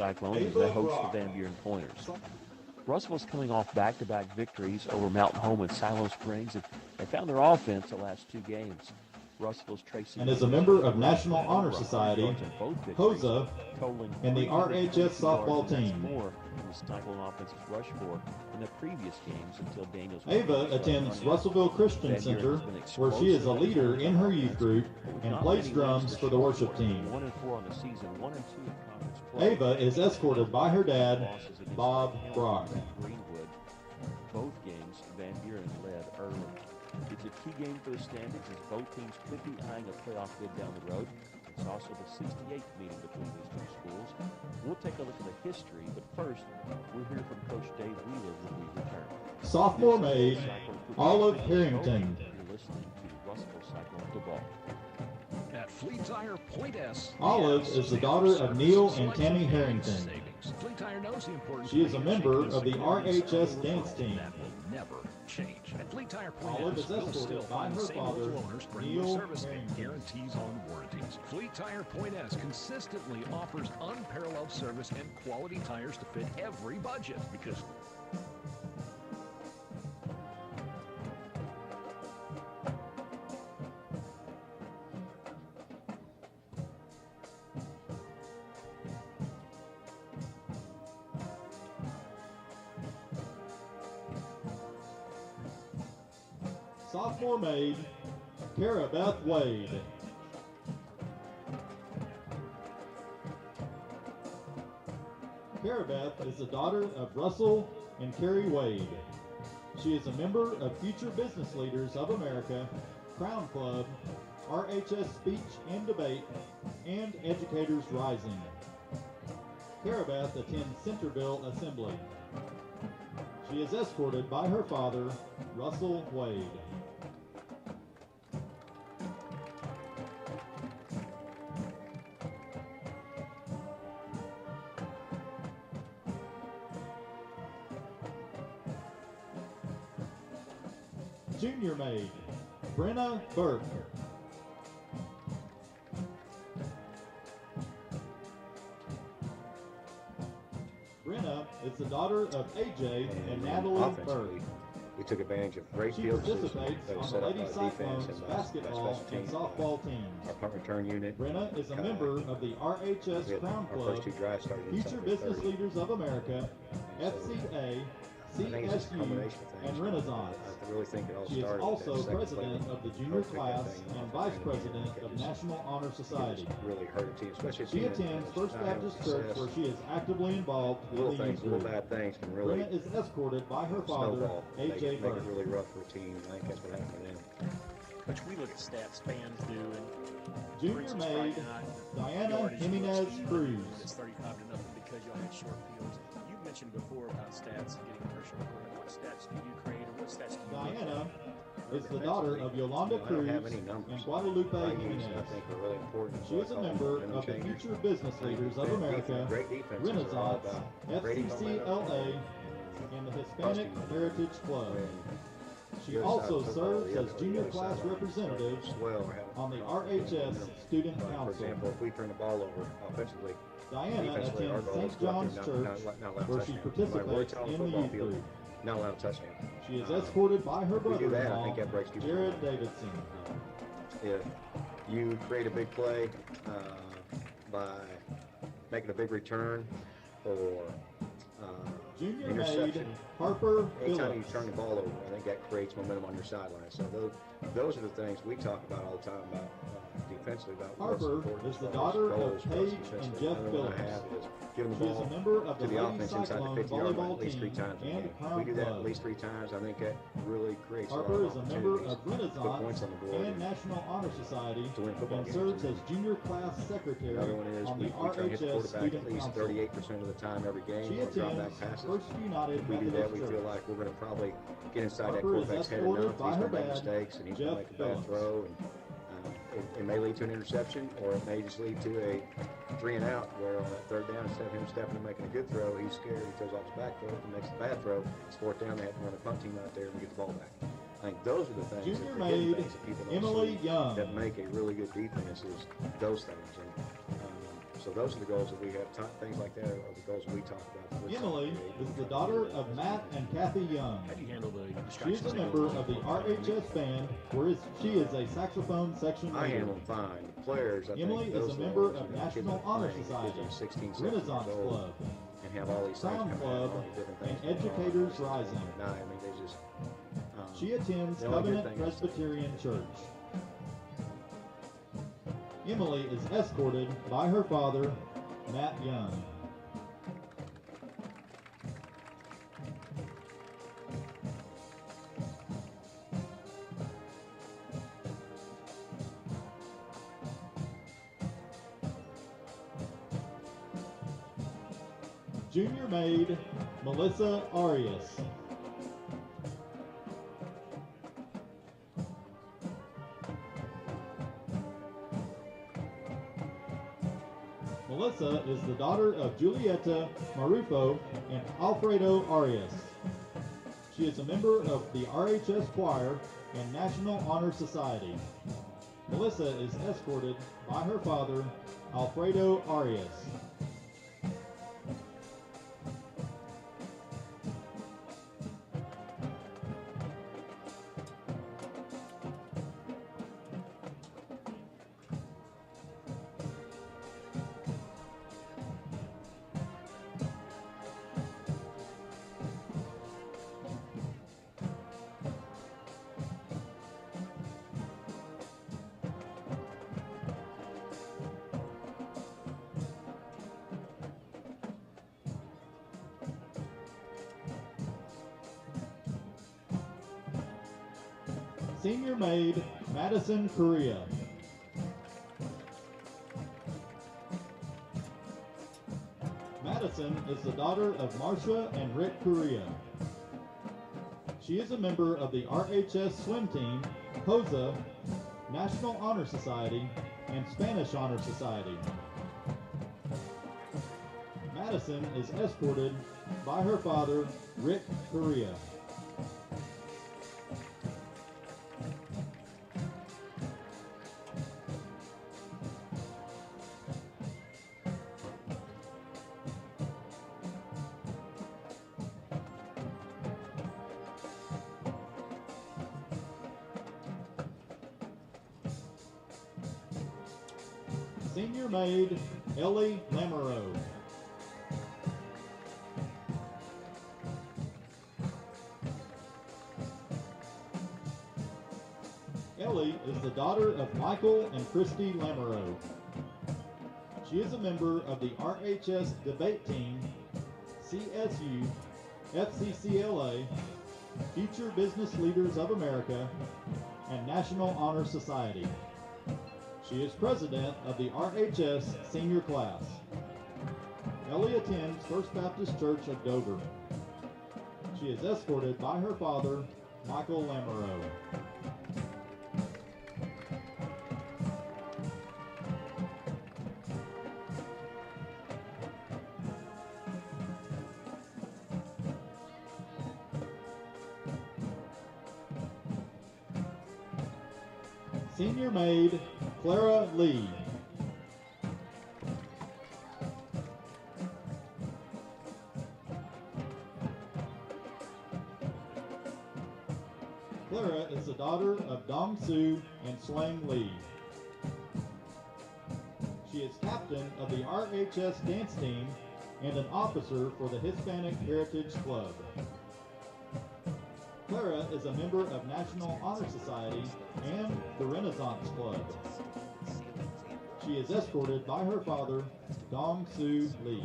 Cyclones as they host the Van Buren Pointers. Russell's coming off back-to-back victories over Mountain Home and Silo Springs, and they found their offense the last two games. Russell's Tracy and is a member of National Honor Society, HOSA, and the RHS softball team. More in the Cyclone offense's rush for in the previous games until Daniels. Ava attends Russellville Christian Center, where she is a leader in her youth group and plays drums for the worship team. 1-4 on the season, 1-2 in conference play. Ava is escorted by her dad, Bob Brock. Greenwood. Both games, Van Buren led early. It's a key game for the standings as both teams could be eyeing a playoff bid down the road. It's also the 68th meeting between these two schools. We'll take a look at the history, but first, we'll hear from Coach Dave Wheeler when we return. Sophomore maid, Olive Harrington. You're listening to Russellville Cyclone Football. At Fleet Tire Point S. Olive is the daughter of Neil and Tammy Harrington. Fleet Tire knows the importance. She is a member of the RHS dance team. That will never change. At Fleet Tire Point Olive S, is you'll escorted still by find her the same father, local owners bringing Neil you service and Harrington. guarantees on warranties. Fleet Tire Point S consistently offers unparalleled service and quality tires to fit every budget because Sophomore maid, Cara Beth Wade. Cara Beth is the daughter of Russell and Carrie Wade. She is a member of Future Business Leaders of America, Crown Club, RHS Speech and Debate, and Educators Rising. Cara Beth attends Centerville Assembly. She is escorted by her father, Russell Wade. Junior maid, Brenna Burke. Brenna is the daughter of AJ and Natalie Burke. We took advantage of great She field position participates that was on set the up by Lady the defense Cyclones and by basketball special and teams. softball teams. Our punt return unit. Brenna is a member of the RHS We had Crown our Club, first two drives started Future inside Business 30. Leaders of America, FCA, I think it's just a CSU, combination of things. and Renaissance. I really think it all She is started also with that second president play. of the junior class and vice president of National Honor Society. Really hurt a team, especially a She team that attends is First not having Baptist Church, success. where she is actively involved Little in the things, youth little group. bad things can really Brenna is escorted by her father, snowball. AJ Make it Burke. really rough for a team. I think that's what happened to them. Coach, we look at stats fans do, and Junior for instance, maid, Friday night, Diana yardage Jimenez was Cruz. It's 35 to nothing because y'all had short fields. You mentioned before about stats and getting pressure on the quarterback. What stats do you create, or what stats do you look Diana at? is the daughter of Yolanda I don't Cruz have any numbers. and Guadalupe I use, Jimenez. I think, are really important. She is a member of the Future Business Leaders of America, Great defenses are all Renaissance, about creating FCCLA, and the Hispanic Heritage Club. She Good also side serves football, as the junior other class side line. representative Swell or have- on the RHS Student For Council. example, if we turn the ball over offensively, Diana defensively, our attends goal is St. to go up John's there, Church, not allow where she touchdown. No matter where it's participates on the in the football youth field, group. not allow touchdown. She is escorted by her If we do that, I brother-in-law, think that breaks people's Jared mind. Davidson. If you create a big play by making a big return or Junior maid, interception, Harper anytime you Phillips. turn the ball over, I think that creates momentum on your sideline. So those are the things we talk about all the time about defensively. About what's Harper important is the as far as daughter of goals for us Paige and defensively. Jeff Another one I Phillips. have is giving the She is ball a member of to the the Lady offense inside the Cyclone 50-yard line volleyball at least 3 team times a and game. If we Crown do that Club. at least 3 times, I think that really creates a lot Harper of is a member opportunities of to put points Renaissance on the board and National Honor Society to win football and games. serves as junior class secretary Another one is on we the try to hit the RHS quarterback Student at least Council. 38% of the time every game She on drop attends back passes. First United If we do that, we Methodist feel Church. like we're going to probably get inside that Harper is quarterback's head escorted enough. by He's her going to make dad, mistakes, and he's going Jeff to make a bad Phillips. throw. And it may lead to an interception, or it may just lead to a 3 and out, where on that third down, instead of him stepping and making a good throw, he's scared. He throws off his back foot and makes a bad throw. It's 4th down. They have to run a punt team out there and get the ball back. I think those are the things, Junior the hidden maid, things that people don't Emily see Young. that make a really good defense is those things. And So those are the goals that we have. Things like that are the goals we talk about. Emily is the daughter of Matt and Kathy Young. How do you handle the She is distractions? a member of the RHS band, where she is a saxophone section I leader. handle them fine. The players, I Emily think is those a are the member ones, of you know, kids National that Honor play, Society, kids that are 16, 17 Renaissance years old, Club, and have all these things Crown coming Club, out, all these different things and going on. Educators Rising. No, I mean, they just... She attends the only good Covenant thing is- Presbyterian Church. Emily is escorted by her father, Matt Young. Junior maid, Melissa Arias. Melissa is the daughter of Julieta Marufo and Alfredo Arias. She is a member of the RHS Choir and National Honor Society. Melissa is escorted by her father, Alfredo Arias. Senior maid, Madison Correa. Madison is the daughter of Marcia and Rick Correa. She is a member of the RHS swim team, HOSA, National Honor Society, and Spanish Honor Society. Madison is escorted by her father, Rick Correa. Senior maid, Ellie Lamoureux. Ellie is the daughter of Michael and Christy Lamoureux. She is a member of the RHS debate team, CSU, FCCLA, Future Business Leaders of America, and National Honor Society. She is president of the RHS senior class. Ellie attends First Baptist Church of Dover. She is escorted by her father, Michael Lamoureux. Senior maid, Clara Lee. Clara is the daughter of Dong Su and Slang Lee. She is captain of the RHS dance team and an officer for the Hispanic Heritage Club. Clara is a member of National Honor Society and the Renaissance Club. She is escorted by her father, Dong Su Lee.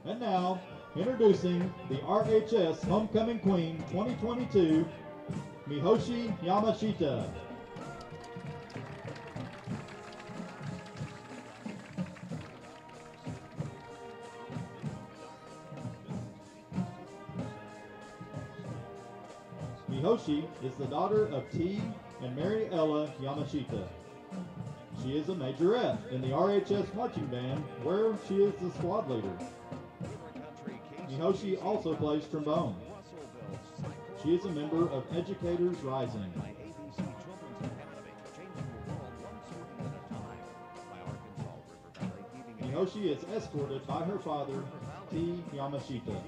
And now, introducing the RHS Homecoming Queen 2022, Mihoshi Yamashita. Mihoshi is the daughter of T and Mary Ella Yamashita. She is a majorette in the RHS marching band, where she is the squad leader. Mihoshi also plays trombone. She is a member of Educators Rising. Mihoshi is escorted by her father, T. Yamashita.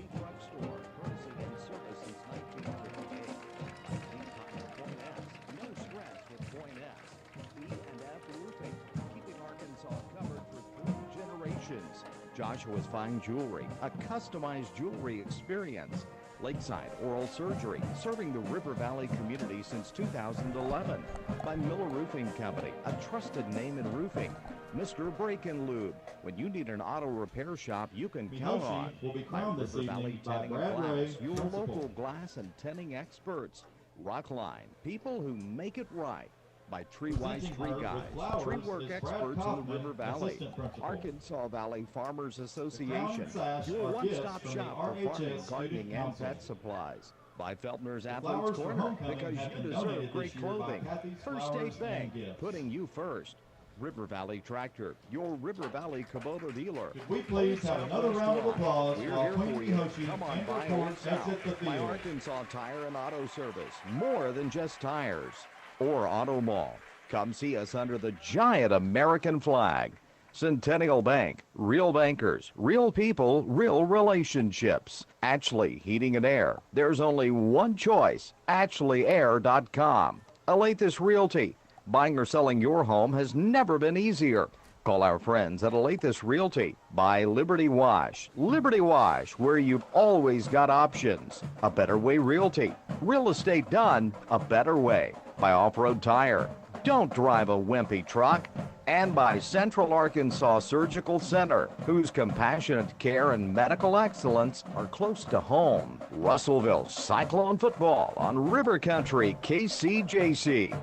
Joshua's Fine Jewelry, a customized jewelry experience. Lakeside Oral Surgery, serving the River Valley community since 2011. By Miller Roofing Company, a trusted name in roofing. Mr. Break-In Lube, when you need an auto repair shop you can count on. Will be By crowned this River Valley evening by Tinning Brad and Ray, Glass, your principal. local glass and tinning experts. Rockline, people who make it right. By Tree-Wise Presenting Tree her with Guys, flowers tree work is Brad experts in the Kaufman, River Valley. assistant principal. Arkansas Valley Farmers Association, crown sash your are one-stop gifts from shop the for farming, RHS gardening, Student and Council. pet supplies. By Feltner's The Athletes flowers for Corner, homecoming because have you been deserve donated great this year by clothing. Kathy's First Flowers State Bank, and Gifts. putting you first. River Valley Tractor, your River Valley Kubota dealer. Could we please have another round of applause We're while here Queen for you. Mihoshi Come on and by her or court south. exit the By field? Arkansas Tire and Auto Service, more than just tires. Or Auto Mall. Come see us under the giant American flag. Centennial Bank, real bankers, real people, real relationships. Ashley Heating and Air. There's only one choice, AshleyAir.com. Alathus Realty. Buying or selling your home has never been easier. Call our friends at Alathus Realty. By Liberty Wash. Liberty Wash, where you've always got options. A Better Way Realty. Real estate done a better way. By Off-Road Tire. Don't drive a wimpy truck. And by Central Arkansas Surgical Center, whose compassionate care and medical excellence are close to home. Russellville Cyclone football on River Country KCJC.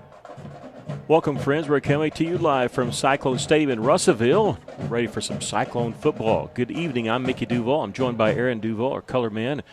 Welcome, friends. We're coming to you live from Cyclone Stadium in Russellville. We're ready for some Cyclone football. Good evening. I'm Mickey Duval. I'm joined by Aaron Duval, our color man.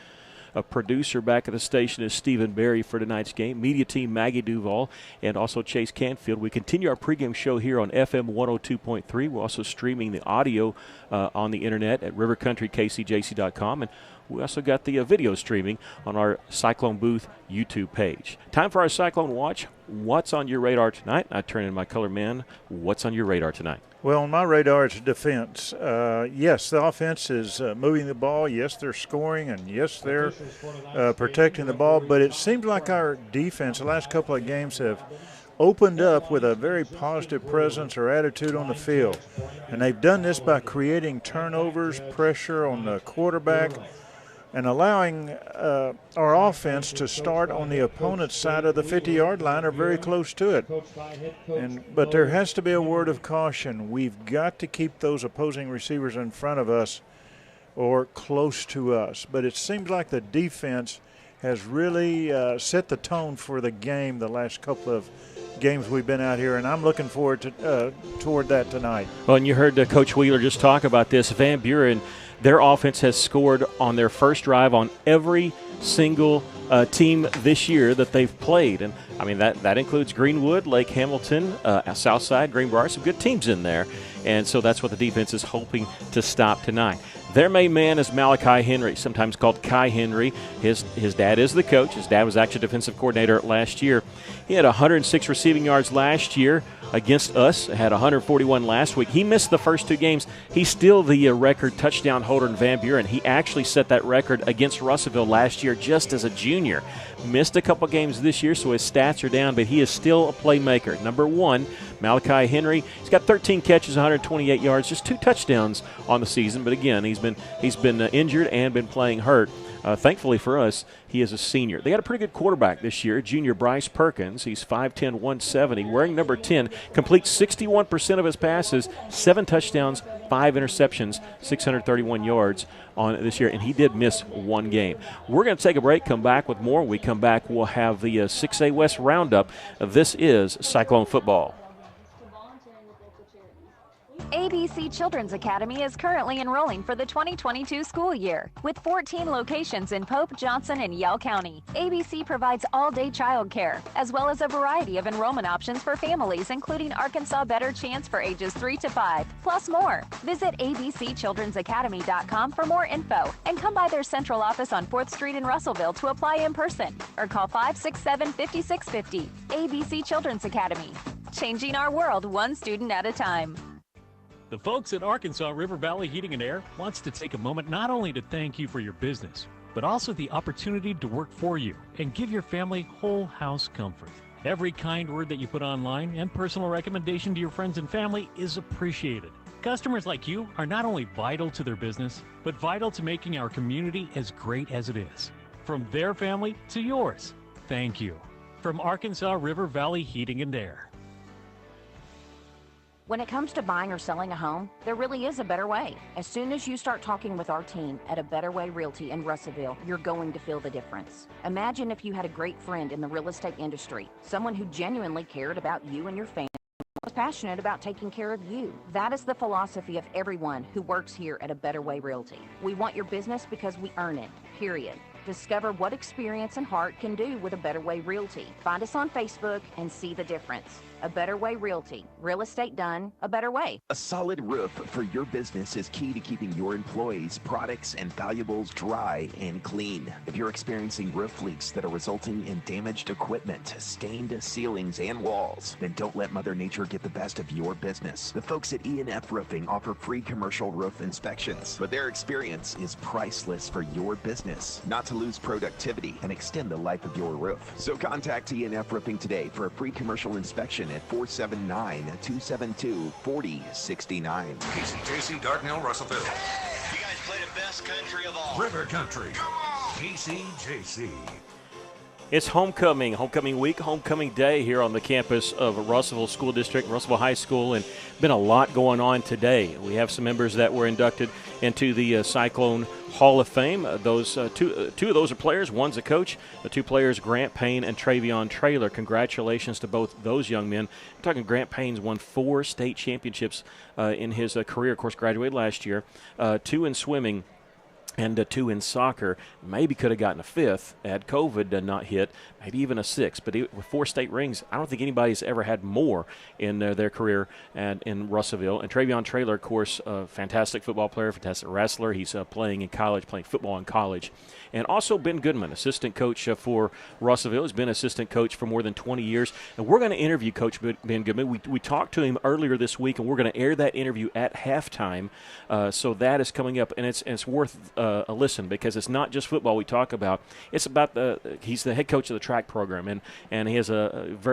A producer back at the station is Stephen Berry for tonight's game. Media team Maggie Duval and also Chase Canfield. We continue our pregame show here on FM 102.3. We're also streaming the audio on the internet at rivercountrykcjc.com. And we also got the video streaming on our Cyclone Booth YouTube page. Time for our Cyclone Watch. What's on your radar tonight? I turn in my color man. What's on your radar tonight? Well, on my radar, it's defense. Yes, the offense is moving the ball. Yes, they're scoring, and yes, they're protecting the ball. But it seems like our defense, the last couple of games, have opened up with a very positive presence or attitude on the field. And they've done this by creating turnovers, pressure on the quarterback, and allowing our offense to start on the opponent's side of the 50-yard line or very close to it. But there has to be a word of caution. We've got to keep those opposing receivers in front of us or close to us. But it seems like the defense has really set the tone for the game the last couple of games we've been out here, and I'm looking forward to toward that tonight. Well, and you heard Coach Wheeler just talk about this. Van Buren, their offense has scored on their first drive on every single team this year that they've played. And, I mean, that includes Greenwood, Lake Hamilton, Southside, Greenbrier, some good teams in there. And so that's what the defense is hoping to stop tonight. Their main man is Malachi Henry, sometimes called Kai Henry. His dad is the coach. His dad was actually defensive coordinator last year. He had 106 receiving yards last year against us, had 141 last week. He missed the first two games. He's still the record touchdown holder in Van Buren. He actually set that record against Russellville last year just as a junior. Missed a couple games this year, so his stats are down, but he is still a playmaker. Number one, Malachi Henry. He's got 13 catches, 128 yards, just 2 touchdowns on the season. But again, he's been injured and been playing hurt. Thankfully for us, he is a senior. They got a pretty good quarterback this year, junior Bryce Perkins. He's 5'10", 170, wearing number 10, completes 61% of his passes, 7 touchdowns, 5 interceptions, 631 yards on this year, and he did miss 1 game. We're going to take a break, come back with more. When we come back, we'll have the 6A West Roundup. This is Cyclone Football. ABC Children's Academy is currently enrolling for the 2022 school year. With 14 locations in Pope, Johnson, and Yell County, ABC provides all-day childcare, as well as a variety of enrollment options for families, including Arkansas Better Chance for ages 3 to 5, plus more. Visit abcchildrensacademy.com for more info, and come by their central office on 4th Street in Russellville to apply in person, or call 567-5650. ABC Children's Academy, changing our world one student at a time. The folks at Arkansas River Valley Heating and Air wants to take a moment not only to thank you for your business, but also the opportunity to work for you and give your family whole house comfort. Every kind word that you put online and personal recommendation to your friends and family is appreciated. Customers like you are not only vital to their business, but vital to making our community as great as it is. From their family to yours, thank you. From Arkansas River Valley Heating and Air. When it comes to buying or selling a home, there really is a better way. As soon as you start talking with our team at A Better Way Realty in Russellville, you're going to feel the difference. Imagine if you had a great friend in the real estate industry, someone who genuinely cared about you and your family, was passionate about taking care of you. That is the philosophy of everyone who works here at A Better Way Realty. We want your business because we earn it, period. Discover what experience and heart can do with A Better Way Realty. Find us on Facebook and see the difference. A Better Way Realty. Real estate done a better way. A solid roof for your business is key to keeping your employees, products, and valuables dry and clean. If you're experiencing roof leaks that are resulting in damaged equipment, stained ceilings, and walls, then don't let Mother Nature get the best of your business. The folks at E&F Roofing offer free commercial roof inspections, but their experience is priceless for your business, not to lose productivity and extend the life of your roof. So contact E&F Roofing today for a free commercial inspection at 479-272-4069. KCJC, Dartnell, Russellville. You guys play the best country of all. River Country. KCJC. It's homecoming week, homecoming day here on the campus of Russellville School District, Russellville High School, and been a lot going on today. We have some members that were inducted into the Cyclone Hall of Fame. Those two of those are players. One's a coach. The two players, Grant Payne and Travion Traylor. Congratulations to both those young men. I'm talking Grant Payne's won 4 state championships in his career. Of course, graduated last year. 2 in swimming and 2 in soccer. Maybe could have gotten a 5th had COVID not hit, maybe even a 6th. But with 4 state rings, I don't think anybody's ever had more in their career in Russellville. And Travion Traylor, of course, a fantastic football player, fantastic wrestler. He's playing football in college. And also Ben Goodman, assistant coach for Russellville. He's been assistant coach for more than 20 years. And we're going to interview Coach Ben Goodman. We talked to him earlier this week, and we're going to air that interview at halftime. So that is coming up, and it's worth a listen, because it's not just football we talk about. It's about he's the head coach of the track program, and he has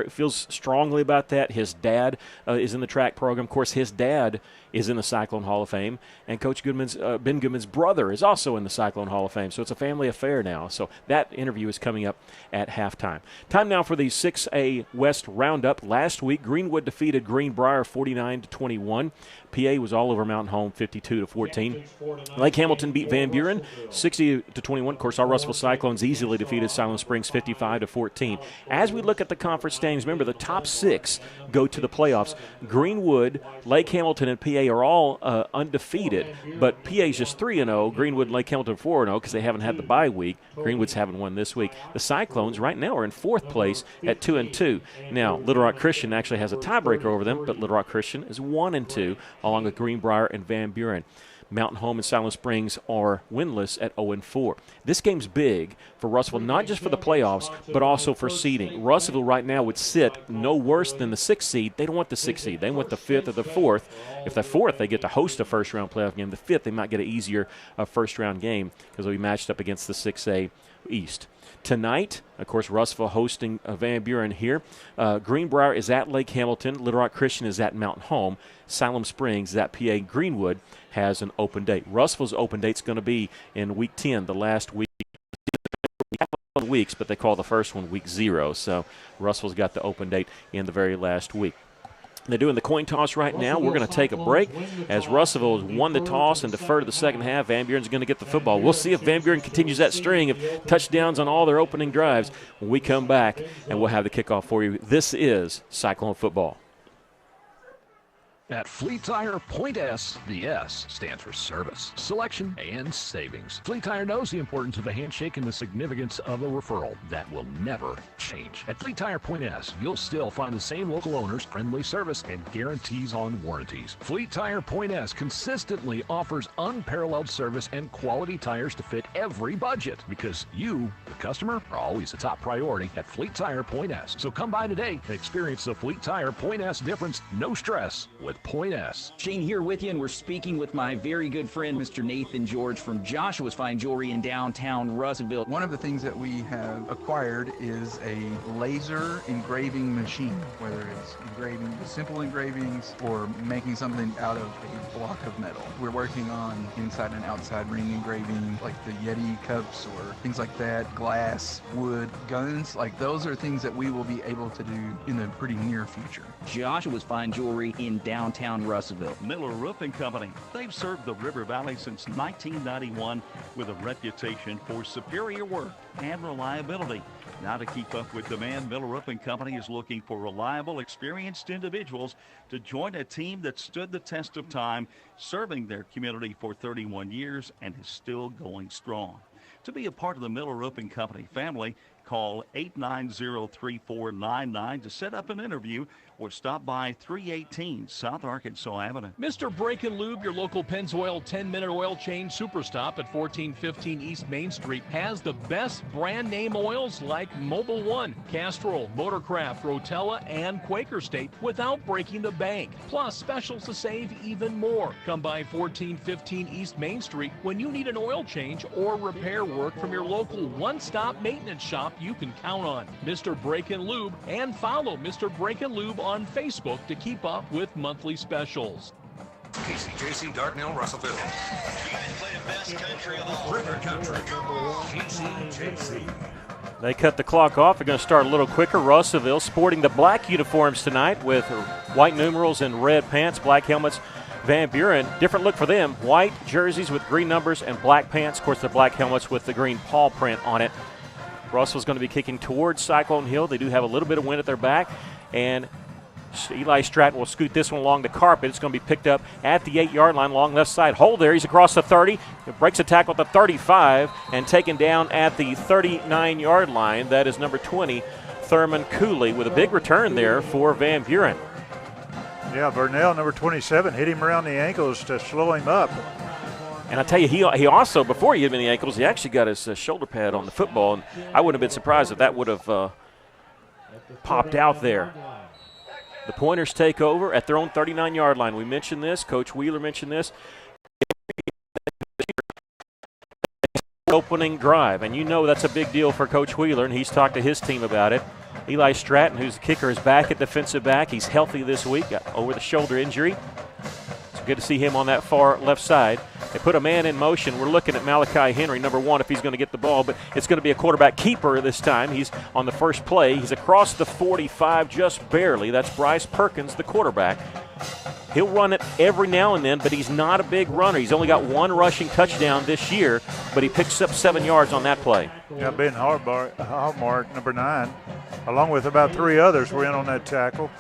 feels strongly about that. His dad is in the track program. Of course, his dad is in the Cyclone Hall of Fame, and Coach Ben Goodman's brother is also in the Cyclone Hall of Fame. So it's a family affair now. So that interview is coming up at halftime. Time now for the 6A West Roundup. Last week, Greenwood defeated Greenbrier 49-21. PA was all over Mountain Home 52-14. Lake Hamilton beat Van Buren 60-21. Of course, our Russellville Cyclones easily defeated Silent Springs 55-14. As we look at the conference standings, remember the top 6 go to the playoffs. Greenwood, Lake Hamilton, and PA are all undefeated, but PA's just 3-0. Greenwood and Lake Hamilton 4-0 because they haven't had the bye week. Greenwood's haven't won this week. The Cyclones right now are in 4th place at 2-2. Now, Little Rock Christian actually has a tiebreaker over them, but Little Rock Christian is 1-2, along with Greenbrier and Van Buren. Mountain Home and Silent Springs are winless at 0-4. This game's big for Russellville, not just for the playoffs, but also for seeding. Russellville right now would sit no worse than the 6th seed. They don't want the 6th seed. They want the 5th or the 4th. If they're 4th, they get to host a first-round playoff game. The 5th, they might get an easier first-round game because they'll be matched up against the 6A East. Tonight, of course, Russellville hosting Van Buren here. Greenbrier is at Lake Hamilton. Little Rock Christian is at Mountain Home. Silent Springs is at PA. Greenwood has an open date. Russellville's open date's going to be in Week 10, the last week. Weeks, but they call the first one Week 0. So Russellville's got the open date in the very last week. They're doing the coin toss right now. We're going to take a break as Russellville has won the toss and defer to the second half. Van Buren's going to get the football. We'll see if Van Buren continues that string of touchdowns on all their opening drives when we come back, and we'll have the kickoff for you. This is Cyclone Football. At Fleet Tire Point S, the S stands for service, selection, and savings. Fleet Tire knows the importance of a handshake and the significance of a referral. That will never change. At Fleet Tire Point S, you'll still find the same local owners, friendly service, and guarantees on warranties. Fleet Tire Point S consistently offers unparalleled service and quality tires to fit every budget because you, the customer, are always the top priority at Fleet Tire Point S. So come by today and experience the Fleet Tire Point S difference, no stress, with Point S. Shane here with you, and we're speaking with my very good friend, Mr. Nathan George from Joshua's Fine Jewelry in downtown Russellville. One of the things that we have acquired is a laser engraving machine, whether it's engraving simple engravings or making something out of a block of metal. We're working on inside and outside ring engraving, like the Yeti cups or things like that, glass, wood, guns. Like those are things that we will be able to do in the pretty near future. Joshua's Fine Jewelry in downtown Russellville. Miller Roofing Company. They've served the River Valley since 1991 with a reputation for superior work and reliability. Now, to keep up with demand, Miller Roofing Company is looking for reliable, experienced individuals to join a team that stood the test of time, serving their community for 31 years and is still going strong. To be a part of the Miller Roofing Company family, call 890-3499 to set up an interview or stop by 318 South Arkansas Avenue. Mr. Brake and Lube, your local Pennzoil 10-minute oil change superstop at 1415 East Main Street, has the best brand name oils like Mobil 1, Castrol, Motorcraft, Rotella, and Quaker State without breaking the bank. Plus specials to save even more. Come by 1415 East Main Street when you need an oil change or repair work from your local one-stop maintenance shop you can count on. Mr. Brake and Lube, and follow Mr. Brake and Lube on Facebook to keep up with monthly specials. KCJC, Dartnell, Russellville. You guys play the best country of all. River Country. KCJC. They cut the clock off. They're going to start a little quicker. Russellville sporting the black uniforms tonight with white numerals and red pants, black helmets. Van Buren, different look for them. White jerseys with green numbers and black pants. Of course, the black helmets with the green paw print on it. Russell's going to be kicking towards Cyclone Hill. They do have a little bit of wind at their back. And Eli Stratton will scoot this one along the carpet. It's going to be picked up at the 8-yard line along left side. Hold there. He's across the 30. Breaks a tackle at the 35 and taken down at the 39-yard line. That is number 20, Thurman Cooley, with a big return there for Van Buren. Yeah, Burnell, number 27, hit him around the ankles to slow him up. And I tell you, he also, before he hit him in the ankles, he actually got his shoulder pad on the football, and I wouldn't have been surprised if that would have popped out there. The Pointers take over at their own 39-yard line. We mentioned this. Coach Wheeler mentioned this. Opening drive, and you know that's a big deal for Coach Wheeler, and he's talked to his team about it. Eli Stratton, who's the kicker, is back at defensive back. He's healthy this week, got over-the-shoulder injury. It's good to see him on that far left side. They put a man in motion. We're looking at Malachi Henry, number 1, if he's going to get the ball, but it's going to be a quarterback keeper this time. He's on the first play. He's across the 45 just barely. That's Bryce Perkins, the quarterback. He'll run it every now and then, but he's not a big runner. He's only got 1 rushing touchdown this year, but he picks up 7 yards on that play. Yeah, Ben Hallmark, number 9, along with about 3 others, were in on that tackle.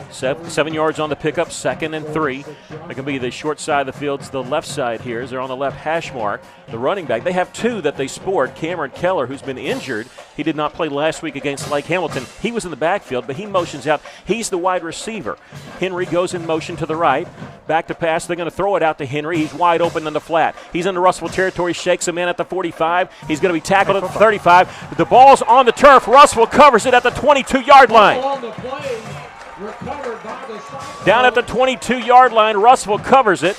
7 yards on the pickup, 2nd and 3. That can be the short side of the field. It's the left side here as they're on the left hash mark. The running back, they have 2 that they sport. Cameron Keller, who's been injured. He did not play last week against Lake Hamilton. He was in the backfield, but he motions out. He's the wide receiver. Henry goes in motion to the right. Back to pass. They're going to throw it out to Henry. He's wide open in the flat. He's into Russellville territory, shakes him in at the 45. He's going to be tackled at the 35. The ball's on the turf. Russellville covers it at the 22-yard line. Down at the 22-yard line, Russellville covers it.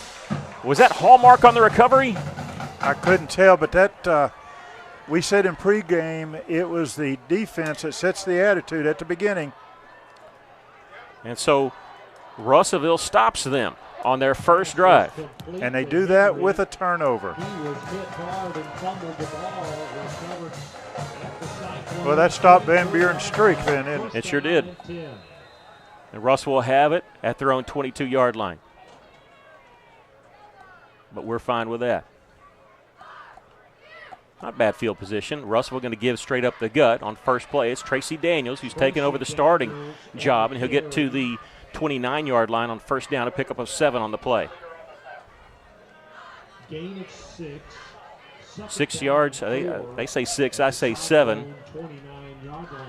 Was that Hallmark on the recovery? I couldn't tell, but that we said in pregame it was the defense that sets the attitude at the beginning. And so Russellville stops them on their first drive. And they do that with a turnover. Well, that stopped Van Buren's streak then, didn't it? It sure did. And Russell will have it at their own 22-yard line. But we're fine with that. Not bad field position. Russell going to give straight up the gut on first play. It's Tracy Daniels who's taken over the starting job, and he'll get to the 29-yard line on first down, a pickup of 7 on the play. Gain of 6. 6 yards. They say 6. I say 7. 29-yard line.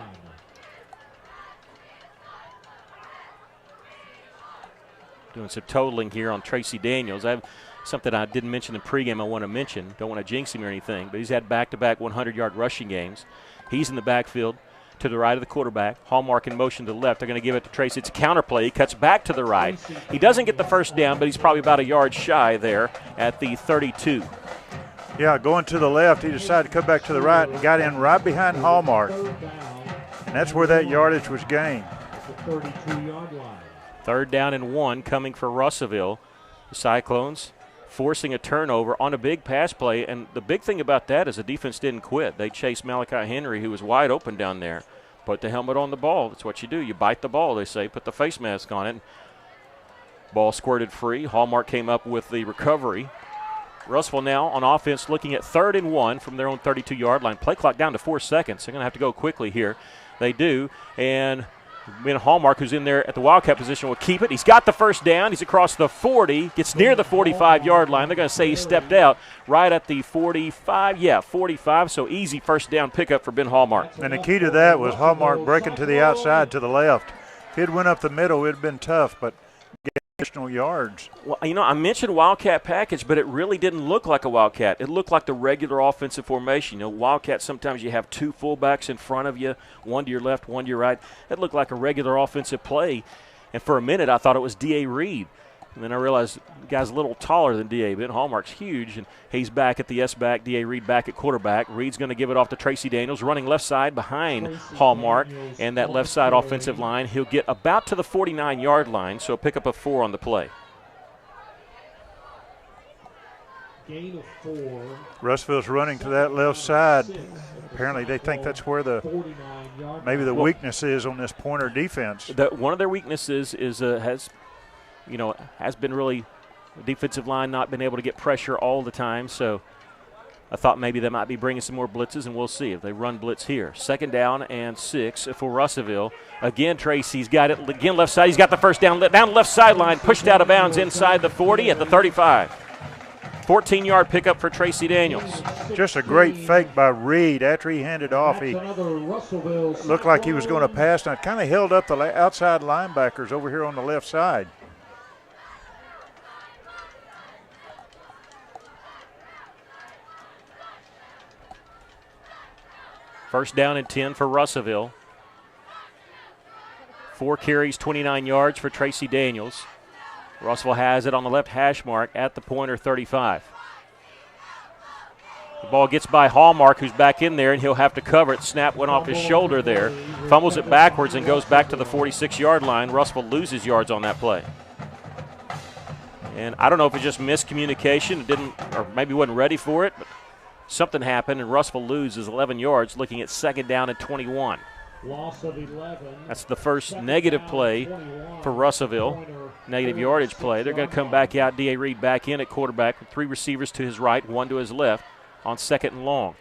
Doing some totaling here on Tracy Daniels. I have something I didn't mention in pregame I want to mention. Don't want to jinx him or anything, but he's had back-to-back 100-yard rushing games. He's in the backfield to the right of the quarterback. Hallmark in motion to the left. They're going to give it to Tracy. It's a counter play. He cuts back to the right. He doesn't get the first down, but he's probably about a yard shy there at the 32. Yeah, going to the left, he decided to cut back to the right and got in right behind Hallmark. And that's where that yardage was gained. 32-yard line. 3rd down and 1 coming for Russellville. The Cyclones forcing a turnover on a big pass play, and the big thing about that is the defense didn't quit. They chased Malachi Henry, who was wide open down there. Put the helmet on the ball. That's what you do. You bite the ball, they say. Put the face mask on it. Ball squirted free. Hallmark came up with the recovery. Russellville now on offense looking at 3rd and 1 from their own 32-yard line. Play clock down to 4 seconds. They're going to have to go quickly here. They do, and Hallmark, who's in there at the Wildcat position, will keep it. He's got the first down. He's across the 40, gets near the 45-yard line. They're going to say he stepped out right at the 45. Yeah, 45, so easy first down pickup for Ben Hallmark. And the key to that was Hallmark breaking to the outside to the left. If it went up the middle, it would have been tough, but additional yards. Well, I mentioned Wildcat package, but it really didn't look like a Wildcat. It looked like the regular offensive formation. Wildcat, sometimes you have 2 fullbacks in front of you, one to your left, one to your right. It looked like a regular offensive play, and for a minute I thought it was D.A. Reed. And then I realized the guy's a little taller than D.A. Ben Hallmark's huge, and he's back at the S-back, D.A. Reed back at quarterback. Reed's going to give it off to Tracy Daniels, running left side behind Hallmark, and that left side offensive line. He'll get about to the 49-yard line, so a pickup of 4 on the play. Gain of 4. Russellville's running to that left side. Apparently they think that's where maybe the weakness is on this Pointer defense. One of their weaknesses is has been really the defensive line not been able to get pressure all the time. So I thought maybe they might be bringing some more blitzes, and we'll see if they run blitz here. 2nd down and 6 for Russellville. Again, Tracy's got it. Again, left side. He's got the first down the left sideline, pushed out of bounds inside the 40 at the 35. 14-yard pickup for Tracy Daniels. Just a great fake by Reed. After he handed off, he looked like he was going to pass, and it kind of held up the outside linebackers over here on the left side. First down and 10 for Russellville. 4 carries, 29 yards for Tracy Daniels. Russellville has it on the left hash mark at the Pointer 35. The ball gets by Hallmark, who's back in there, and he'll have to cover it. Snap went off his shoulder there. Fumbles it backwards and goes back to the 46-yard line. Russellville loses yards on that play. And I don't know if it's just miscommunication. It didn't, or maybe wasn't ready for it, but something happened, and Russellville loses 11 yards, looking at 2nd down and 21. Loss of 11. That's the first negative play for Russellville, negative yardage play. They're going to come back out. D.A. Reed back in at quarterback with 3 receivers to his right, 1 to his left on 2nd and long.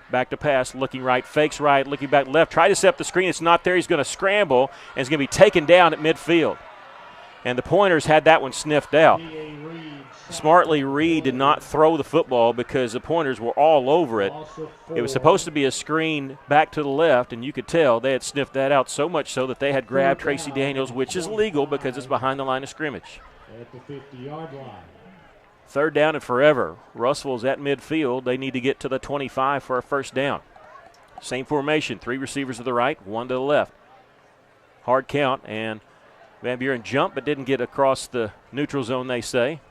Back to pass, looking right, fakes right, looking back left. Try to set up the screen. It's not there. He's going to scramble, and he's going to be taken down at midfield. And the Pointers had that one sniffed out. Smartly, Reed did not throw the football because the Pointers were all over it. It was supposed to be a screen back to the left, and you could tell they had sniffed that out so much so that they had grabbed Tracy Daniels, which is legal because it's behind the line of scrimmage. At the 50-yard line. 3rd down and forever. Russellville's at midfield. They need to get to the 25 for a first down. Same formation, 3 receivers to the right, 1 to the left. Hard count, and Van Buren jumped but didn't get across the neutral zone, they say.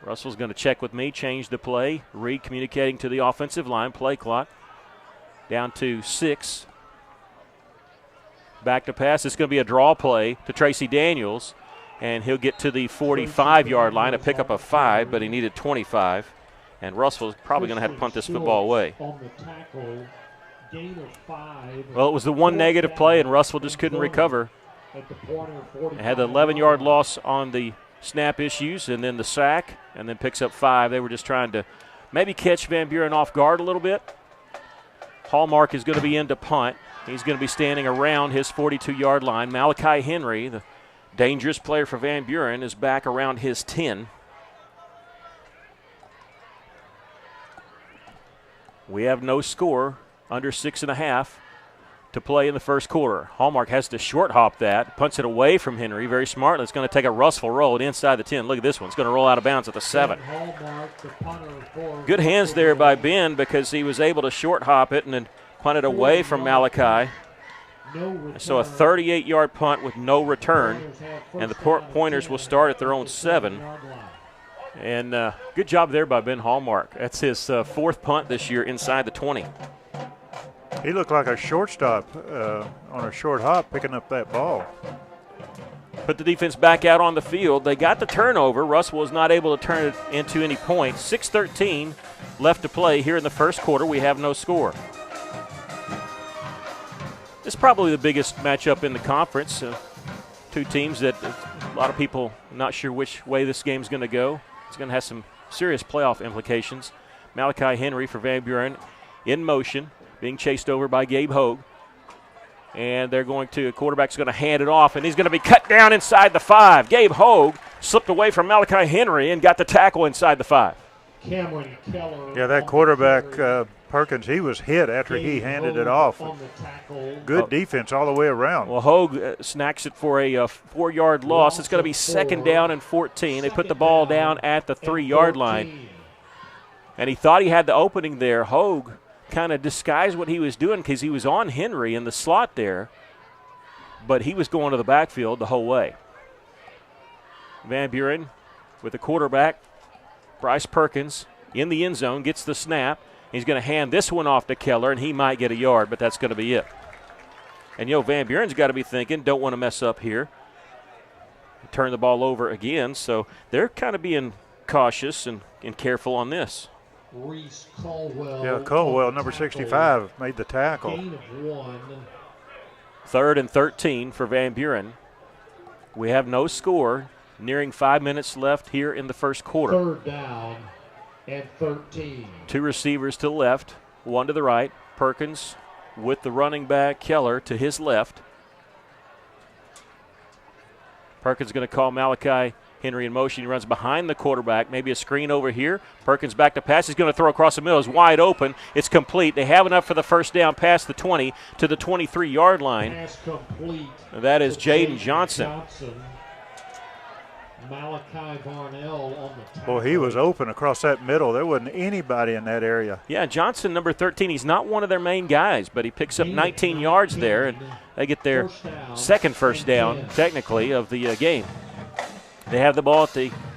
Russell's going to check with me, change the play. Reed communicating to the offensive line. Play clock down to 6. Back to pass. It's going to be a draw play to Tracy Daniels, and he'll get to the 45-yard line, a pickup of 5, but he needed 25. And Russell's probably going to have to punt this football away. On the tackle, gain of 5. Well, it was the one negative play, and Russellville just couldn't recover. They had the 11-yard loss on the snap issues, and then the sack, and then picks up 5. They were just trying to maybe catch Van Buren off guard a little bit. Hallmark is going to be in to punt. He's going to be standing around his 42-yard line. Malachi Henry, the dangerous player for Van Buren, is back around his 10. We have no score, under 6.5 to play in the first quarter. Hallmark has to short hop that, punts it away from Henry very smartly. It's going to take a rustful roll inside the 10. Look at this one. It's going to roll out of bounds at the 7. Good hands there by Ben because he was able to short hop it and then punt it away from Malachi. So a 38-yard punt with no return, and the Pointers will start at their own 7. And good job there by Ben Hallmark. That's his fourth punt this year inside the 20. He looked like a shortstop on a short hop picking up that ball. Put the defense back out on the field. They got the turnover. Russell was not able to turn it into any points. 6:13 left to play here in the first quarter. We have no score. This is probably the biggest matchup in the conference. Two teams that a lot of people not sure which way this game's going to go. It's going to have some serious playoff implications. Malachi Henry for Van Buren in motion, being chased over by Gabe Hogue. And they're going to, quarterback's going to hand it off, and he's going to be cut down inside the 5. Gabe Hogue slipped away from Malachi Henry and got the tackle inside the 5. Cameron Keller. Yeah, that quarterback, Perkins, he was hit after he handed it off. Good defense all the way around. Well, Hogue snacks it for a 4-yard loss. It's going to be 2nd down and 14. They put the ball down at the 3-yard line. And he thought he had the opening there. Hogue kind of disguised what he was doing because he was on Henry in the slot there, but he was going to the backfield the whole way. Van Buren with the quarterback, Bryce Perkins, in the end zone, gets the snap. He's going to hand this one off to Keller, and he might get a yard, but that's going to be it. And, Van Buren's got to be thinking, don't want to mess up here. Turn the ball over again, so they're kind of being cautious and careful on this. Reese Caldwell. Yeah, Caldwell, number 65, made the tackle. Gain of 1. 3rd and 13 for Van Buren. We have no score. Nearing 5 minutes left here in the first quarter. 3rd down and 13. 2 receivers to the left, 1 to the right. Perkins with the running back, Keller, to his left. Perkins going to call Malachi Henry in motion. He runs behind the quarterback, maybe a screen over here. Perkins back to pass. He's going to throw across the middle. It's wide open. It's complete. They have enough for the first down past the 20 to the 23-yard line. Pass complete. That is Jaden Johnson. Malachi Varnell on the tackle. Boy, he was open across that middle. There wasn't anybody in that area. Yeah, Johnson, number 13, he's not one of their main guys, but he picks up 19 yards there, and they get their second first down, technically, of the game. They have the ball at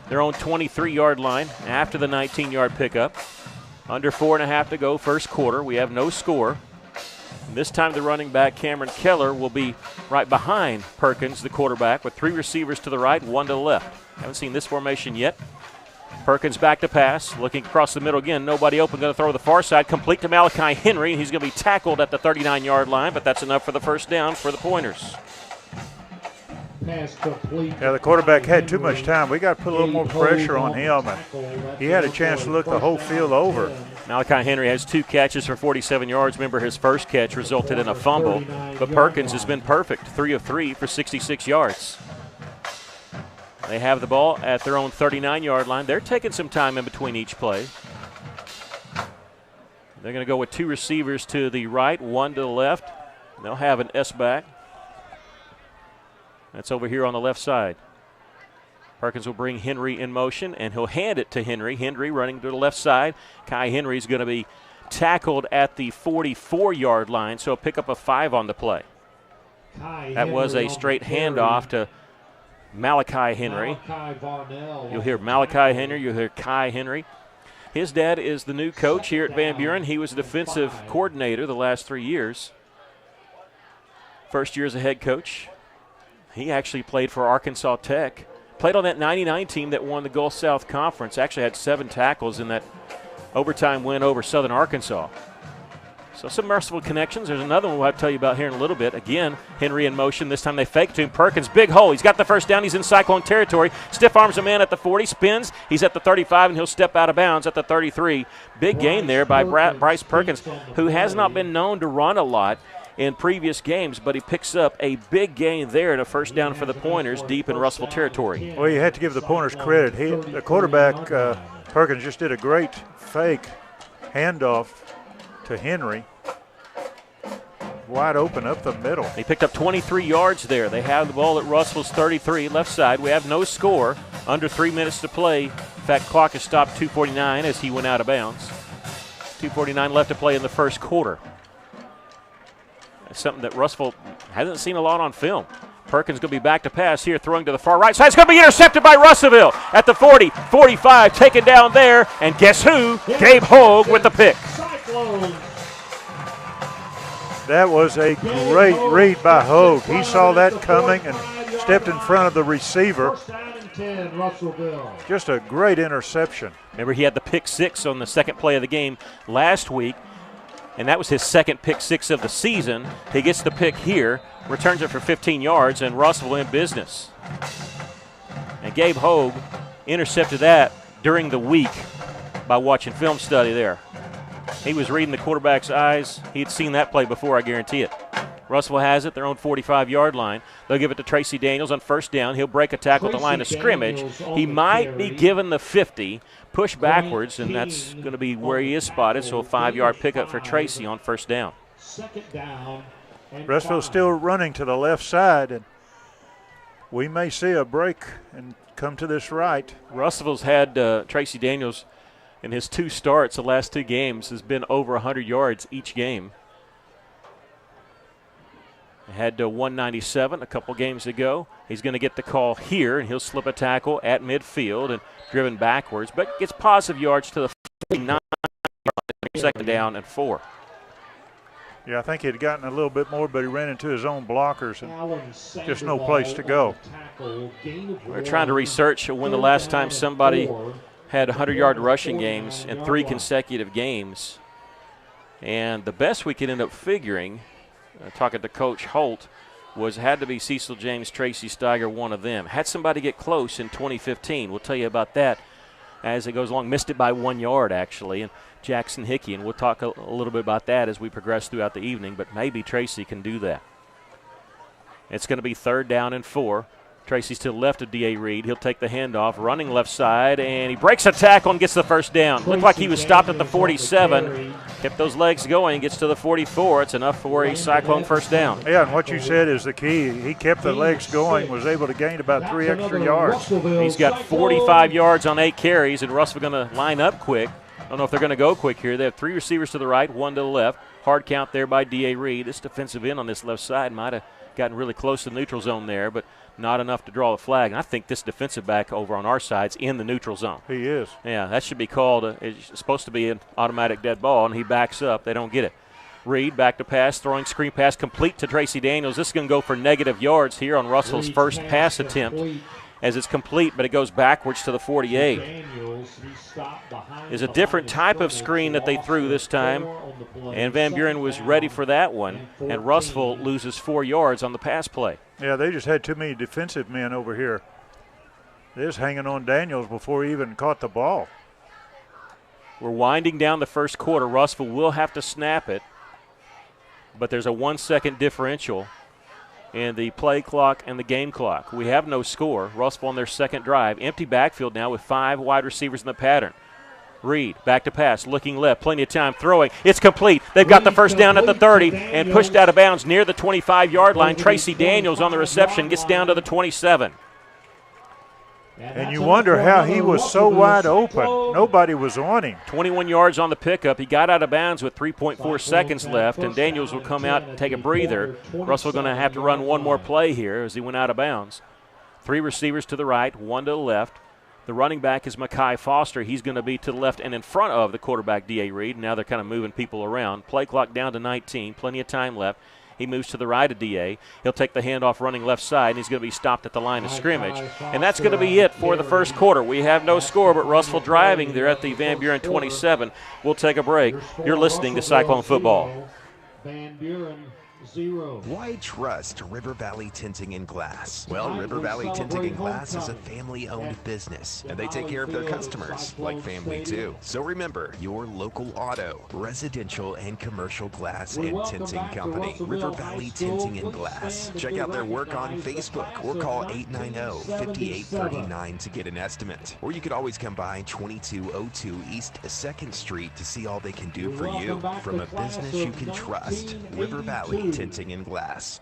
their own 23-yard line after the 19-yard pickup. Under 4.5 to go, first quarter. We have no score. And this time the running back, Cameron Keller, will be right behind Perkins, the quarterback, with 3 receivers to the right, 1 to the left. Haven't seen this formation yet. Perkins back to pass, looking across the middle again. Nobody open, going to throw to the far side, complete to Malachi Henry. He's going to be tackled at the 39-yard line, but that's enough for the first down for the Pointers. Pass complete. Yeah, the quarterback had too much time. We got to put a little more pressure on him, and he had a chance to look the whole field over. Malachi Henry has 2 catches for 47 yards. Remember, his first catch resulted in a fumble, but Perkins has been perfect, 3 of 3 for 66 yards. They have the ball at their own 39-yard line. They're taking some time in between each play. They're going to go with 2 receivers to the right, 1 to the left. They'll have an S-back. That's over here on the left side. Perkins will bring Henry in motion, and he'll hand it to Henry. Henry running to the left side. Kai Henry's going to be tackled at the 44-yard line, so pick up a 5 on the play. That was a straight handoff to Malachi Henry. You'll hear Malachi Henry, you'll hear Kai Henry. His dad is the new coach here at Van Buren. He was a defensive coordinator the last 3 years. First year as a head coach. He actually played for Arkansas Tech. Played on that 99 team that won the Gulf South Conference. Actually had 7 tackles in that overtime win over Southern Arkansas. So some merciful connections. There's another one we'll have to tell you about here in a little bit. Again, Henry in motion. This time they fake to him. Perkins, big hole. He's got the first down. He's in Cyclone territory. Stiff arms a man at the 40. Spins. He's at the 35, and he'll step out of bounds at the 33. Big gain there by Bryce Perkins, who has not been known to run a lot. in previous games, but he picks up a big gain there and a first down for the Pointers deep in Russell territory. Well, you have to give the Pointers credit. The quarterback, Perkins, just did a great fake handoff to Henry. Wide open up the middle. He picked up 23 yards there. They have the ball at Russell's 33, left side. We have no score, under 3 minutes to play. In fact, clock has stopped 2:49 as he went out of bounds. 2:49 left to play in the first quarter. That's something that Russell hasn't seen a lot on film. Perkins going to be back to pass here, throwing to the far right side. It's going to be intercepted by Russellville at the 40, 45, taken down there. And guess who? Gabe Hogue with the pick. That was a great read by Hogue. He saw that coming and stepped in front of the receiver. Just a great interception. Remember, he had the pick six on the second play of the game last week, and that was his second pick six of the season. He gets the pick here, returns it for 15 yards, and Russell in business. And Gabe Hogue intercepted that during the week by watching film study there. He was reading the quarterback's eyes. He had seen that play before, I guarantee it. Russell has it, their own 45-yard line. They'll give it to Tracy Daniels on first down. He'll break a tackle at the line of scrimmage. He might be given the 50, push backwards, and that's going to be where he is spotted, so a 5-yard pickup for Tracy on first down. Second down. Russell's still running to the left side, and we may see a break and come to this right. Russell's had Tracy Daniels in his 2 starts, the last 2 games, has been over 100 yards each game. Had 197 a couple games ago. He's going to get the call here, and he'll slip a tackle at midfield and driven backwards, but gets positive yards to the 49, second down and 4. Yeah, I think he'd gotten a little bit more, but he ran into his own blockers and just no place to go. We're trying to research when the last time somebody had 100-yard rushing games in 3 consecutive games. And the best we could end up figuring, talking to Coach Holt, was had to be Cecil James, Tracy Steiger, one of them. Had somebody get close in 2015. We'll tell you about that as it goes along. Missed it by 1 yard, actually, and Jackson Hickey, and we'll talk a little bit about that as we progress throughout the evening, but maybe Tracy can do that. It's going to be third down and 4. Tracy's to the left of D.A. Reed. He'll take the handoff, running left side, and he breaks a tackle and gets the first down. Looked like he was stopped at the 47. Kept those legs going, gets to the 44. It's enough for a Cyclone first down. Yeah, and what you said is the key. He kept the legs going, was able to gain about 3 extra yards. He's got 45 yards on 8 carries, and Russell going to line up quick. I don't know if they're going to go quick here. They have 3 receivers to the right, 1 to the left. Hard count there by D.A. Reed. This defensive end on this left side might have gotten really close to the neutral zone there, but not enough to draw the flag. And I think this defensive back over on our side's in the neutral zone. He is. Yeah, that should be called, it's supposed to be an automatic dead ball, and he backs up. They don't get it. Reed back to pass, throwing screen pass complete to Tracy Daniels. This is going to go for negative yards here on Russell's first pass attempt as it's complete, but it goes backwards to the 48. Is a different type of screen that they threw this time, and Van Buren was ready for that one, and Russell loses 4 yards on the pass play. Yeah, they just had too many defensive men over here. They're just hanging on Daniels before he even caught the ball. We're winding down the first quarter. Russell will have to snap it, but there's a 1-second differential in the play clock and the game clock. We have no score. Russell on their second drive. Empty backfield now with 5 wide receivers in the pattern. Reed back to pass, looking left, plenty of time throwing. It's complete. They've got the first down at the 30 and pushed out of bounds near the 25-yard line. Tracy Daniels on the reception gets down to the 27. And you wonder how he was so wide open. Nobody was on him. 21 yards on the pickup. He got out of bounds with 3.4 seconds left, and Daniels will come out and take a breather. Russell going to have to run one more play here as he went out of bounds. 3 receivers to the right, 1 to the left. The running back is Mekhi Foster. He's going to be to the left and in front of the quarterback, D.A. Reed. Now they're kind of moving people around. Play clock down to 19. Plenty of time left. He moves to the right of D.A. He'll take the handoff running left side, and he's going to be stopped at the line of scrimmage. And that's going to be it for the first quarter. We have no score, but Russell driving. They're at the Van Buren 27. We'll take a break. You're listening to Cyclone Football. Van Buren 0. Why trust River Valley Tinting and Glass? Well, River Valley Tinting and Glass is a family-owned business, and they take care of their customers like family too. So remember, your local auto, residential, and commercial glass and tinting company, River Valley Tinting and Glass. Check out their work on Facebook or call 890-5839 to get an estimate. Or you could always come by 2202 East 2nd Street to see all they can do for you. From a business you can trust, River Valley Tinting and Glass.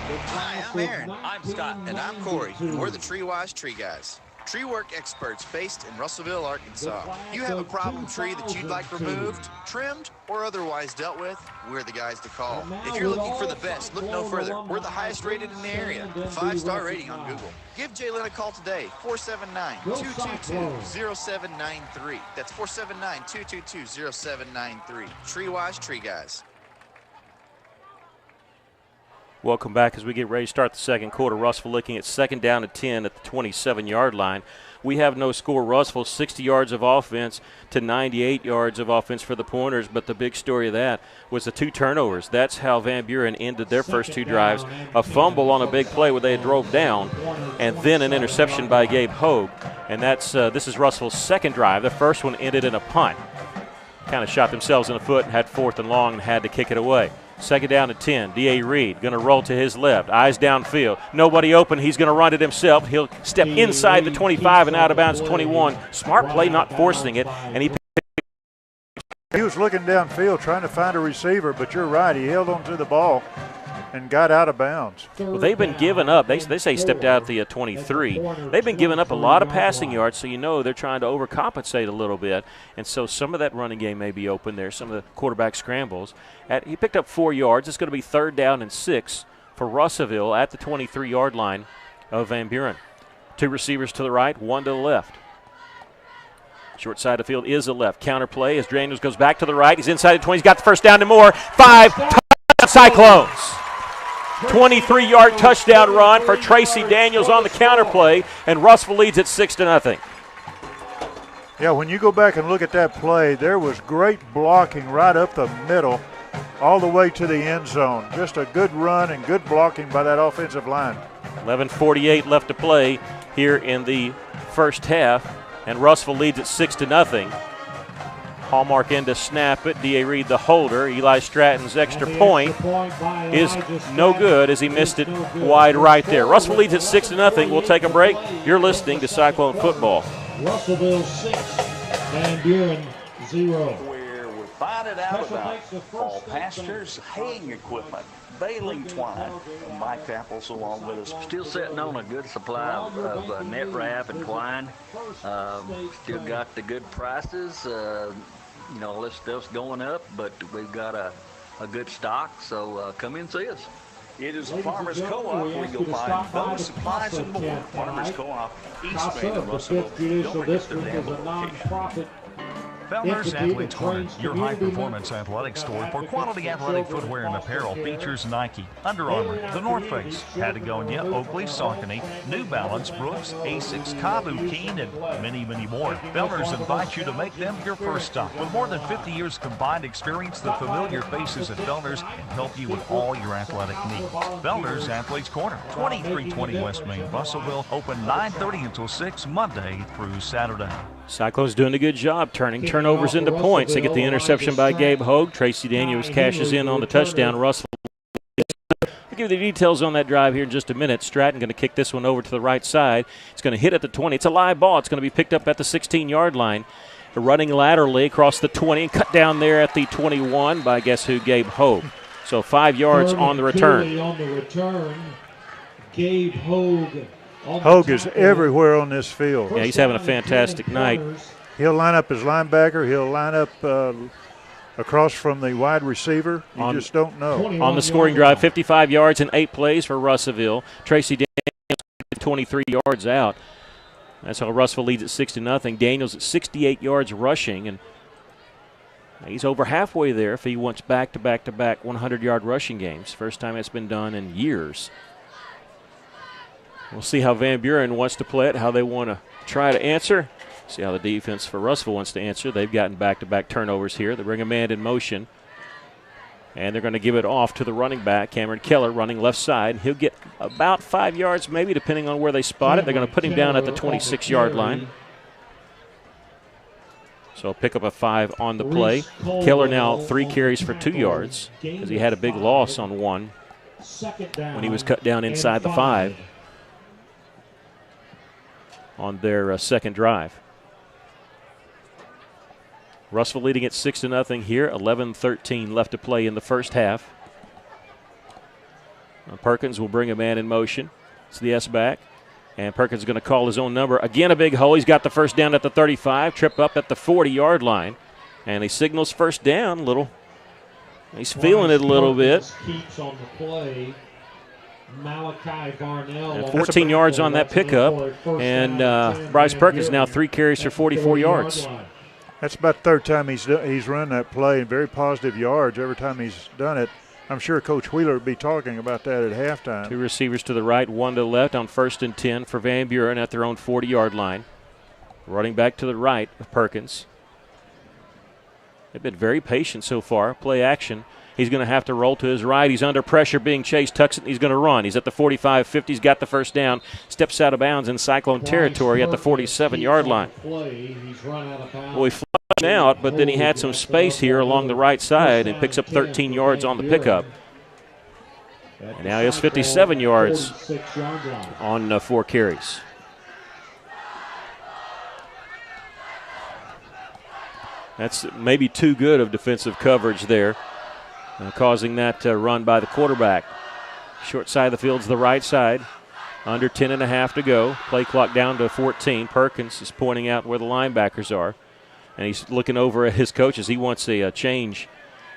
Hi, I'm Aaron. I'm Scott. And I'm Corey. And we're the Tree-Wise Tree Guys. Tree work experts based in Russellville, Arkansas. You have a problem tree that you'd like removed, trimmed, or otherwise dealt with, we're the guys to call. If you're looking for the best, look no further. We're the highest rated in the area, 5-star rating on Google. Give Jalen a call today, 479-222-0793. That's 479-222-0793. Tree-Wise Tree Guys. Welcome back as we get ready to start the second quarter. Russellville looking at 2nd down and 10 at the 27-yard line. We have no score. Russellville 60 yards of offense to 98 yards of offense for the Pointers, but the big story of that was the 2 turnovers. That's how Van Buren ended their first 2 drives. A fumble on a big play where they drove down, and then an interception by Gabe Hogue. And that's this is Russellville's second drive. The first one ended in a punt. Kind of shot themselves in the foot and had 4th and long and had to kick it away. 2nd down and 10. D.A. Reed going to roll to his left. Eyes downfield. Nobody open. He's going to run it himself. He'll step inside the 25 and out of bounds 21. Smart play, not forcing it. And he was looking downfield trying to find a receiver, but you're right. He held onto the ball and got out of bounds. Well, they've been giving up. They say he stepped out at the 23. They've been giving up a lot of passing yards, so you know they're trying to overcompensate a little bit. And so some of that running game may be open there, some of the quarterback scrambles. He picked up 4 yards. It's going to be 3rd down and 6 for Russellville at the 23-yard line of Van Buren. 2 receivers to the right, 1 to the left. Short side of the field is the left. Counter play as Daniels goes back to the right. He's inside the 20. He's got the first down and more. 5 Cyclones. 23-yard touchdown run for Tracy Daniels on the counter play, and Russellville leads at 6-0. Yeah, when you go back and look at that play, there was great blocking right up the middle all the way to the end zone. Just a good run and good blocking by that offensive line. 11:48 left to play here in the first half, and Russellville leads at 6-0. Hallmark in to snap it. D.A. Reed, the holder. Eli Stratton's extra point is no good as he missed it wide right there. Russellville leads at 6-0. We'll take a break. You're listening to Cyclone Football. Russellville 6, Van Buren 0. Where we're finding out about fall pastures, haying equipment, baling twine. Mike Apples along with us. Still sitting on a good supply of net wrap and twine. Still got the good prices. You know, this stuff's going up, but we've got a good stock, so come in and see us. It is a Farmers Co-op where you'll find those supplies and more. Farmers Co-op, East Main of Russellville. Don't forget their damn location. Fellner's Athletes Corner, your high-performance athletic store for quality athletic footwear and apparel, features Nike, Under Armour, The North Face, Patagonia, Oakley, Saucony, New Balance, Brooks, Asics, Kabu, Keen, and many, many more. Fellner's invites you to make them your first stop. With more than 50 years combined experience, the familiar faces at Fellner's can help you with all your athletic needs. Fellner's Athletes Corner, 2320 West Main, Russellville, open 9:30 until 6 Monday through Saturday. Cyclones doing a good job turning turnovers into points. They get the interception by Gabe Hogue. Tracy Daniels cashes in on the touchdown. Russell. I'll give you the details on that drive here in just a minute. Stratton going to kick this one over to the right side. It's going to hit at the 20. It's a live ball. It's going to be picked up at the 16-yard line. Running laterally across the 20 and cut down there at the 21 by guess who? Gabe Hogue. So 5 yards on the return. On the return, Gabe Hogue. Hogue is everywhere on this field. Yeah, he's having a fantastic night. He'll line up as linebacker. He'll line up across from the wide receiver. You just don't know. On the scoring drive, 55 yards and 8 plays for Russellville. Tracy Daniels 23 yards out. That's how Russellville leads at 6-0. Daniels at 68 yards rushing, and he's over halfway there if he wants back-to-back-to-back 100-yard rushing games. First time that's been done in years. We'll see how Van Buren wants to play it, how they want to try to answer. See how the defense for Russellville wants to answer. They've gotten back-to-back turnovers here. They bring a man in motion. And they're going to give it off to the running back, Cameron Keller, running left side. He'll get about 5 yards maybe, depending on where they spot it. They're going to put him down at the 26-yard line. So pick up a 5 on the play. Keller now 3 carries for 2 yards because he had a big loss on one when he was cut down inside the 5 on their second drive. Russellville leading at 6-0 here. 11-13 left to play in the first half. Perkins will bring a man in motion. It's the S-back. And Perkins is going to call his own number. Again, a big hole. He's got the first down at the 35. Trip up at the 40-yard line. And he signals first down. He's feeling it a little bit. Keeps on the play. Malachi Varnell. And 14 yards on that pickup. And Bryce Perkins now 3 carries for 44 yards. That's about the third time he's run that play, and very positive yards every time he's done it. I'm sure Coach Wheeler would be talking about that at halftime. 2 receivers to the right, 1 to the left on 1st and 10 for Van Buren at their own 40-yard line. Running back to the right of Perkins. They've been very patient so far. Play action. He's going to have to roll to his right. He's under pressure being chased. Tucks it. He's going to run. He's at the 45-50. He's got the first down. Steps out of bounds in Cyclone territory at the 47-yard line. Well, he flushed out, but then he had some space here along the right side and picks up 13 yards on the pickup. And now he has 57 yards on 4 carries. That's maybe too good of defensive coverage there. Causing that run by the quarterback. Short side of the field's the right side. Under 10.5 to go. Play clock down to 14. Perkins is pointing out where the linebackers are. And he's looking over at his coaches. He wants a change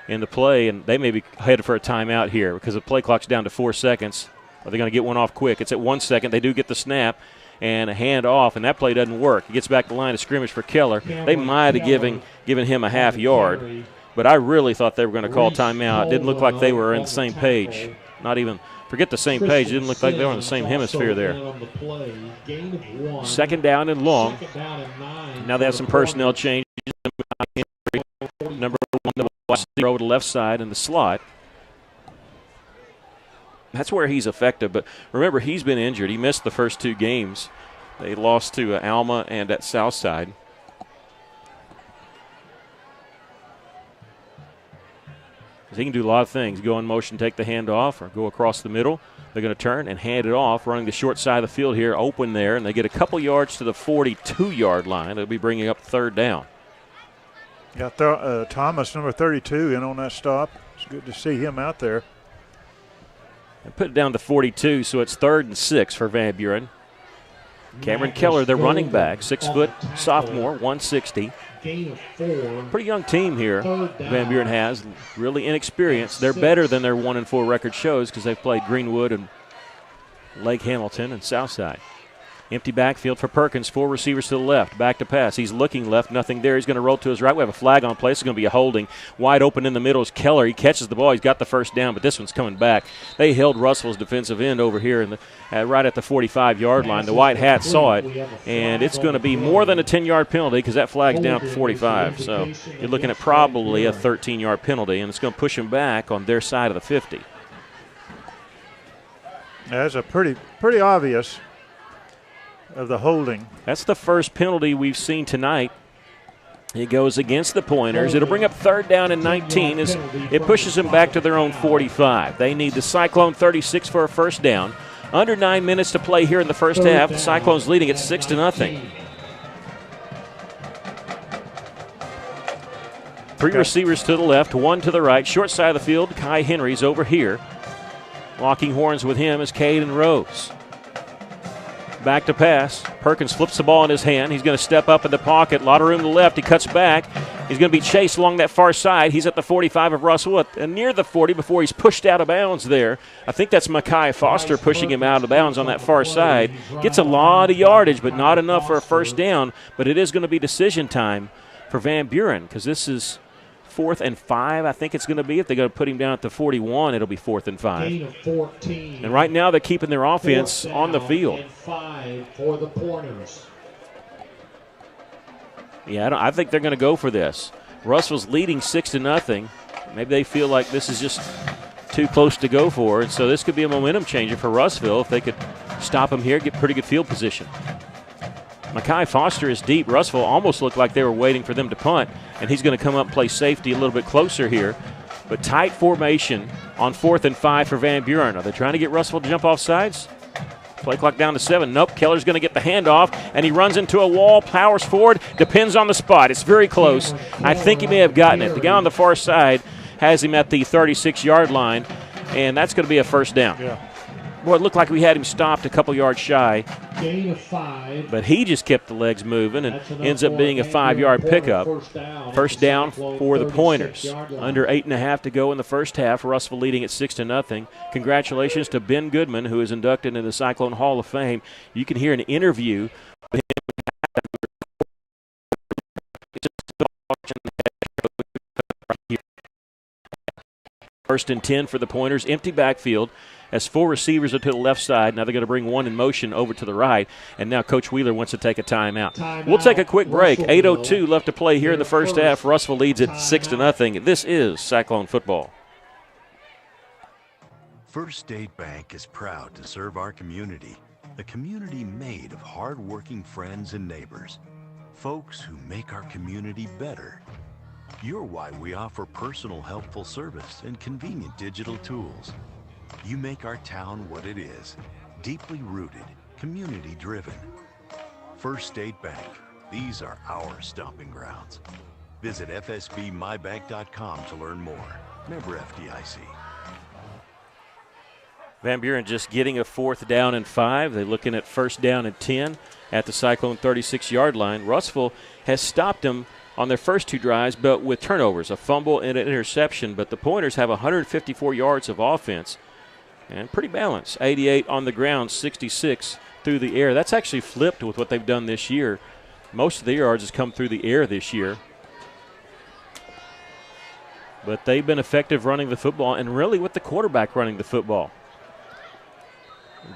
in the play, and they may be headed for a timeout here because the play clock's down to 4 seconds. Are they going to get one off quick? It's at 1 second. They do get the snap and a hand off, and that play doesn't work. He gets back to the line of scrimmage for Keller. They might have given him a half yard. But I really thought they were going to call timeout. It didn't look like they were on the same page. Not even, forget the same page. It didn't look like they were on the same hemisphere there. 2nd down and long. Now they have some personnel changes. Number 1 to the left side in the slot. That's where he's effective. But remember, he's been injured. He missed the first 2 games. They lost to Alma and at Southside. He can do a lot of things. Go in motion, take the hand off, or go across the middle. They're going to turn and hand it off, running the short side of the field here, open there, and they get a couple yards to the 42-yard line. They'll be bringing up 3rd down. Got Thomas, number 32, in on that stop. It's good to see him out there. And put it down to 42, so it's 3rd and 6 for Van Buren. Cameron Keller, their running back, 6-foot sophomore, 160. Gain of 4. Pretty young team here Van Buren has, really inexperienced. They're better than their 1-4 record shows because they've played Greenwood and Lake Hamilton and Southside. Empty backfield for Perkins, 4 receivers to the left, back to pass. He's looking left, nothing there. He's going to roll to his right. We have a flag on play. It's going to be a holding. Wide open in the middle is Keller. He catches the ball. He's got the first down, but this one's coming back. They held Russell's defensive end over here right at the 45-yard line. The white hat saw it, and it's going to be more than a 10-yard penalty because that flag's down at the 45. So you're looking at probably a 13-yard penalty, and it's going to push them back on their side of the 50. That's a pretty obvious of the holding. That's the first penalty we've seen tonight. It goes against the Pointers. It'll bring up 3rd down and 19 as it pushes them back to their own 45. They need the Cyclone 36 for a first down. Under 9 minutes to play here in the first half. The Cyclones leading at 6-0. 3 receivers to the left, 1 to the right. Short side of the field, Kai Henry's over here. Locking horns with him is Caden Rose. Back to pass. Perkins flips the ball in his hand. He's going to step up in the pocket. A lot of room to the left. He cuts back. He's going to be chased along that far side. He's at the 45 of Russell, near the 40 before he's pushed out of bounds there. I think that's Makai Foster pushing him out of bounds on that far side. Gets a lot of yardage, but not enough for a first down. But it is going to be decision time for Van Buren because this is 4th and 5, I think it's going to be. If they're going to put him down at the 41, it'll be 4th and 5. Gain of 14. And right now they're keeping their offense on the field. And 5 for the Pointers. Yeah, I think they're going to go for this. Russell's leading 6-0. Maybe they feel like this is just too close to go for, and so this could be a momentum changer for Russellville if they could stop them here, get pretty good field position. Mackay Foster is deep. Russellville almost looked like they were waiting for them to punt, and he's going to come up and play safety a little bit closer here. But tight formation on 4th and 5 for Van Buren. Are they trying to get Russellville to jump off sides? Play clock down to 7. Nope, Keller's going to get the handoff, and he runs into a wall, powers forward, depends on the spot. It's very close. I think he may have gotten it. The guy on the far side has him at the 36-yard line, and that's going to be a first down. Yeah. Boy, it looked like we had him stopped a couple yards shy. Gain of 5. But he just kept the legs moving and ends up being a 5-yard pickup. First down for the Pointers. Under 8.5 to go in the first half. Russellville leading at 6-0. Congratulations to Ben Goodman, who is inducted into the Cyclone Hall of Fame. You can hear an interview with him. First and 10 for the Pointers. Empty backfield. As 4 receivers are to the left side. Now they're going to bring one in motion over to the right. And now Coach Wheeler wants to take a timeout. We'll take a quick break. 8:02 left to play here in the first half. Russellville leads at 6-0. This is Cyclone football. First State Bank is proud to serve our community, a community made of hard-working friends and neighbors, folks who make our community better. You're why we offer personal, helpful service and convenient digital tools. You make our town what it is, deeply rooted, community-driven. First State Bank, these are our stomping grounds. Visit fsbmybank.com to learn more. Member FDIC. Van Buren just getting a 4th down and 5. They're looking at 1st down and 10 at the Cyclone 36-yard line. Russellville has stopped them on their first 2 drives, but with turnovers, a fumble and an interception. But the Pointers have 154 yards of offense and pretty balanced. 88 on the ground, 66 through the air. That's actually flipped with what they've done this year. Most of the yards has come through the air this year. But they've been effective running the football and really with the quarterback running the football.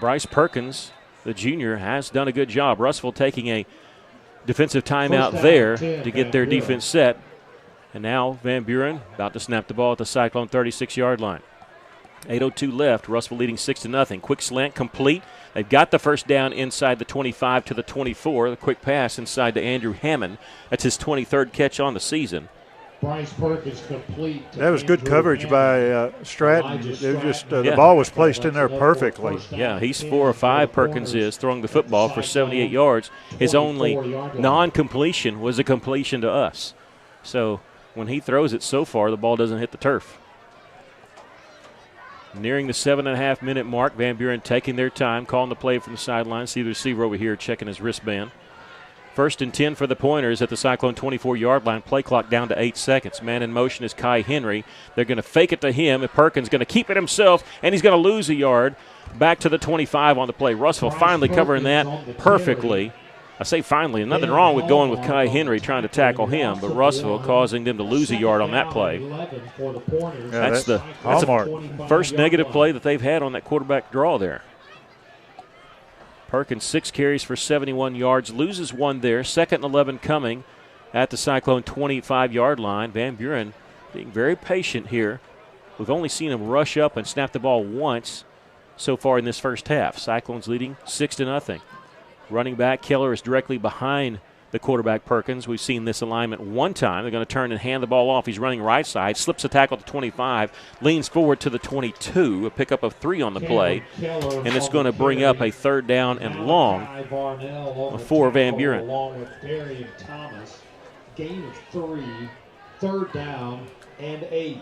Bryce Perkins, the junior, has done a good job. Russellville taking a defensive timeout there to get their defense set. And now Van Buren about to snap the ball at the Cyclone 36-yard line. 8:02 left. Russellville leading 6-0. Quick slant complete. They've got the first down inside the 25 to the 24. The quick pass inside to Andrew Hammond. That's his 23rd catch on the season. Bryce Perkins complete. That was good coverage by Stratton. The ball was placed in there perfectly. Yeah, he's 4 or 5. Perkins is throwing the football for 78 yards. His only non-completion was a completion to us. So when he throws it so far, the ball doesn't hit the turf. Nearing the 7.5-minute mark, Van Buren taking their time, calling the play from the sideline. See the receiver over here checking his wristband. 1st and 10 for the Pointers at the Cyclone 24-yard line. Play clock down to 8 seconds. Man in motion is Kai Henry. They're going to fake it to him. And Perkins going to keep it himself, and he's going to lose a yard. Back to the 25 on the play. Russellville finally covering that perfectly. I say finally, nothing wrong with going with Kai Henry trying to tackle him, but Russellville causing them to lose a yard on that play. That's the first negative play that they've had on that quarterback draw there. Perkins 6 carries for 71 yards, loses 1 there. 2nd and 11 coming at the Cyclone 25-yard line. Van Buren being very patient here. We've only seen him rush up and snap the ball once so far in this first half. Cyclones leading 6-0. Running back Keller is directly behind the quarterback Perkins. We've seen this alignment one time. They're going to turn and hand the ball off. He's running right side, slips a tackle to 25, leans forward to the 22, a pickup of 3 on the play, and it's going to bring up a 3rd down and long for Van Buren. Along with Darian Thomas, gain of 3, 3rd down and 8.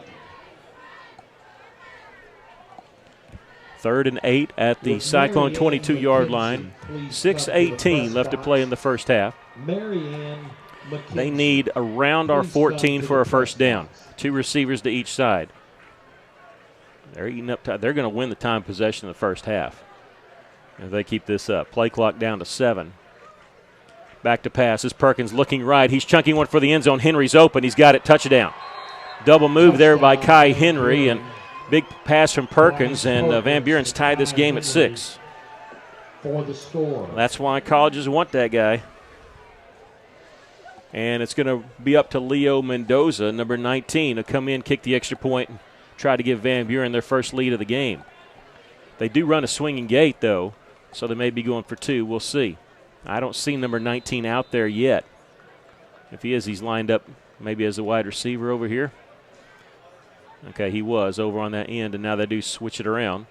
3rd and 8 at the Cyclone 22-yard line. 6:18 left to play in the first half. They need around our 14 for a first down. 2 receivers to each side. They're eating up time. They're going to win the time possession in the first half if they keep this up. Play clock down to 7. Back to pass. Is Perkins looking right. He's chunking one for the end zone. Henry's open. He's got it. Touchdown. Double move there by Kai Henry, and big pass from Perkins, and Van Buren's tied this game at 6. For the score. That's why colleges want that guy. And it's going to be up to Leo Mendoza, number 19, to come in, kick the extra point, and try to give Van Buren their first lead of the game. They do run a swinging gate, though, so they may be going for two. We'll see. I don't see number 19 out there yet. If he is, he's lined up maybe as a wide receiver over here. Okay, he was over on that end, and now they do switch it around.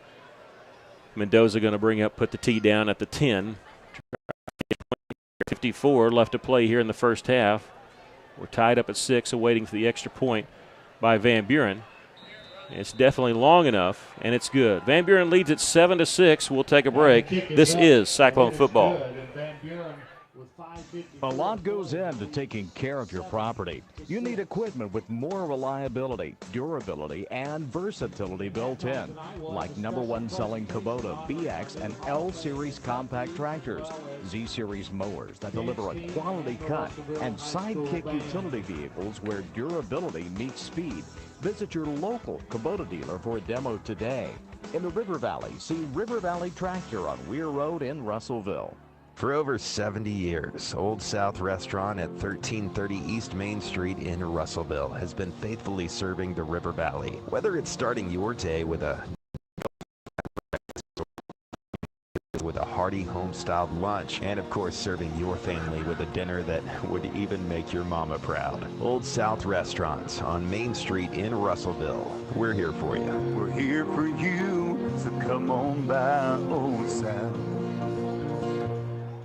Mendoza going to put the tee down at the 10. 54 left to play here in the first half. We're tied up at 6, awaiting for the extra point by Van Buren. It's definitely long enough, and it's good. Van Buren leads at 7-6. We'll take a break. This is Cyclone football. A lot goes into taking care of your property. You need equipment with more reliability, durability, and versatility built in, like #1 selling Kubota BX and L Series compact tractors, Z Series mowers that deliver a quality cut, and Sidekick utility vehicles where durability meets speed. Visit your local Kubota dealer for a demo today. In the River Valley, see River Valley Tractor on Weir Road in Russellville. For over 70 years, Old South Restaurant at 1330 East Main Street in Russellville has been faithfully serving the River Valley. Whether it's starting your day with a hearty home-styled lunch, and of course serving your family with a dinner that would even make your mama proud. Old South Restaurants on Main Street in Russellville. We're here for you. We're here for you, so come on by Old South.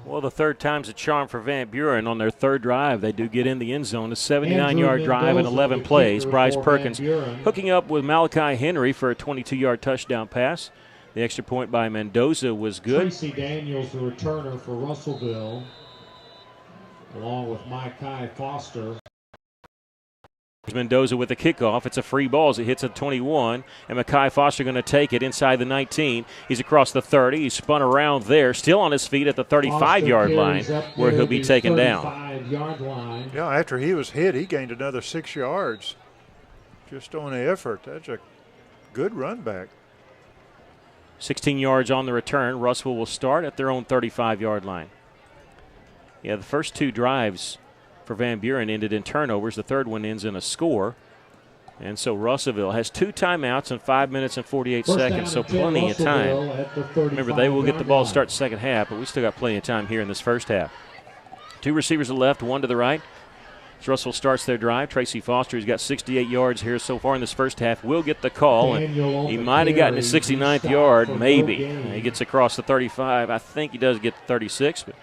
Well, the third time's a charm for Van Buren. On their third drive, they do get in the end zone. A 79-yard drive in 11 plays. Bryce Perkins hooking up with Malachi Henry for a 22-yard touchdown pass. The extra point by Mendoza was good. Tracy Daniels, the returner for Russellville, along with Micah Foster. Mendoza with the kickoff. It's a free ball as it hits at 21, and Mekhi Foster going to take it inside the 19. He's across the 30. He's spun around there, still on his feet at the 35-yard line, where he'll be taken down. Yeah, after he was hit, he gained another 6 yards just on the effort. That's a good run back. 16 yards on the return. Russell will start at their own 35-yard line. Yeah, the first two drives for Van Buren ended in turnovers. The third one ends in a score. And so Russellville has 2 timeouts in 5 minutes and 48 seconds, so plenty of time. Remember, they will get the ball to start the second half, but we still got plenty of time here in this first half. 2 receivers to the left, 1 to the right. As Russell starts their drive, Tracy Foster, who's got 68 yards here so far in this first half, will get the call. And he might have gotten his 69th yard, maybe. He gets across the 35. I think he does get the 36, but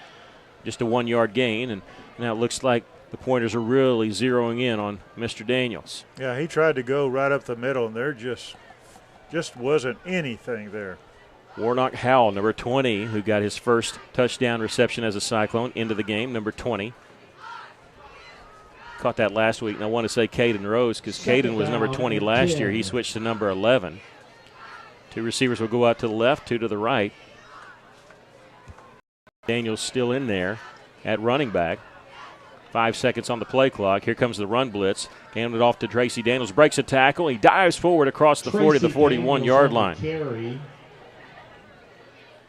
just a 1-yard gain. And now it looks like the Pointers are really zeroing in on Mr. Daniels. Yeah, he tried to go right up the middle, and there just wasn't anything there. Warnock Howell, number 20, who got his first touchdown reception as a Cyclone into the game, number 20. Caught that last week, and I want to say Caden Rose because Caden was number 20 last year. He switched to number 11. 2 receivers will go out to the left, 2 to the right. Daniels still in there at running back. 5 seconds on the play clock. Here comes the run blitz. Handed off to Tracy Daniels. Breaks a tackle. He dives forward across the 40 to the 41-yard line.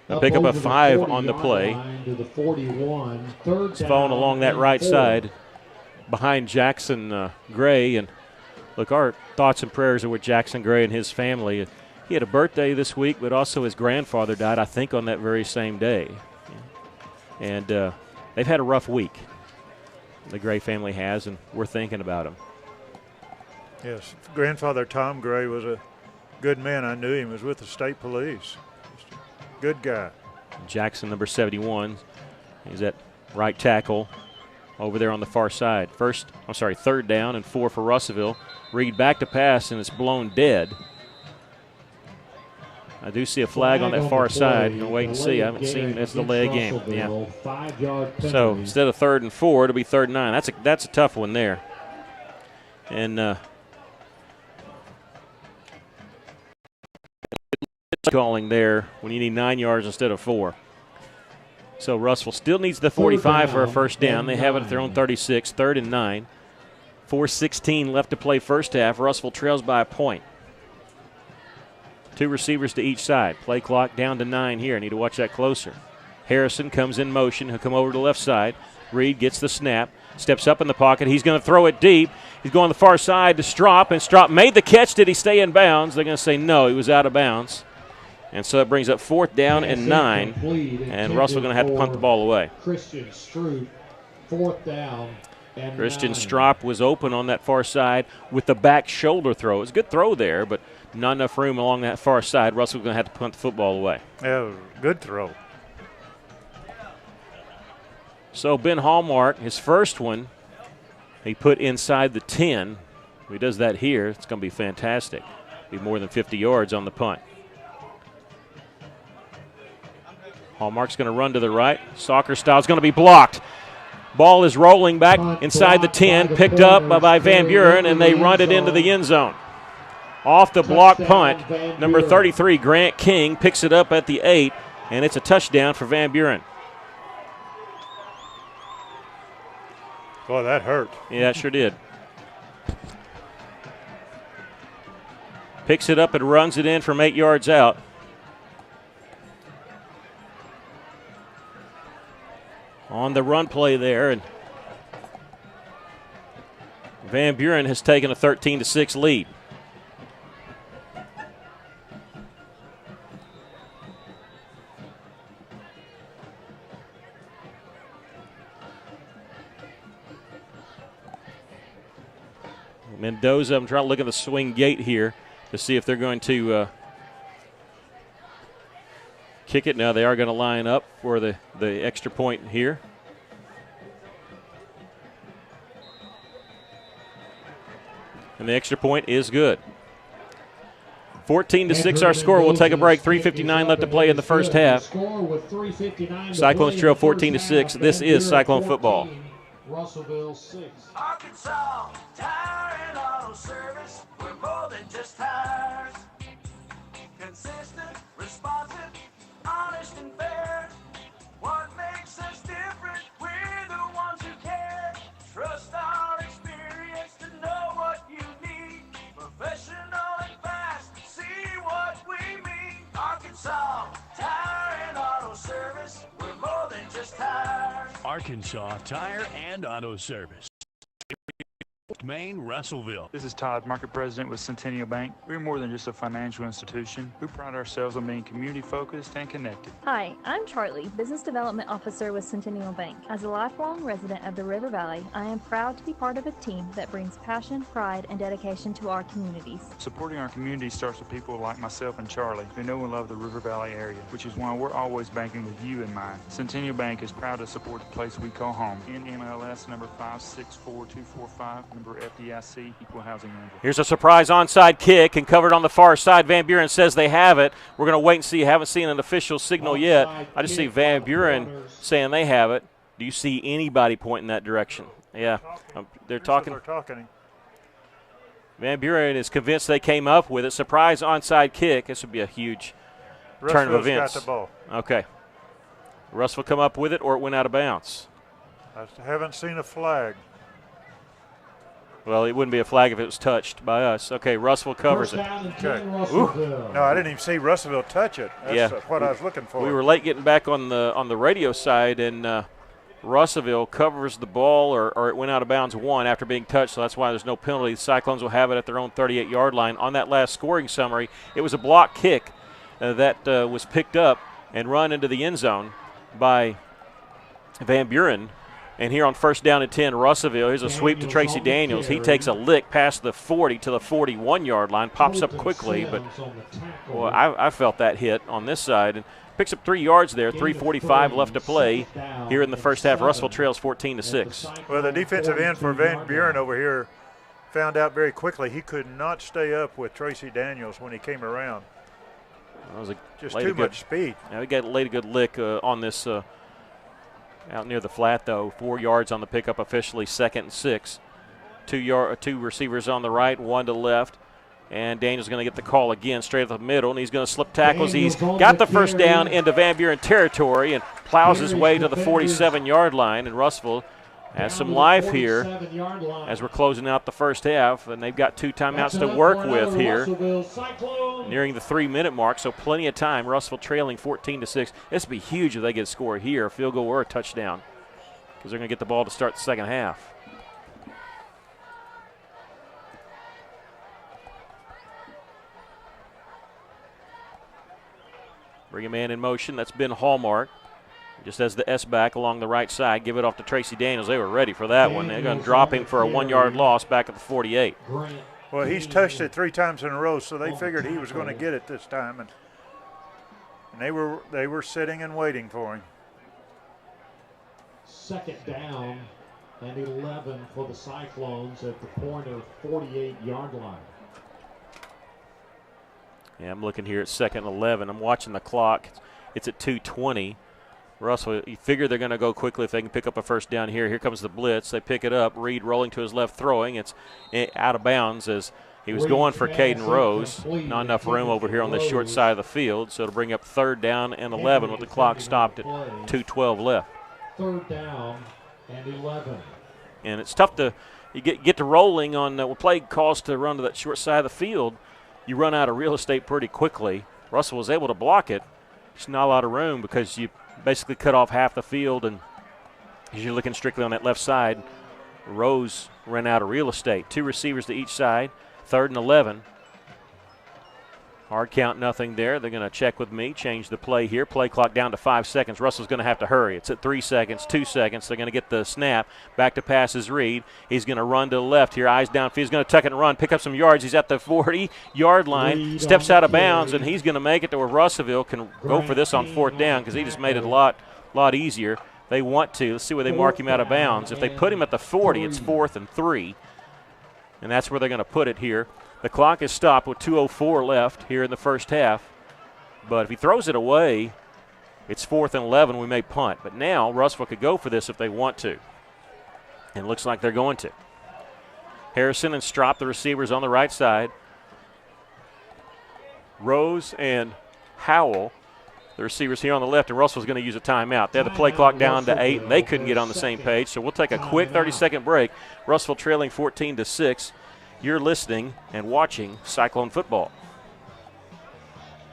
They'll pick up a 5 on the play. It's falling along that right side behind Jackson Gray. And look, our thoughts and prayers are with Jackson Gray and his family. He had a birthday this week, but also his grandfather died, I think, on that very same day. And they've had a rough week. The Gray family has, and we're thinking about him. Yes, grandfather Tom Gray was a good man. I knew him. He was with the state police. Just a good guy. Jackson, number 71, he's at right tackle over there on the far side. Third down and 4 for Russellville. Reed back to pass, and it's blown dead. I do see a flag on that far side. I'll wait and see. I haven't seen. It's the delay game. Yeah. So instead of 3rd and 4, it'll be 3rd and 9. That's a tough one there. And calling there when you need 9 yards instead of 4. So Russell still needs the 45 for a first down. They have it at their own 36, 3rd and 9. 4:16 left to play first half. Russell trails by a point. 2 receivers to each side. Play clock down to 9 here. Need to watch that closer. Harrison comes in motion. He'll come over to the left side. Reed gets the snap, steps up in the pocket. He's going to throw it deep. He's going to the far side to Strop, and Strop made the catch. Did he stay in bounds? They're going to say no, he was out of bounds. And so it brings up 4th down and 9, and Russell going to have to punt the ball away. Christian Stroop, 4th down and Christian 9. Strop was open on that far side with the back shoulder throw. It was a good throw there, but not enough room along that far side. Russell's going to have to punt the football away. Yeah, good throw. So Ben Hallmark, his first one, he put inside the 10. If he does that here, it's going to be fantastic. Be more than 50 yards on the punt. Hallmark's going to run to the right. Soccer style is going to be blocked. Ball is rolling back inside the 10, picked up by Van Buren, and they run it into the end zone. Off the block punt, number 33, Grant King, picks it up at the 8, and it's a touchdown for Van Buren. Boy, that hurt. Yeah, it sure did. Picks it up and runs it in from 8 yards out. On the run play there, and Van Buren has taken a 13-6 lead. Mendoza, I'm trying to look at the swing gate here to see if they're going to kick it. Now they are going to line up for the extra point here. And the extra point is good. 14-6 our score. We'll take a break. 3:59 left to play in the first half. Cyclones trail 14-6. This is Cyclone football. Russellville 6. Arkansas Tire and Auto Service. We're more than just tires. Consistent, responsive, honest and fair. What makes us different? We're the ones who care. Trust our experience to know what you need. Professional and fast. See what we mean. Arkansas Tire and Auto Service. We're more than just tires. Arkansas Tire and Auto Service. Maine, Russellville. This is Todd, Market President with Centennial Bank. We're more than just a financial institution. We pride ourselves on being community-focused and connected. Hi, I'm Charlie, Business Development Officer with Centennial Bank. As a lifelong resident of the River Valley, I am proud to be part of a team that brings passion, pride, and dedication to our communities. Supporting our community starts with people like myself and Charlie, who know and love the River Valley area, which is why we're always banking with you in mind. Centennial Bank is proud to support the place we call home. NMLS number 564245. Member FDIC, equal housing member. Here's a surprise onside kick and covered on the far side. Van Buren says they have it. We're going to wait and see. Haven't seen an official signal yet. I just see Van Buren saying they have it. Do you see anybody pointing that direction? Yeah, they're talking. Van Buren is convinced they came up with it. Surprise onside kick. This would be a huge turn of events. Got the ball. Okay. Russ will come up with it, or it went out of bounds. I haven't seen a flag. Well, it wouldn't be a flag if it was touched by us. Okay, Russell covers it. Okay. No, I didn't even see Russellville touch it. That's what I was looking for. We were late getting back on the radio side, and Russellville covers the ball, or it went out of bounds after being touched, so that's why there's no penalty. The Cyclones will have it at their own 38-yard line. On that last scoring summary, it was a block kick that was picked up and run into the end zone by Van Buren. And here on 1st down and 10, Russellville, here's a sweep to Tracy Daniels. He takes a lick past the 40 to the 41-yard line, pops up quickly, but boy, I felt that hit on this side. And picks up 3 yards there, 3:45 left to play here in the first half. Russellville trails 14-6. Well, the defensive end for Van Buren over here found out very quickly he could not stay up with Tracy Daniels when he came around. That was just too much speed. Yeah, we got laid a good lick on this out near the flat, though. 4 yards on the pickup, officially 2nd and 6. 2 receivers on the right, 1 to the left. And Daniel's going to get the call again straight up the middle, and he's going to slip tackles. He's got the first down into Van Buren territory and plows his way to the 47-yard line. And Russellville has some life here as we're closing out the first half, and they've got 2 timeouts to work with here, nearing the 3-minute mark, so plenty of time. Russellville trailing 14-6. This would be huge if they get a score here, a field goal or a touchdown, because they're going to get the ball to start the second half. Bring a man in motion. That's Ben Hallmark. Just as the S back along the right side. Give it off to Tracy Daniels. They were ready for that one. They're going to drop him for a 1-yard loss back at the 48. Well, he's touched it 3 times in a row, so they figured he was going to get it this time. And they were sitting and waiting for him. 2nd down and 11 for the Cyclones at the Pointer 48-yard line. Yeah, I'm looking here at 2nd and 11. I'm watching the clock. It's at 2:20. Russell, you figure they're going to go quickly if they can pick up a first down here. Here comes the blitz. They pick it up. Reed rolling to his left, throwing. It's out of bounds as he was going for Caden Rose. Not enough room over here on the short side of the field, so it'll bring up 3rd down and 11 with the clock stopped at 2:12 left. 3rd down and 11. And it's tough to get to rolling on when play calls to run to that short side of the field. You run out of real estate pretty quickly. Russell was able to block it. Just not a lot of room because you basically cut off half the field, and as you're looking strictly on that left side, Rose ran out of real estate. 2 receivers to each side, 3rd and 11. Hard count, nothing there. They're going to check with me, change the play here. Play clock down to 5 seconds. Russell's going to have to hurry. It's at 3 seconds, 2 seconds. They're going to get the snap. Back to pass is Reed. He's going to run to the left here. Eyes downfield. He's going to tuck it and run, pick up some yards. He's at the 40-yard line, steps out of bounds, and he's going to make it to where Russellville can go for this on 4th down because he just made it a lot easier. They want to. Let's see where they mark him out of bounds. If they put him at the 40, it's 4th and 3, and that's where they're going to put it here. The clock is stopped with 2:04 left here in the first half. But if he throws it away, it's 4th and 11. We may punt. But now Russellville could go for this if they want to. And it looks like they're going to. Harrison and Strop, the receivers on the right side. Rose and Howell, the receivers here on the left. And Russell's going to use a timeout. They have the play clock down to 8, and they couldn't get on the same page. So we'll take a quick 30-second break. Russellville trailing 14-6. You're listening and watching Cyclone football.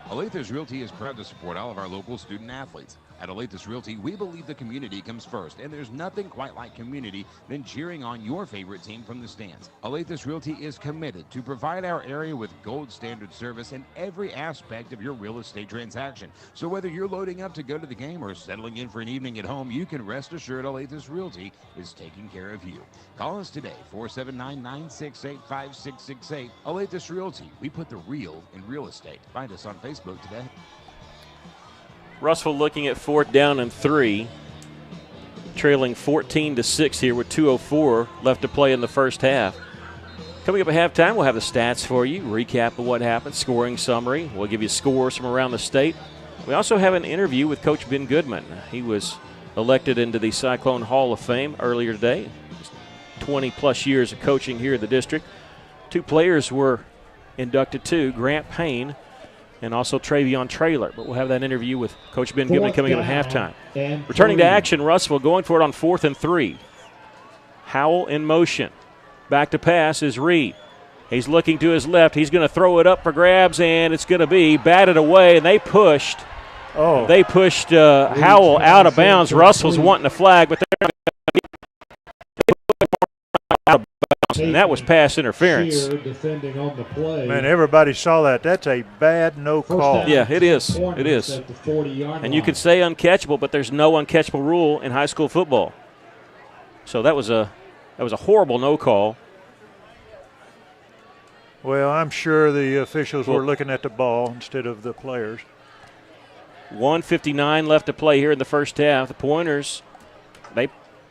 Alathus Realty is proud to support all of our local student athletes. At Alathus Realty, we believe the community comes first, and there's nothing quite like community than cheering on your favorite team from the stands. Alathus Realty is committed to provide our area with gold standard service in every aspect of your real estate transaction. So whether you're loading up to go to the game or settling in for an evening at home, you can rest assured Alathus Realty is taking care of you. Call us today, 479-968-5668. Alathus Realty, we put the real in real estate. Find us on Facebook today. Russellville looking at 4th down and 3, trailing 14-6 here with 2:04 left to play in the first half. Coming up at halftime, we'll have the stats for you, recap of what happened, scoring summary. We'll give you scores from around the state. We also have an interview with Coach Ben Goodman. He was elected into the Cyclone Hall of Fame earlier today. 20-plus years of coaching here in the district. 2 players were inducted too, Grant Payne and also Travion Traylor. But we'll have that interview with Coach Ben Goodman coming up at halftime. Returning to action, Russellville going for it on 4th and 3. Howell in motion. Back to pass is Reed. He's looking to his left. He's going to throw it up for grabs, and it's going to be batted away, and they pushed. Howell out of bounds. Russell's wanting a flag, but they're out of bounds, and that was pass interference. Defending on the play. Man, everybody saw that. That's a bad no call. Yeah, it is. It is. And you can say uncatchable, but there's no uncatchable rule in high school football. So that was a horrible no call. Well, I'm sure the officials were looking at the ball instead of the players. 1:59 left to play here in the first half. The Pointers, they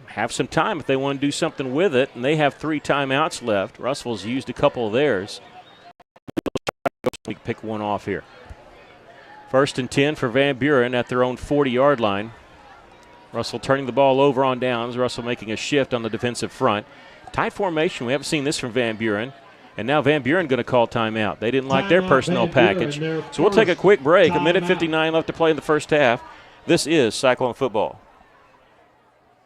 have some time if they want to do something with it, and they have 3 timeouts left. Russellville's used a couple of theirs. We can pick one off here. 1st and 10 for Van Buren at their own 40-yard line. Russell turning the ball over on downs. Russell making a shift on the defensive front. Tight formation. We haven't seen this from Van Buren. And now Van Buren going to call timeout. They didn't like their personnel package. So we'll take a quick break. 1:59 left to play in the first half. This is Cyclone football.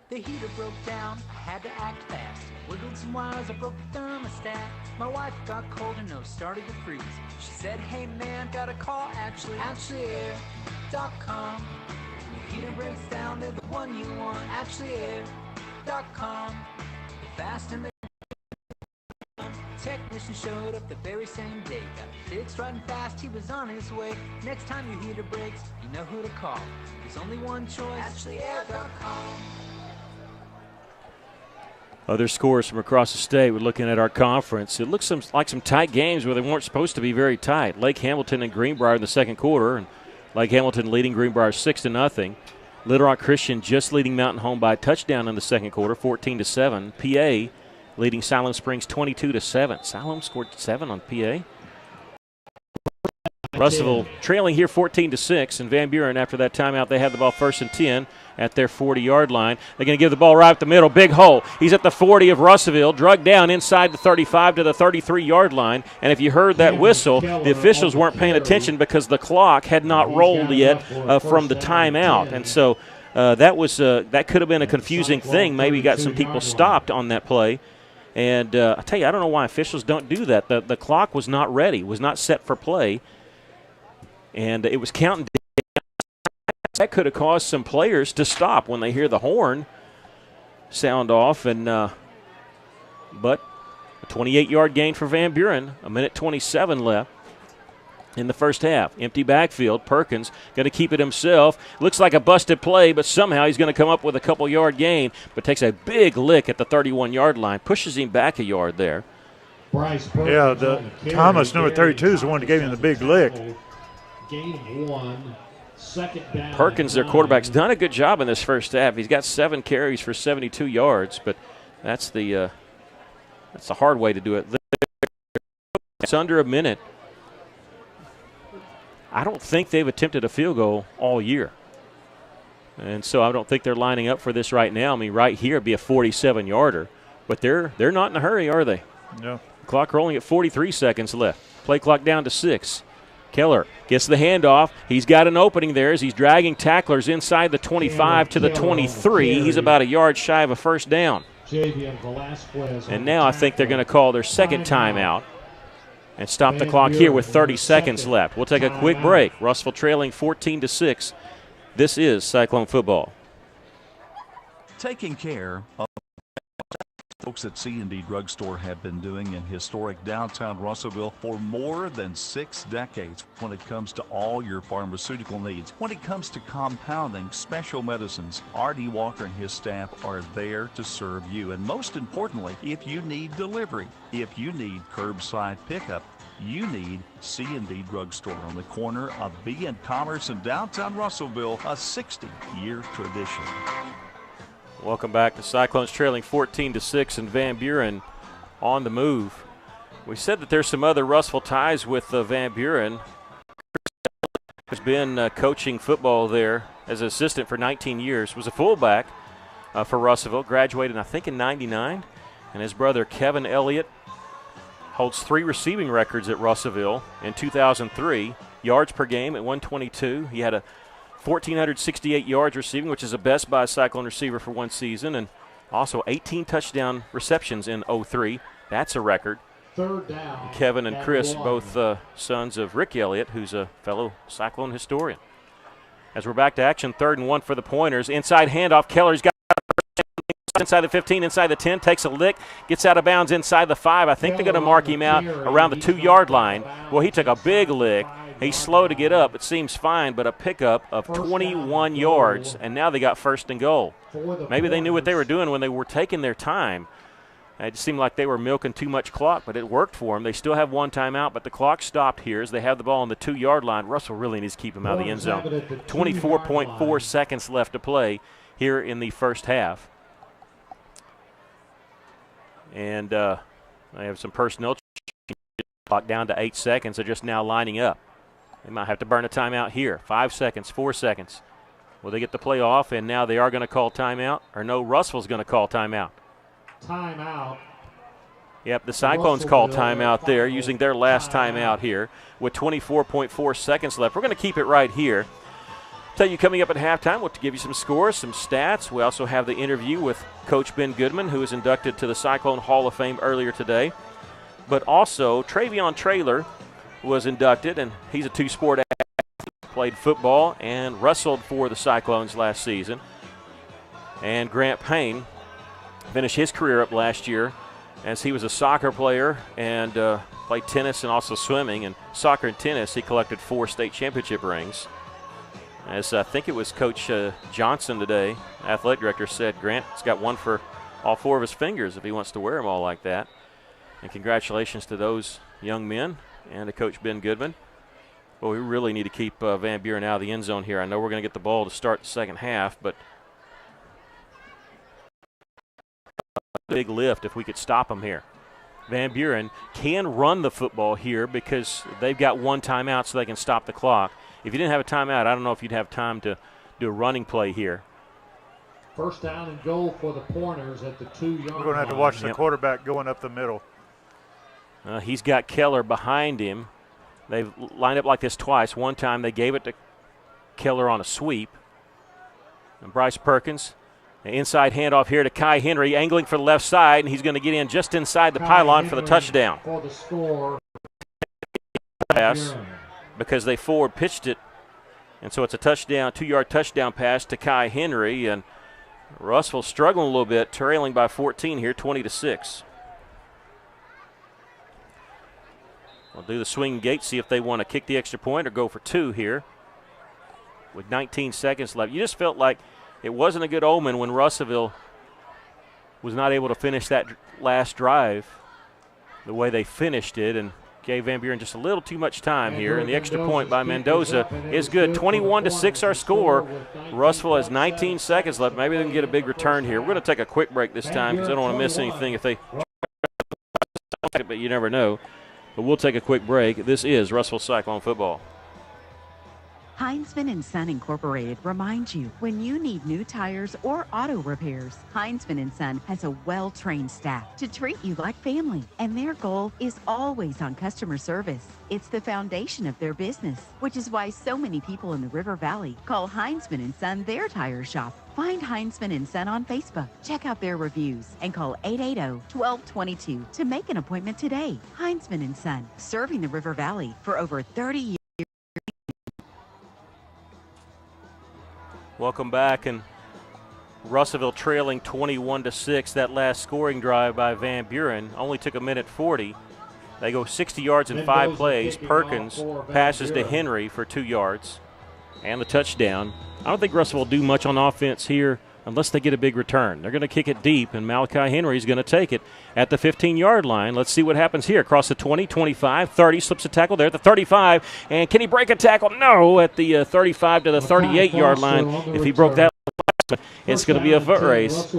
The heater broke down, I had to act fast. Wiggled some wires, I broke the thermostat. My wife got cold and nose started to freeze. She said, hey man, gotta call AshleyAir.com. Your heater breaks down, they're the one you want. AshleyAir.com. Fast and technician showed up the very same day. Got it fixed right and fast, he was on his way. Next time your heater breaks, you know who to call. There's only one choice, AshleyAir.com. Other scores from across the state. We're looking at our conference. It looks like some tight games where they weren't supposed to be very tight. Lake Hamilton and Greenbrier in the second quarter, and Lake Hamilton leading Greenbrier 6-0. Little Rock Christian just leading Mountain Home by a touchdown in the second quarter, 14-7. PA leading Siloam Springs 22-7. Siloam scored 7 on PA. Russellville trailing here 14-6, and Van Buren, after that timeout, they have the ball 1st and 10 at their 40-yard line. They're going to give the ball right up the middle. Big hole. He's at the 40 of Russellville, drugged down inside the 35 to the 33-yard line. And if you heard that whistle, the officials weren't paying attention because the clock had not rolled yet from the timeout. And so that could have been a confusing thing. Maybe got some people stopped on that play. And I tell you, I don't know why officials don't do that. The clock was not ready, was not set for play. And it was counting down. That could have caused some players to stop when they hear the horn sound off. And but a 28-yard gain for Van Buren, 1:27 left in the first half. Empty backfield. Perkins going to keep it himself. Looks like a busted play, but somehow he's going to come up with a couple-yard gain, but takes a big lick at the 31-yard line, pushes him back a yard there. Yeah, Thomas, number 32, is the one that gave him the big lick. Gain 1, second down. Perkins, their quarterback's done a good job in this first half. He's got 7 carries for 72 yards, but that's the hard way to do it. It's under a minute. I don't think they've attempted a field goal all year. And so I don't think they're lining up for this right now. I mean, right here would be a 47-yarder. But they're not in a hurry, are they? No. Clock rolling at 43 seconds left. Play clock down to 6. Keller gets the handoff. He's got an opening there as he's dragging tacklers inside the 25 to the 23. He's about a yard shy of a first down. And now I think they're going to call their second timeout and stop the clock here with 30 seconds left. We'll take a quick break. Russellville trailing 14-6. This is Cyclone football. Taking care of folks at C&D Drugstore have been doing in historic downtown Russellville for more than 6 decades when it comes to all your pharmaceutical needs. When it comes to compounding special medicines, R.D. Walker and his staff are there to serve you. And most importantly, if you need delivery, if you need curbside pickup, you need C&D Drugstore on the corner of B and Commerce in downtown Russellville, a 60-year tradition. Welcome back to Cyclones trailing 14-6 and Van Buren on the move. We said that there's some other Russellville ties with Van Buren. Has been coaching football there as an assistant for 19 years. Was a fullback for Russellville. Graduated, I think, in '99. And his brother Kevin Elliott holds 3 receiving records at Russellville in 2003. Yards per game at 122. He had a 1,468 yards receiving, which is the best by a Cyclone receiver for one season, and also 18 touchdown receptions in 03. That's a record. Third down. Kevin and Chris, both sons of Rick Elliott, who's a fellow Cyclone historian. As we're back to action, 3rd and 1 for the Pointers. Inside handoff. Keller's got inside the 15, inside the 10, takes a lick, gets out of bounds inside the 5. I think they're going to mark him out around the 2-yard line. Well, he took a big lick. He's slow to get up. It seems fine, but a pickup of 21 yards, and now they got 1st and goal. Maybe they knew what they were doing when they were taking their time. It just seemed like they were milking too much clock, but it worked for them. They still have 1 timeout, but the clock stopped here as they have the ball on the 2-yard line. Russell really needs to keep him out of the end zone. 24.4 seconds left to play here in the first half. And they have some personnel clock down to 8 seconds. They're just now lining up. They might have to burn a timeout here. 5 seconds, 4 seconds. Will they get the play off? And now they are going to call timeout. Or no, Russellville's going to call timeout. Timeout. Yep, the Cyclones call timeout there, using their last timeout here with 24.4 seconds left. We're going to keep it right here. Tell you coming up at halftime, we'll give you some scores, some stats. We also have the interview with Coach Ben Goodman, who was inducted to the Cyclone Hall of Fame earlier today. But also, Travion Traylor was inducted, and he's a two-sport athlete. Played football and wrestled for the Cyclones last season. And Grant Payne finished his career up last year as he was a soccer player and played tennis and also swimming. And soccer and tennis, he collected 4 state championship rings. As I think it was Coach Johnson today, athletic director, said Grant's got one for all 4 of his fingers if he wants to wear them all like that. And congratulations to those young men and to Coach Ben Goodman. Well, we really need to keep Van Buren out of the end zone here. I know we're going to get the ball to start the second half, but a big lift if we could stop them here. Van Buren can run the football here because they've got 1 timeout so they can stop the clock. If you didn't have a timeout, I don't know if you'd have time to do a running play here. First down and goal for the Pointers at the 2-yard line. We're going to have to watch the quarterback going up the middle. He's got Keller behind him. They've lined up like this twice. One time they gave it to Keller on a sweep. And Bryce Perkins, an inside handoff here to Kai Henry, angling for the left side, and he's going to get in just inside the pylon for the touchdown. For the score. Pass because they forward pitched it, and so it's a touchdown, 2-yard touchdown pass to Kai Henry, and Russell struggling a little bit, trailing by 14 here, 20-6. We'll do the swing gate, see if they want to kick the extra point or go for 2 here with 19 seconds left. You just felt like it wasn't a good omen when Russellville was not able to finish that last drive the way they finished it, and gave Van Buren just a little too much time here. And the extra point by Mendoza is good. 21-6 our score. Russellville has 19 seconds left. Maybe they can get a big return here. We're going to take a quick break this time because I don't want to miss anything if they – but you never know. But we'll take a quick break. This is Russellville Cyclone football. Heinzman & Son Incorporated reminds you, when you need new tires or auto repairs, Heinzman & Son has a well-trained staff to treat you like family, and their goal is always on customer service. It's the foundation of their business, which is why so many people in the River Valley call Heinzman & Son their tire shop. Find Heinzman & Son on Facebook, check out their reviews, and call 880-1222 to make an appointment today. Heinzman & Son, serving the River Valley for over 30 years. Welcome back, and Russellville trailing 21-6. That last scoring drive by Van Buren only took 1:40. They go 60 yards in 5 plays. Perkins passes to Henry for 2 yards and the touchdown. I don't think Russellville will do much on offense here unless they get a big return. They're going to kick it deep, and Malachi Henry is going to take it at the 15-yard line. Let's see what happens here. Across the 20, 25, 30, slips a tackle there at the 35. And can he break a tackle? No, at the 35 to the 38-yard line. If he broke that, it's going to be a foot race.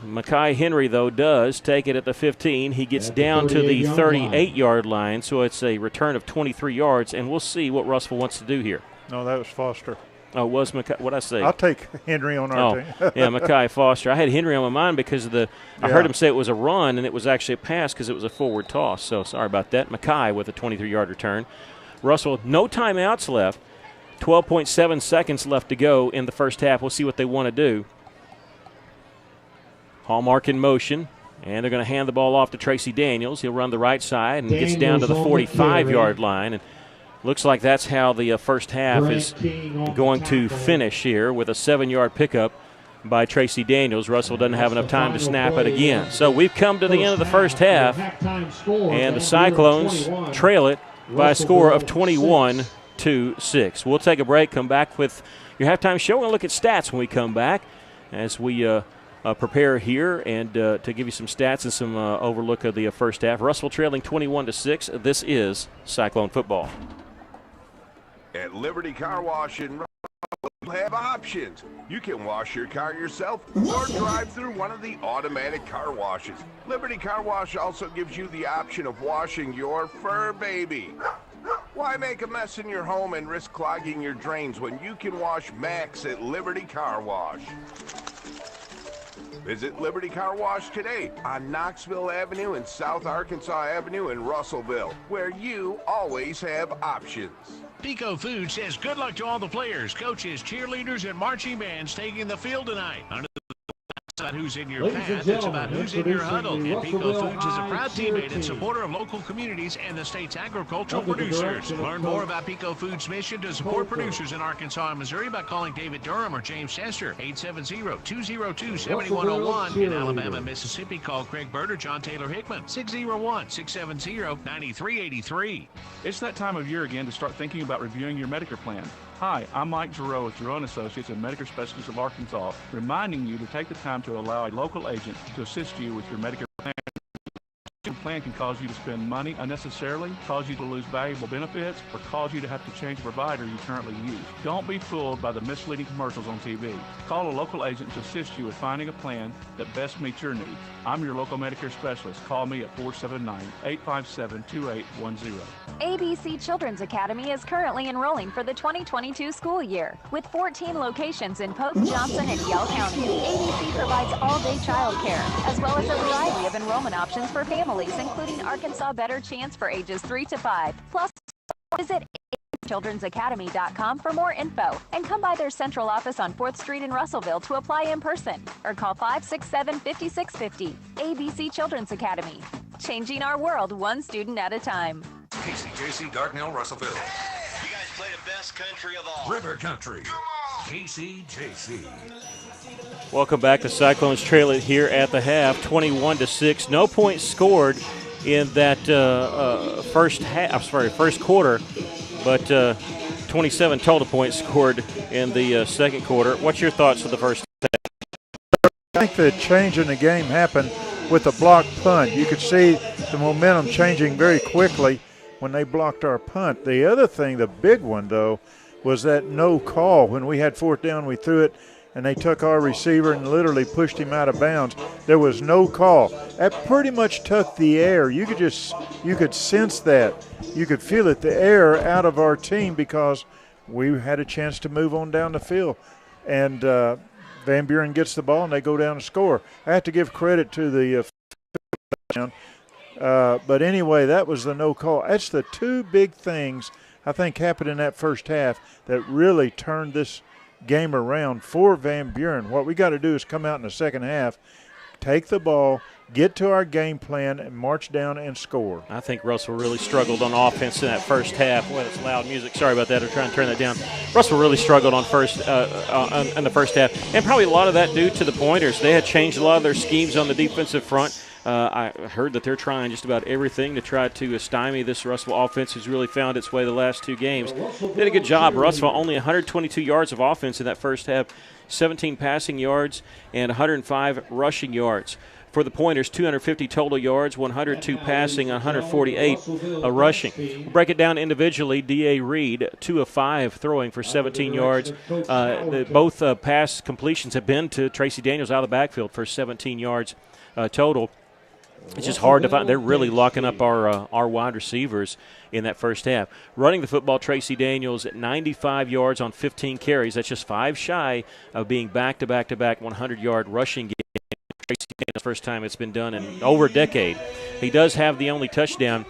Malachi Henry, though, does take it at the 15. He gets down to the 38-yard line, so it's a return of 23 yards, and we'll see what Russellville wants to do here. No, that was Foster. Oh, it was Mackay. What'd I say? I'll take Henry on our team. Yeah, Mackay Foster. I had Henry on my mind because of I heard him say it was a run, and it was actually a pass because it was a forward toss. So sorry about that. Mackay with a 23-yard return. Russell, no timeouts left. 12.7 seconds left to go in the first half. We'll see what they want to do. Hallmark in motion, and they're going to hand the ball off to Tracy Daniels. He'll run the right side and gets down to the 45-yard line. And looks like that's how the first half is going to finish here with a 7-yard pickup by Tracy Daniels. Russell doesn't have enough time to snap it again. So we've come to the end of the first half, and the Cyclones trail it by a score of 21-6. We'll take a break, come back with your halftime show, and look at stats when we come back as we prepare here and to give you some stats and some overlook of the first half. Russell trailing 21-6. This is Cyclone football. At Liberty Car Wash in Roundup, we have options. You can wash your car yourself or drive through one of the automatic car washes. Liberty Car Wash also gives you the option of washing your fur baby. Why make a mess in your home and risk clogging your drains when you can wash Max at Liberty Car Wash? Visit Liberty Car Wash today on Knoxville Avenue and South Arkansas Avenue in Russellville, where you always have options. Pico Food says good luck to all the players, coaches, cheerleaders, and marching bands taking the field tonight. Under the about who's in your path, it's about who's in your huddle. And Pico Foods is a proud teammate and supporter of local communities and the state's agricultural producers. Learn more about Pico Foods' mission to support producers in Arkansas and Missouri by calling David Durham or James Chester, 870-202-7101. In Alabama and Mississippi, call Craig Bird or John Taylor Hickman, 601-670-9383. It's that time of year again to start thinking about reviewing your Medicare plan. Hi, I'm Mike Giroux with Giroux & Associates and Medicare Specialists of Arkansas, reminding you to take the time to allow a local agent to assist you with your Medicare plan. Your plan can cause you to spend money unnecessarily, cause you to lose valuable benefits, or cause you to have to change a provider you currently use. Don't be fooled by the misleading commercials on TV. Call a local agent to assist you with finding a plan that best meets your needs. I'm your local Medicare specialist. Call me at 479-857-2810. ABC Children's Academy is currently enrolling for the 2022 school year. With 14 locations in Polk, Johnson, and Yell County, ABC provides all-day childcare, as well as a variety of enrollment options for families, including Arkansas Better Chance for ages 3 to 5. Plus, visit childrensacademy.com for more info and come by their central office on 4th Street in Russellville to apply in person or call 567-5650. ABC Children's Academy, changing our world one student at a time. KCJC, Darknell, Russellville. You guys play the best country of all. River Country. KCJC. Welcome back. The Cyclones trail it here at the half, 21-6. No points scored in that first quarter, but 27 total points scored in the second quarter. What's your thoughts of the first half? I think the change in the game happened with the block punt. You could see the momentum changing very quickly when they blocked our punt. The other thing, the big one, though, was that no call. When we had fourth down, we threw it, and they took our receiver and literally pushed him out of bounds. There was no call. That pretty much took the air. You could sense that. You could feel it, the air out of our team, because we had a chance to move on down the field. And Van Buren gets the ball, and they go down and score. I have to give credit to the but anyway, that was the no call. That's the two big things I think happened in that first half that really turned this game around for Van Buren. What we got to do is come out in the second half, take the ball, get to our game plan, and march down and score. I think Russell really struggled on offense in that first half. Boy, that's loud music. Sorry about that. I'm trying to turn that down. Russell really struggled on in the first half, and probably a lot of that due to the Pointers. They had changed a lot of their schemes on the defensive front. I heard that they're trying just about everything to try to stymie this Russell offense, who's really found its way the last two games. Did a good job. Russell only 122 yards of offense in that first half, 17 passing yards, and 105 rushing yards. For the Pointers, 250 total yards, 102 passing, 148 rushing. We'll break it down individually. D.A. Reed, 2 of 5 throwing for 17 yards. Both pass completions have been to Tracy Daniels out of the backfield for 17 yards total. It's just hard to find. They're really locking up our wide receivers in that first half. Running the football, Tracy Daniels at 95 yards on 15 carries. That's just 5 shy of being back-to-back-to-back 100-yard rushing game. Tracy Daniels, first time it's been done in over a decade. He does have the only touchdown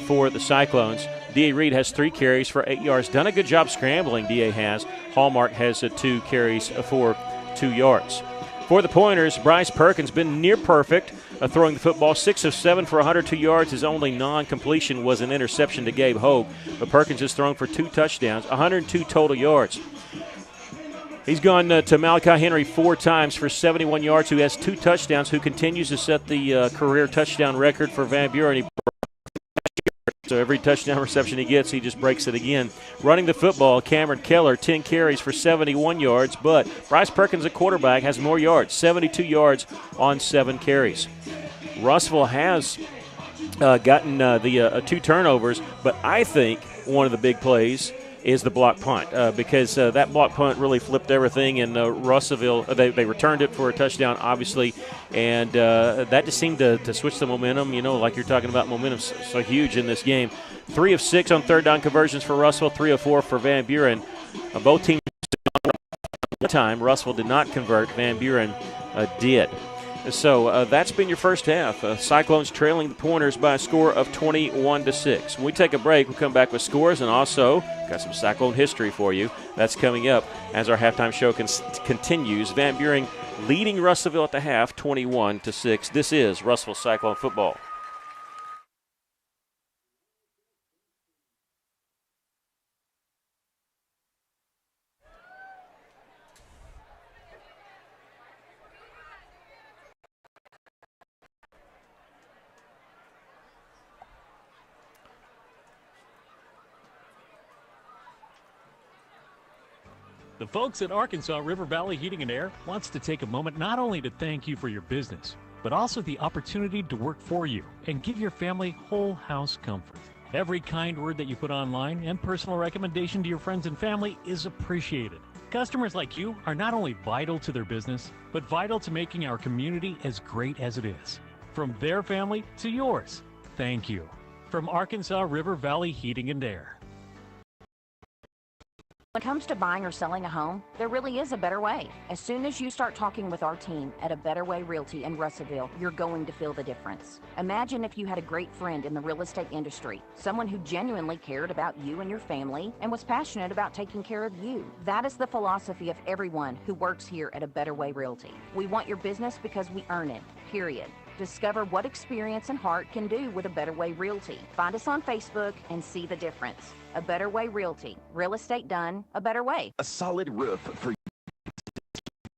for the Cyclones. D.A. Reed has 3 carries for 8 yards. Done a good job scrambling, D.A. has. Hallmark has 2 carries for 2 yards. For the Pointers, Bryce Perkins been near perfect throwing the football. 6 of 7 for 102 yards. His only non-completion was an interception to Gabe Hogue. But Perkins has thrown for 2 touchdowns, 102 total yards. He's gone to Malachi Henry 4 times for 71 yards, who has 2 touchdowns, who continues to set the career touchdown record for Van Buren. So every touchdown reception he gets, he just breaks it again. Running the football, Cameron Keller, 10 carries for 71 yards, but Bryce Perkins, a quarterback, has more yards, 72 yards on 7 carries. Russellville has gotten the 2 turnovers, but I think one of the big plays is the block punt because that block punt really flipped everything in Russellville. They returned it for a touchdown, obviously, and that just seemed to switch the momentum, like you're talking about, momentum's so huge in this game. 3 of 6 on third down conversions for Russellville, 3 of 4 for Van Buren. Both teams time. Russellville did not convert. Van Buren did. So that's been your first half. Cyclones trailing the Pointers by a score of 21-6. When we take a break, we'll come back with scores and also got some Cyclone history for you. That's coming up as our halftime show continues. Van Buren leading Russellville at the half, 21-6. This is Russellville Cyclone football. The folks at Arkansas River Valley Heating and Air wants to take a moment not only to thank you for your business, but also the opportunity to work for you and give your family whole house comfort. Every kind word that you put online and personal recommendation to your friends and family is appreciated. Customers like you are not only vital to their business, but vital to making our community as great as it is. From their family to yours, thank you. From Arkansas River Valley Heating and Air. When it comes to buying or selling a home, there really is a better way. As soon as you start talking with our team at A Better Way Realty in Russellville, you're going to feel the difference. Imagine if you had a great friend in the real estate industry, someone who genuinely cared about you and your family and was passionate about taking care of you. That is the philosophy of everyone who works here at A Better Way Realty. We want your business because we earn it, period. Discover what experience and heart can do with A Better Way Realty. Find us on Facebook and see the difference. A Better Way Realty. Real estate done a better way. A solid roof for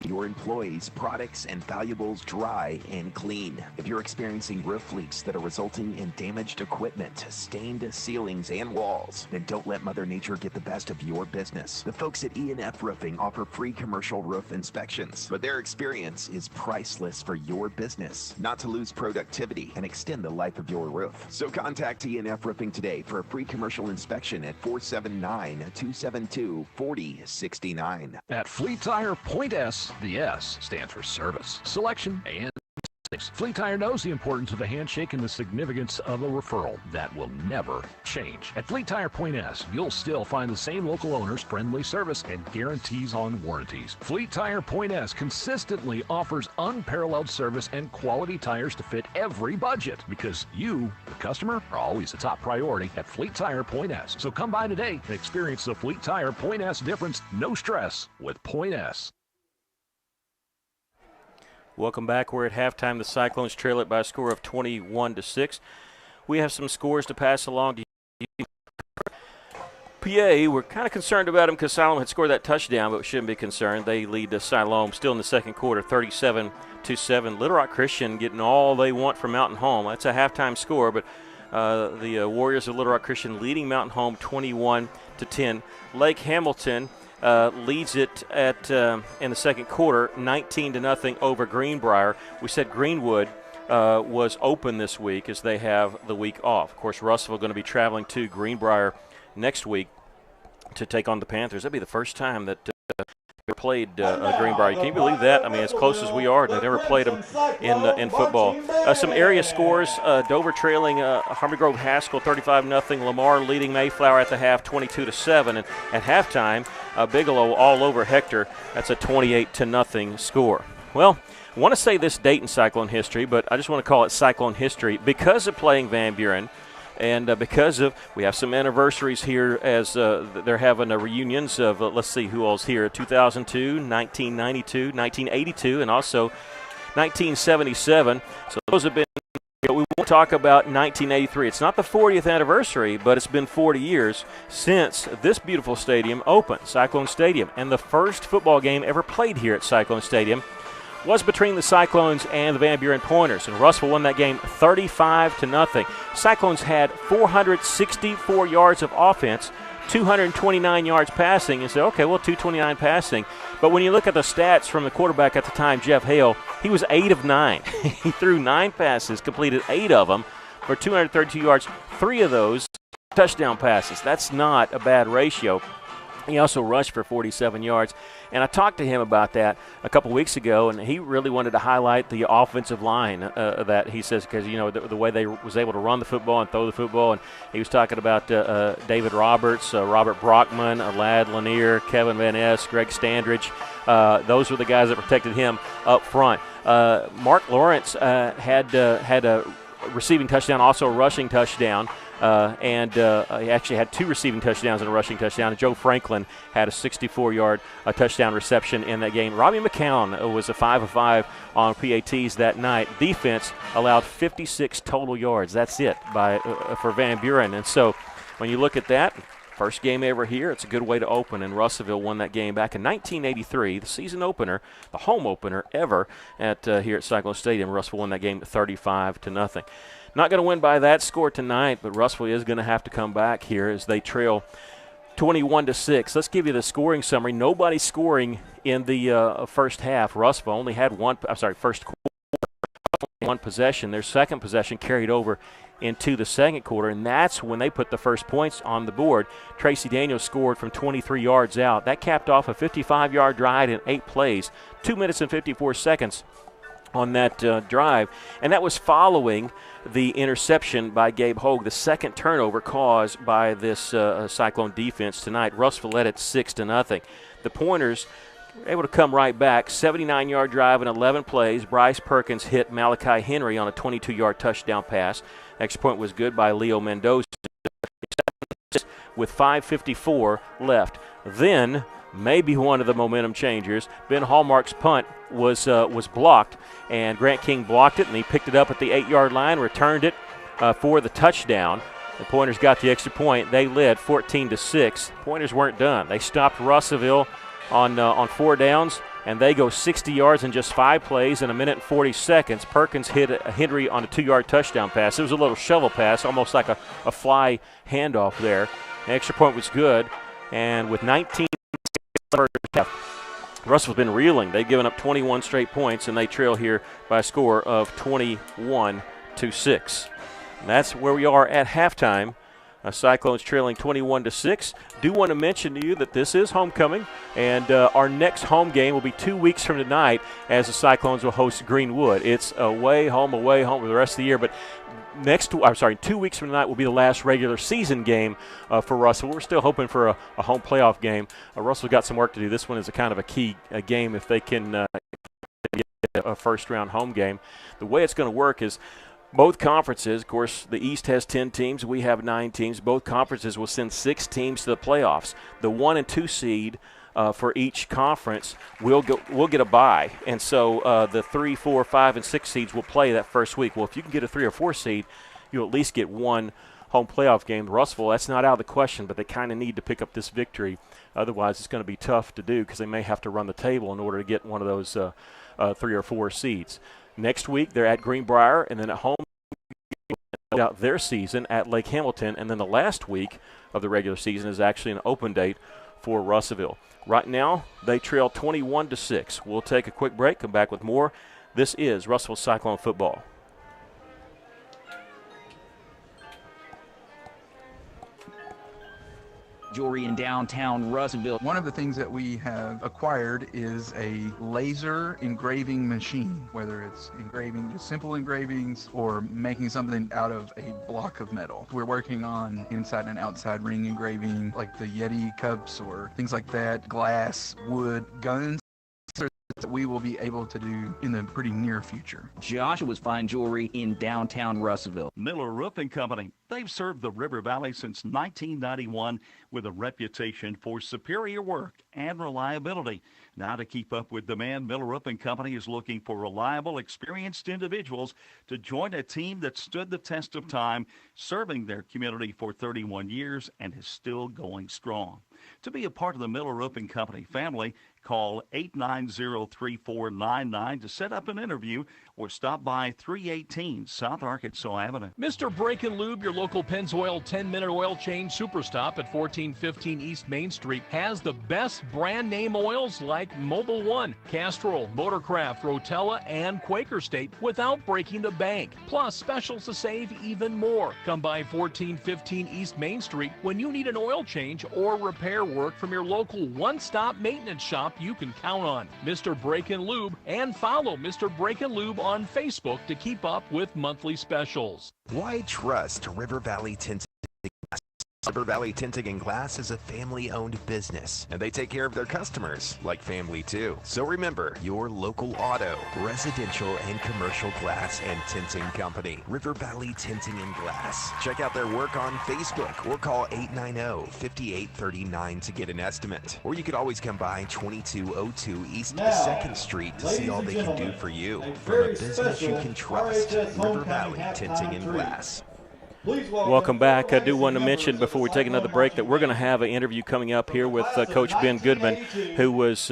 your employees, products, and valuables dry and clean. If you're experiencing roof leaks that are resulting in damaged equipment, stained ceilings, and walls, then don't let Mother Nature get the best of your business. The folks at E&F Roofing offer free commercial roof inspections, but their experience is priceless for your business, not to lose productivity and extend the life of your roof. So contact E&F Roofing today for a free commercial inspection at 479-272-4069. At Fleet Tire Point S, the S stands for service, selection, and Fleet Tire knows the importance of a handshake and the significance of a referral. That will never change. At Fleet Tire Point S, you'll still find the same local owners, friendly service, and guarantees on warranties. Fleet Tire Point S consistently offers unparalleled service and quality tires to fit every budget because you, the customer, are always the top priority at Fleet Tire Point S. So come by today and experience the Fleet Tire Point S difference. No stress with Point S. Welcome back. We're at halftime. The Cyclones trail it by a score of 21-6. We have some scores to pass along to you. PA, we're kind of concerned about them because Siloam had scored that touchdown, but we shouldn't be concerned. They lead to Siloam still in the second quarter, 37-7. Little Rock Christian getting all they want from Mountain Home. That's a halftime score, but the Warriors of Little Rock Christian leading Mountain Home 21-10. Lake Hamilton leads it in the second quarter, 19-0 over Greenbrier. We said Greenwood was open this week as they have the week off. Of course, Russellville going to be traveling to Greenbrier next week to take on the Panthers. That'd be the first time that we played Greenbrier. Can you believe that? I mean, as close as we are, they've never played them in football. Some area scores: Dover trailing Harmony Grove Haskell 35-0. Lamar leading Mayflower at the half 22-7. And at halftime, Bigelow all over Hector. That's a 28-0 score. Well, I want to say this date in Cyclone history, but I just want to call it Cyclone history because of playing Van Buren. And because of, we have some anniversaries here as they're having reunions of, let's see who all's here, 2002, 1992, 1982, and also 1977. So those have been, we won't talk about 1983. It's not the 40th anniversary, but it's been 40 years since this beautiful stadium opened, Cyclone Stadium. And the first football game ever played here at Cyclone Stadium was between the Cyclones and the Van Buren Pointers, and Russellville won that game 35-0. Cyclones had 464 yards of offense, 229 yards passing, and say, okay, well, 229 passing. But when you look at the stats from the quarterback at the time, Jeff Hale, he was 8 of 9. He threw 9 passes, completed 8 of them for 232 yards, 3 of those touchdown passes. That's not a bad ratio. He also rushed for 47 yards. And I talked to him about that a couple weeks ago, and he really wanted to highlight the offensive line that he says, because, you know, the way they was able to run the football and throw the football. And he was talking about David Roberts, Robert Brockman, Ladd Lanier, Kevin Van Ness, Greg Standridge. Those were the guys that protected him up front. Mark Lawrence had a receiving touchdown, also a rushing touchdown. And he actually had 2 receiving touchdowns and a rushing touchdown. And Joe Franklin had a 64-yard touchdown reception in that game. Robbie McCown was a 5 of 5 on PATs that night. Defense allowed 56 total yards. That's it for Van Buren. And so when you look at that, first game ever here, it's a good way to open. And Russellville won that game back in 1983, the season opener, the home opener ever here at Cyclone Stadium. Russellville won that game 35-0. Not going to win by that score tonight, but Russellville is going to have to come back here as they trail 21-6. Let's give you the scoring summary. Nobody scoring in the first half. Russellville only had first quarter, one possession. Their second possession carried over into the second quarter, and that's when they put the first points on the board. Tracy Daniels scored from 23 yards out. That capped off a 55-yard drive in 8 plays, 2 minutes and 54 seconds on that drive, and that was following the interception by Gabe Hogue, the second turnover caused by this Cyclone defense tonight. Russellville led it 6-0. The Pointers were able to come right back, 79-yard drive in 11 plays. Bryce Perkins hit Malachi Henry on a 22-yard touchdown pass. Extra point was good by Leo Mendoza with 5:54 left. Then maybe one of the momentum changers, Ben Hallmark's punt was blocked, and Grant King blocked it, and he picked it up at the 8-yard line, returned it for the touchdown. The Pointers got the extra point. They led 14-6. Pointers weren't done. They stopped Russellville on 4 downs, and they go 60 yards in just 5 plays in 1 minute and 40 seconds. Perkins hit Henry on a 2-yard touchdown pass. It was a little shovel pass, almost like a fly handoff there. The extra point was good, and with 19 first half, Russell's been reeling. They've given up 21 straight points, and they trail here by a score of 21-6. And that's where we are at halftime. Cyclones trailing 21-6. Do want to mention to you that this is homecoming, and our next home game will be 2 weeks from tonight as the Cyclones will host Greenwood. It's away, home for the rest of the year, but 2 weeks from tonight will be the last regular season game for Russell. We're still hoping for a home playoff game. Russell's got some work to do. This one is a kind of a key game if they can get a first-round home game. The way it's going to work is both conferences, of course, the East has 10 teams. We have 9 teams. Both conferences will send 6 teams to the playoffs. The 1 and 2 seed for each conference will get a bye. And so the 3, 4, 5, and 6 seeds will play that first week. Well, if you can get a 3 or 4 seed, you'll at least get one home playoff game. Russellville, that's not out of the question, but they kind of need to pick up this victory. Otherwise, it's going to be tough to do because they may have to run the table in order to get one of those 3 or 4 seeds. Next week, they're at Greenbrier, and then at home out their season at Lake Hamilton, and then the last week of the regular season is actually an open date for Russellville. Right now, they trail 21-6. We'll take a quick break, come back with more. This is Russellville Cyclone football. Jewelry in downtown Russellville. One of the things that we have acquired is a laser engraving machine, whether it's engraving just simple engravings or making something out of a block of metal. We're working on inside and outside ring engraving, like the Yeti cups or things like that, glass, wood, guns. That we will be able to do in the pretty near future. Joshua's Fine Jewelry in downtown Russellville. Miller Roofing Company. They've served the River Valley since 1991 with a reputation for superior work and reliability. Now, to keep up with demand, Miller Roofing Company is looking for reliable, experienced individuals to join a team that stood the test of time, serving their community for 31 years and is still going strong. To be a part of the Miller Roofing Company family, call 890-3499 to set up an interview or stop by 318 South Arkansas Avenue. Mr. Brake and Lube, your local Pennzoil 10-minute oil change super stop at 1415 East Main Street, has the best brand name oils like Mobil 1, Castrol, Motorcraft, Rotella, and Quaker State without breaking the bank. Plus, specials to save even more. Come by 1415 East Main Street when you need an oil change or repair work from your local one-stop maintenance shop you can count on. Mr. Brake and Lube, and follow Mr. Brake and Lube on Facebook to keep up with monthly specials. Why trust River Valley Tinting Glass? River Valley Tinting and Glass is a family-owned business, and they take care of their customers like family too. So remember, your local auto, residential, and commercial glass and tinting company, River Valley Tinting and Glass. Check out their work on Facebook or call 890-5839 to get an estimate. Or you could always come by 2202 East 2nd Street to see all they can do for you. From a business you can trust, River Valley Tinting and Glass. Welcome back. I do want to mention before we take another break that we're going to have an interview coming up here with Coach Ben Goodman, who was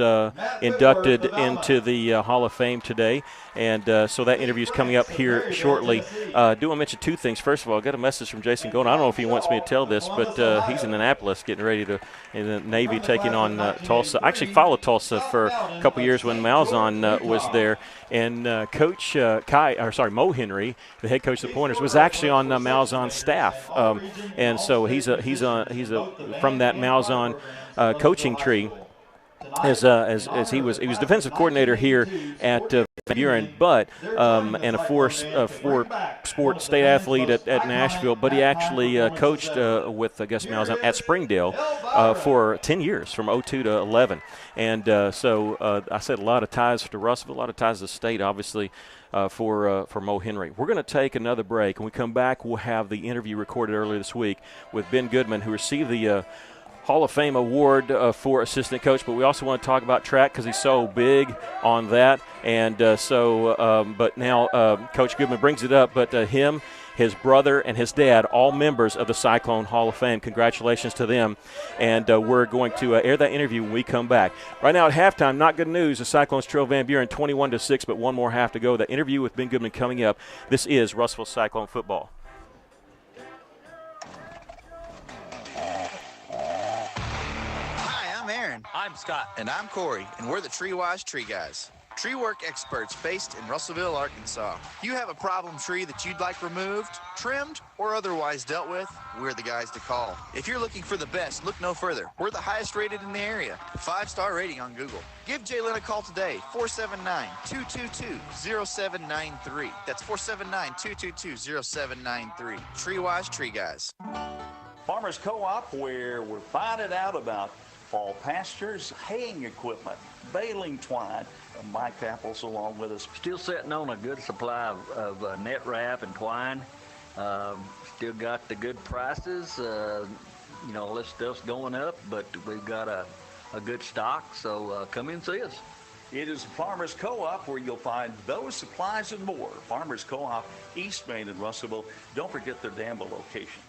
inducted into the Hall of Fame today. And so that interview is coming up here shortly. Do want to mention two things. First of all, I got a message from Jason Golden. I don't know if he wants me to tell this, but he's in Annapolis getting ready to, in the Navy, taking on Tulsa. I actually followed Tulsa for a couple of years when Malzahn was there. And Coach Mo Henry, the head coach of the Pointers, was actually on Malzahn's staff, and so he's from that Malzahn coaching tree. As he was defensive coordinator here at Van Buren, but and a four-sport state athlete at Nashville, but he actually coached with Malzahn at Springdale for 10 years, from 2002 to 11, and so I said a lot of ties to Russellville, a lot of ties to the state, obviously. For Mo Henry. We're going to take another break. When we come back, we'll have the interview recorded earlier this week with Ben Goodman, who received the Hall of Fame award for assistant coach. But we also want to talk about track because he's so big on that. And but now Coach Goodman brings it up. But him, his brother, and his dad, all members of the Cyclone Hall of Fame. Congratulations to them. And we're going to air that interview when we come back. Right now at halftime, not good news. The Cyclones trail Van Buren 21-6, but one more half to go. The interview with Ben Goodman coming up. This is Russellville Cyclone football. Hi, I'm Aaron. I'm Scott. And I'm Corey, and we're the TreeWise Tree Guys. Tree work experts based in Russellville, Arkansas. You have a problem tree that you'd like removed, trimmed, or otherwise dealt with, we're the guys to call. If you're looking for the best, look no further. We're the highest rated in the area. 5-star rating on Google. Give Jalen a call today, 479-222-0793. That's 479-222-0793. TreeWise Tree Guys. Farmers Co-op, where we're finding out about fall pastures, haying equipment, baling twine. Mike Apple's along with us. Still sitting on a good supply of net wrap and twine. Still got the good prices. This stuff's going up, but we've got a good stock, so come in and see us. It is Farmers Co-op where you'll find those supplies and more. Farmers Co-op, East Main in Russellville. Don't forget their Danville location.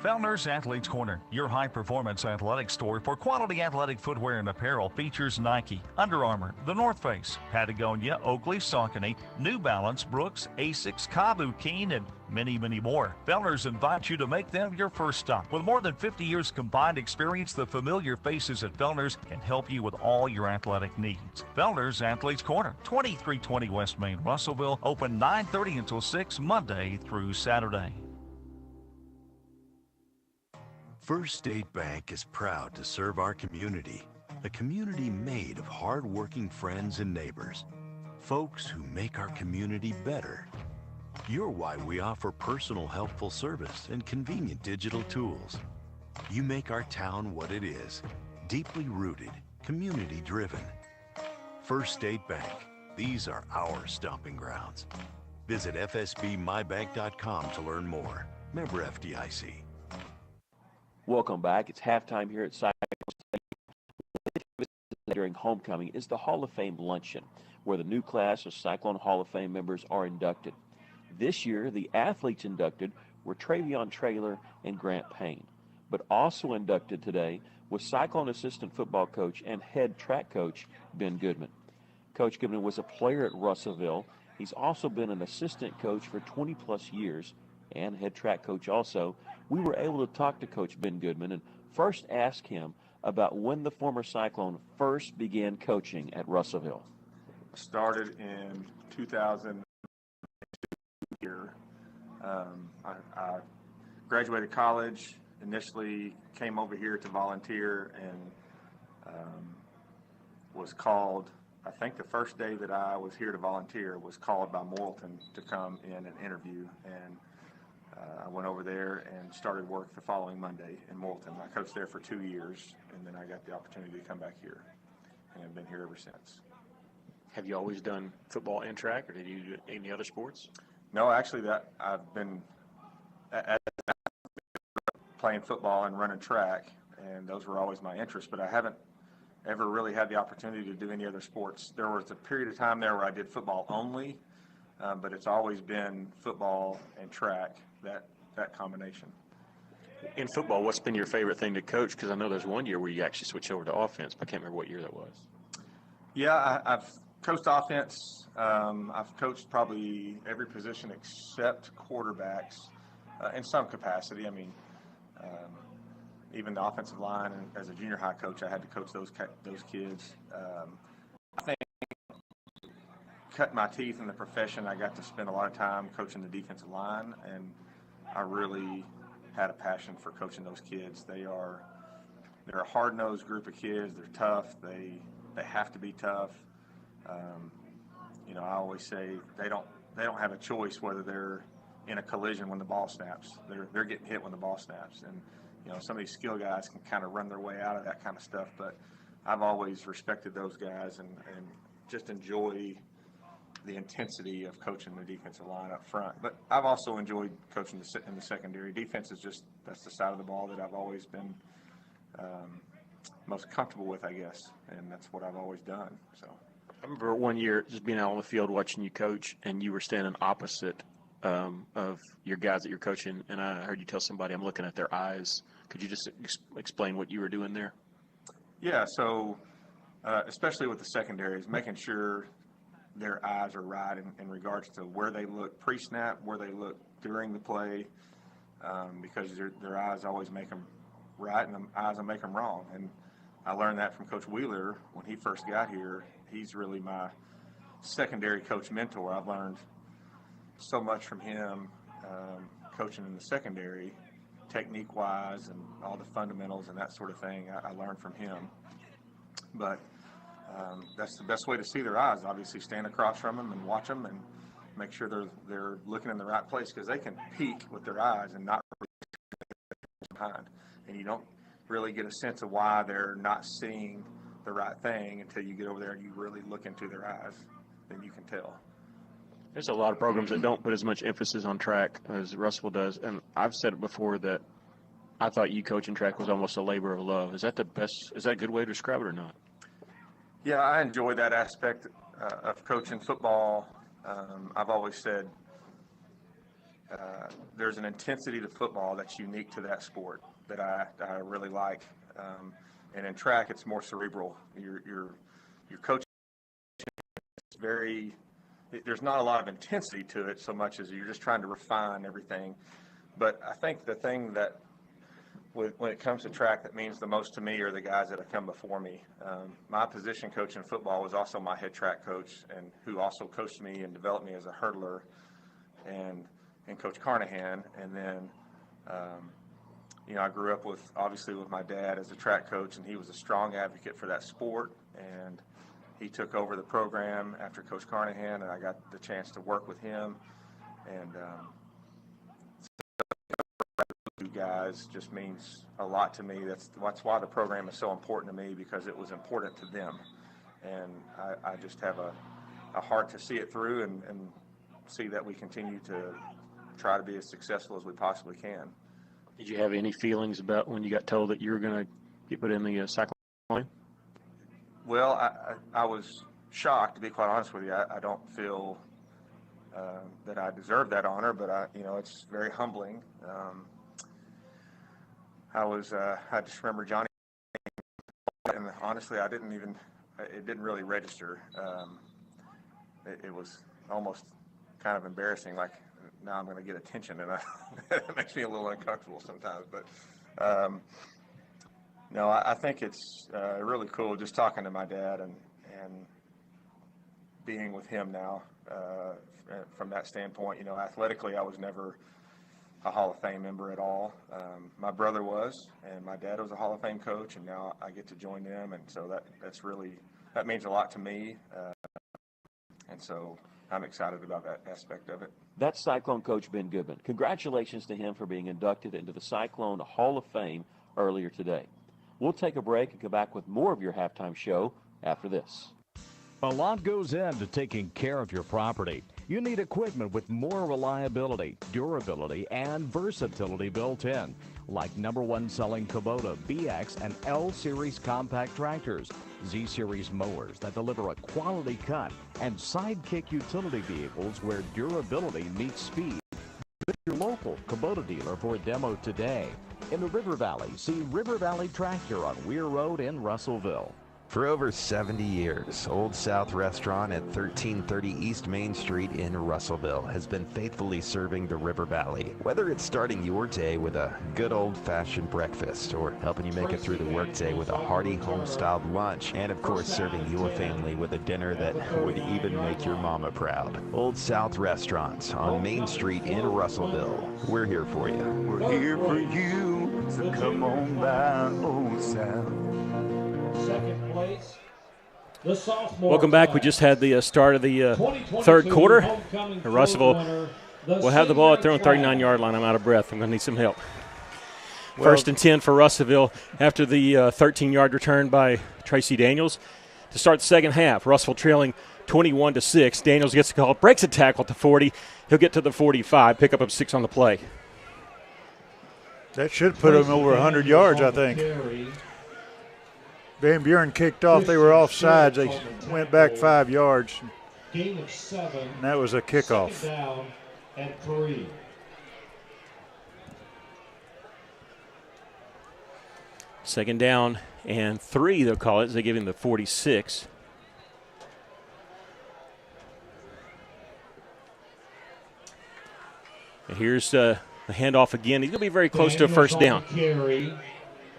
Fellner's Athletes Corner, your high-performance athletic store for quality athletic footwear and apparel, features Nike, Under Armour, The North Face, Patagonia, Oakley, Saucony, New Balance, Brooks, Asics, Kabu, Keen, and many, many more. Fellner's invites you to make them your first stop. With more than 50 years combined experience, the familiar faces at Fellner's can help you with all your athletic needs. Fellner's Athletes Corner, 2320 West Main, Russellville, open 9:30 until 6 Monday through Saturday. First State Bank is proud to serve our community, a community made of hard-working friends and neighbors, folks who make our community better. You're why we offer personal, helpful service and convenient digital tools. You make our town what it is, deeply rooted, community-driven. First State Bank, these are our stomping grounds. Visit fsbmybank.com to learn more. Member FDIC. Welcome back. It's halftime here at Cyclones. During homecoming is the Hall of Fame luncheon, where the new class of Cyclone Hall of Fame members are inducted. This year, the athletes inducted were Travion Traylor and Grant Payne. But also inducted today was Cyclone assistant football coach and head track coach Ben Goodman. Coach Goodman was a player at Russellville He's also been an assistant coach for 20-plus years and head track coach also. We were able to talk to Coach Ben Goodman and first ask him about when the former Cyclone first began coaching at Russellville. Started in 2000 here. I graduated college, initially came over here to volunteer, and was called, I think the first day that I was here to volunteer, was called by Morrilton to come in and interview, and I went over there and started work the following Monday in Morrilton. I coached there for 2 years, and then I got the opportunity to come back here, and I've been here ever since. Have you always done football and track, or did you do any other sports? No, actually, that I've been playing football and running track, and those were always my interests, but I haven't ever really had the opportunity to do any other sports. There was a period of time there where I did football only, but it's always been football and track, that combination. In football, what's been your favorite thing to coach? Because I know there's one year where you actually switched over to offense, but I can't remember what year that was. Yeah, I've coached offense. I've coached probably every position except quarterbacks in some capacity. I mean, even the offensive line, and as a junior high coach, I had to coach those kids. I think cut my teeth in the profession, I got to spend a lot of time coaching the defensive line, and I really had a passion for coaching those kids. They're a hard-nosed group of kids. They're tough. They have to be tough. I always say they don't have a choice whether they're in a collision when the ball snaps. They're getting hit when the ball snaps, and some of these skill guys can kind of run their way out of that kind of stuff. But I've always respected those guys and just enjoy the intensity of coaching the defensive line up front. But I've also enjoyed coaching in the secondary. Defense is that's the side of the ball that I've always been most comfortable with, I guess, and that's what I've always done. So I remember one year just being out on the field watching you coach, and you were standing opposite of your guys that you're coaching, and I heard you tell somebody, I'm looking at their eyes. Could you just explain what you were doing there? Yeah, so especially with the secondaries, making sure their eyes are right in regards to where they look pre-snap, where they look during the play, because their eyes always make them right and the eyes will make them wrong. And I learned that from Coach Wheeler when he first got here. He's really my secondary coach mentor. I've learned so much from him coaching in the secondary, technique-wise, and all the fundamentals and that sort of thing. I learned from him. But that's the best way to see their eyes. Obviously, stand across from them and watch them and make sure they're looking in the right place, because they can peek with their eyes and not really behind. And you don't really get a sense of why they're not seeing the right thing until you get over there and you really look into their eyes. Then you can tell. There's a lot of programs that don't put as much emphasis on track as Russellville does, and I've said it before that I thought you coaching track was almost a labor of love. Is that a good way to describe it or not? Yeah, I enjoy that aspect of coaching football. I've always said there's an intensity to football that's unique to that sport that I really like. And in track, it's more cerebral. Your coaching is very. There's not a lot of intensity to it so much as you're just trying to refine everything. But I think the thing that when it comes to track that means the most to me are the guys that have come before me. My position coach in football was also my head track coach, and who also coached me and developed me as a hurdler, and Coach Carnahan. And then, I grew up with my dad as a track coach, and he was a strong advocate for that sport. And he took over the program after Coach Carnahan, and I got the chance to work with him. And you guys just means a lot to me. That's why the program is so important to me, because it was important to them. And I just have a heart to see it through and see that we continue to try to be as successful as we possibly can. Did you have any feelings about when you got told that you were going to get put in the Cyclone? Well, I was shocked, to be quite honest with you. I don't feel that I deserve that honor, but it's very humbling. I just remember Johnny, and honestly, it didn't really register. It was almost kind of embarrassing. Like now I'm going to get attention, and it makes me a little uncomfortable sometimes. But no, I think it's really cool just talking to my dad and being with him now from that standpoint. Athletically, I was never a Hall of Fame member at all. My brother was, and my dad was a Hall of Fame coach, and now I get to join them, and so that means a lot to me, and so I'm excited about that aspect of it. That's Cyclone coach Ben Goodman. Congratulations to him for being inducted into the Cyclone Hall of Fame earlier today. We'll take a break and come back with more of your halftime show after this. A lot goes into taking care of your property. You need equipment with more reliability, durability, and versatility built in, like #1 selling Kubota BX and L Series compact tractors, Z Series mowers that deliver a quality cut, and Sidekick utility vehicles where durability meets speed. Visit your local Kubota dealer for a demo today. In the River Valley, see River Valley Tractor on Weir Road in Russellville. For over 70 years, Old South Restaurant at 1330 East Main Street in Russellville has been faithfully serving the River Valley. Whether it's starting your day with a good old-fashioned breakfast or helping you make it through the workday with a hearty home-styled lunch, and of course serving your family with a dinner that would even make your mama proud. Old South Restaurant on Main Street in Russellville. We're here for you. We're here for you, so come on by Old South. Second place, the sophomore. Welcome back. We just had the start of the third quarter. Russellville will have the ball at their own 39-yard line. I'm out of breath. I'm going to need some help. First and 10 for Russellville after the 13-yard return by Tracy Daniels to start the second half. Russellville trailing 21-6. Daniels gets the call, breaks a tackle at the 40. He'll get to the 45, pick up 6 on the play. That should put him over 100 yards, I think. Van Buren kicked off. They were offsides. They went back 5 yards. Gain of 7. And that was a kickoff. Second down and 3. Second down and 3, they'll call it. They give him the 46. And here's the handoff again. He's going to be very close to a first down. Carry.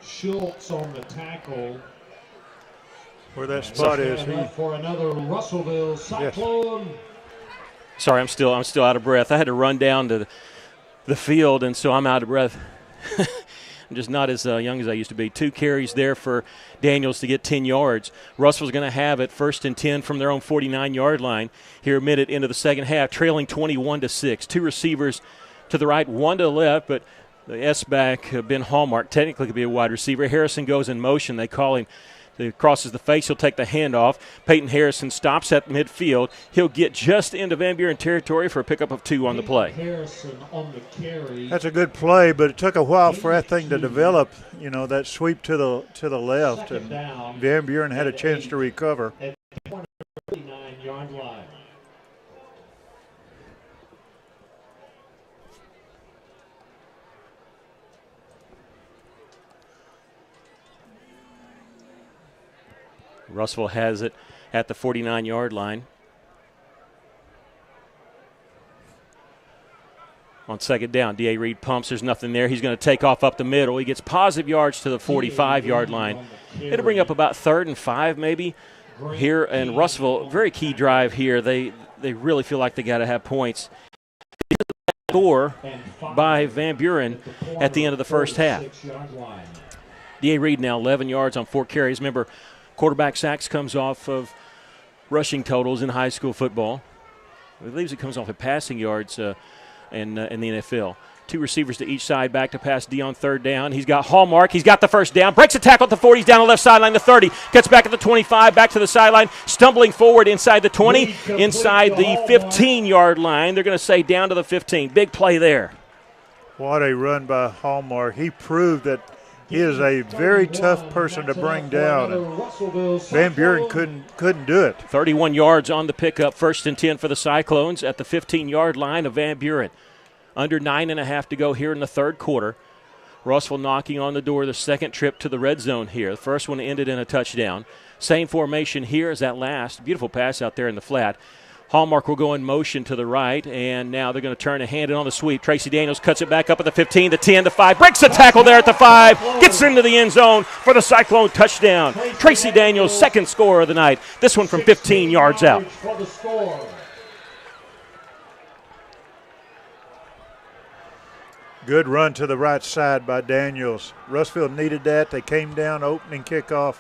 Schultz on the tackle. Where that spot is. For another Russellville Cyclone. Yes. Sorry, I'm still out of breath. I had to run down to the field, and so I'm out of breath. I'm just not as young as I used to be. 2 carries there for Daniels to get 10 yards. Russell's going to have it first and 10 from their own 49-yard line here a minute into the second half, trailing 21-6. 2 receivers to the right, 1 to the left, but the S-back, Ben Hallmark, technically could be a wide receiver. Harrison goes in motion. They call him. He crosses the face. He'll take the handoff. Peyton Harrison stops at midfield. He'll get just into Van Buren territory for a pickup of 2 on the play. Harrison on the carry. That's a good play, but it took a while for that thing to develop, that sweep to the left. And Van Buren had a chance to recover. At the 39-yard line. Russellville has it at the 49-yard line. On second down, D.A. Reed pumps. There's nothing there. He's going to take off up the middle. He gets positive yards to the 45-yard line. It'll bring up about 3rd and 5 maybe here in Russellville. Very key drive here. They really feel like they got to have points. Score by Van Buren at the end of the first half. D.A. Reed now 11 yards on 4 carries. Remember, quarterback sacks comes off of rushing totals in high school football. I believe it comes off of passing yards in the NFL. 2 receivers to each side, back to pass D on 3rd down. He's got Hallmark. He's got the first down. Breaks a tackle at the 40. He's down the left sideline, the 30. Gets back at the 25, back to the sideline. Stumbling forward inside the 20, inside the 15-yard line. They're going to say down to the 15. Big play there. What a run by Hallmark. He proved that he is a very tough person to bring down. And Van Buren couldn't do it. 31 yards on the pickup. 1st and 10 for the Cyclones at the 15-yard line of Van Buren. Under 9.5 to go here in the third quarter. Russellville knocking on the door, the second trip to the red zone here. The first one ended in a touchdown. Same formation here as that last. Beautiful pass out there in the flat. Hallmark will go in motion to the right, and now they're going to turn and hand it on the sweep. Tracy Daniels cuts it back up at the 15, the 10, the 5, breaks the tackle there at the 5, gets into the end zone for the Cyclone touchdown. Tracy Daniels, second score of the night, this one from 15 yards out. Good run to the right side by Daniels. Russellville needed that. They came down, opening kickoff,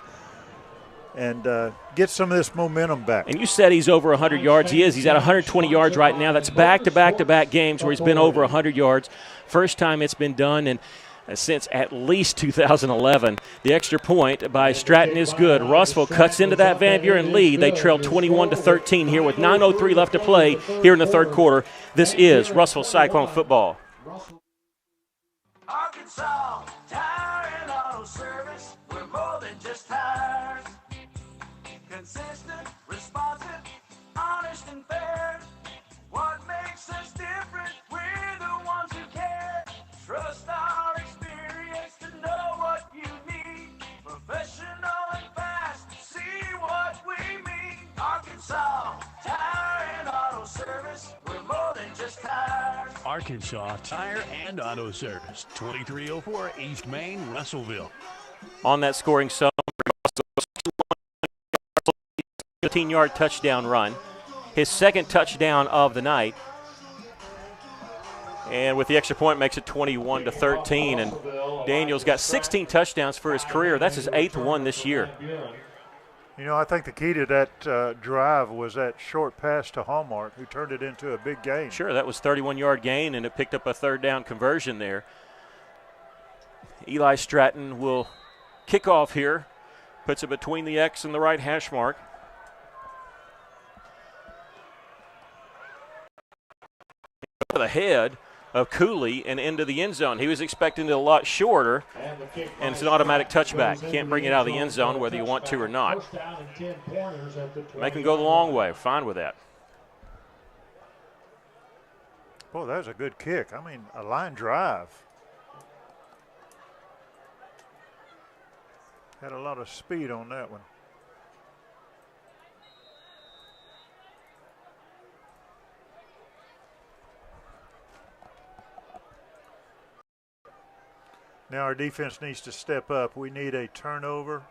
and get some of this momentum back. And you said he's over 100 yards. He is. He's at 120 yards right now. That's back-to-back-to-back games where he's been over 100 yards. First time it's been done and since at least 2011. The extra point by Stratton is good. Russellville cuts into that Van Buren lead. They trail 21-13 here with 9:03 left to play here in the third quarter. This is Russellville Cyclone football. Arkansas Tire and Auto Service. We're more than just tires. Consistent, responsive, honest and fair. What makes us different? We're the ones who care. Trust our experience to know what you need. Professional and fast. See what we mean. Arkansas Tire and Auto Service. We're more than just tires. Arkansas Tire and Auto Service, 2304 East Main, Russellville. On that scoring summary, 15-yard touchdown run. His second touchdown of the night. And with the extra point makes it 21-13. And Daniels got 16 touchdowns for his career. That's his 8th one this year. You know, I think the key to that drive was that short pass to Hallmark, who turned it into a big gain. Sure, that was 31-yard gain, and it picked up a third down conversion there. Eli Stratton will kick off here, puts it between the X and the right hash mark. To the head of Cooley and into the end zone. He was expecting it a lot shorter, and it's an automatic touchback. You can't bring it out of the end zone whether you want to or not. Make him go the long way. Fine with that. Boy, that was a good kick. I mean, a line drive. Had a lot of speed on that one. Now our defense needs to step up. We need a turnover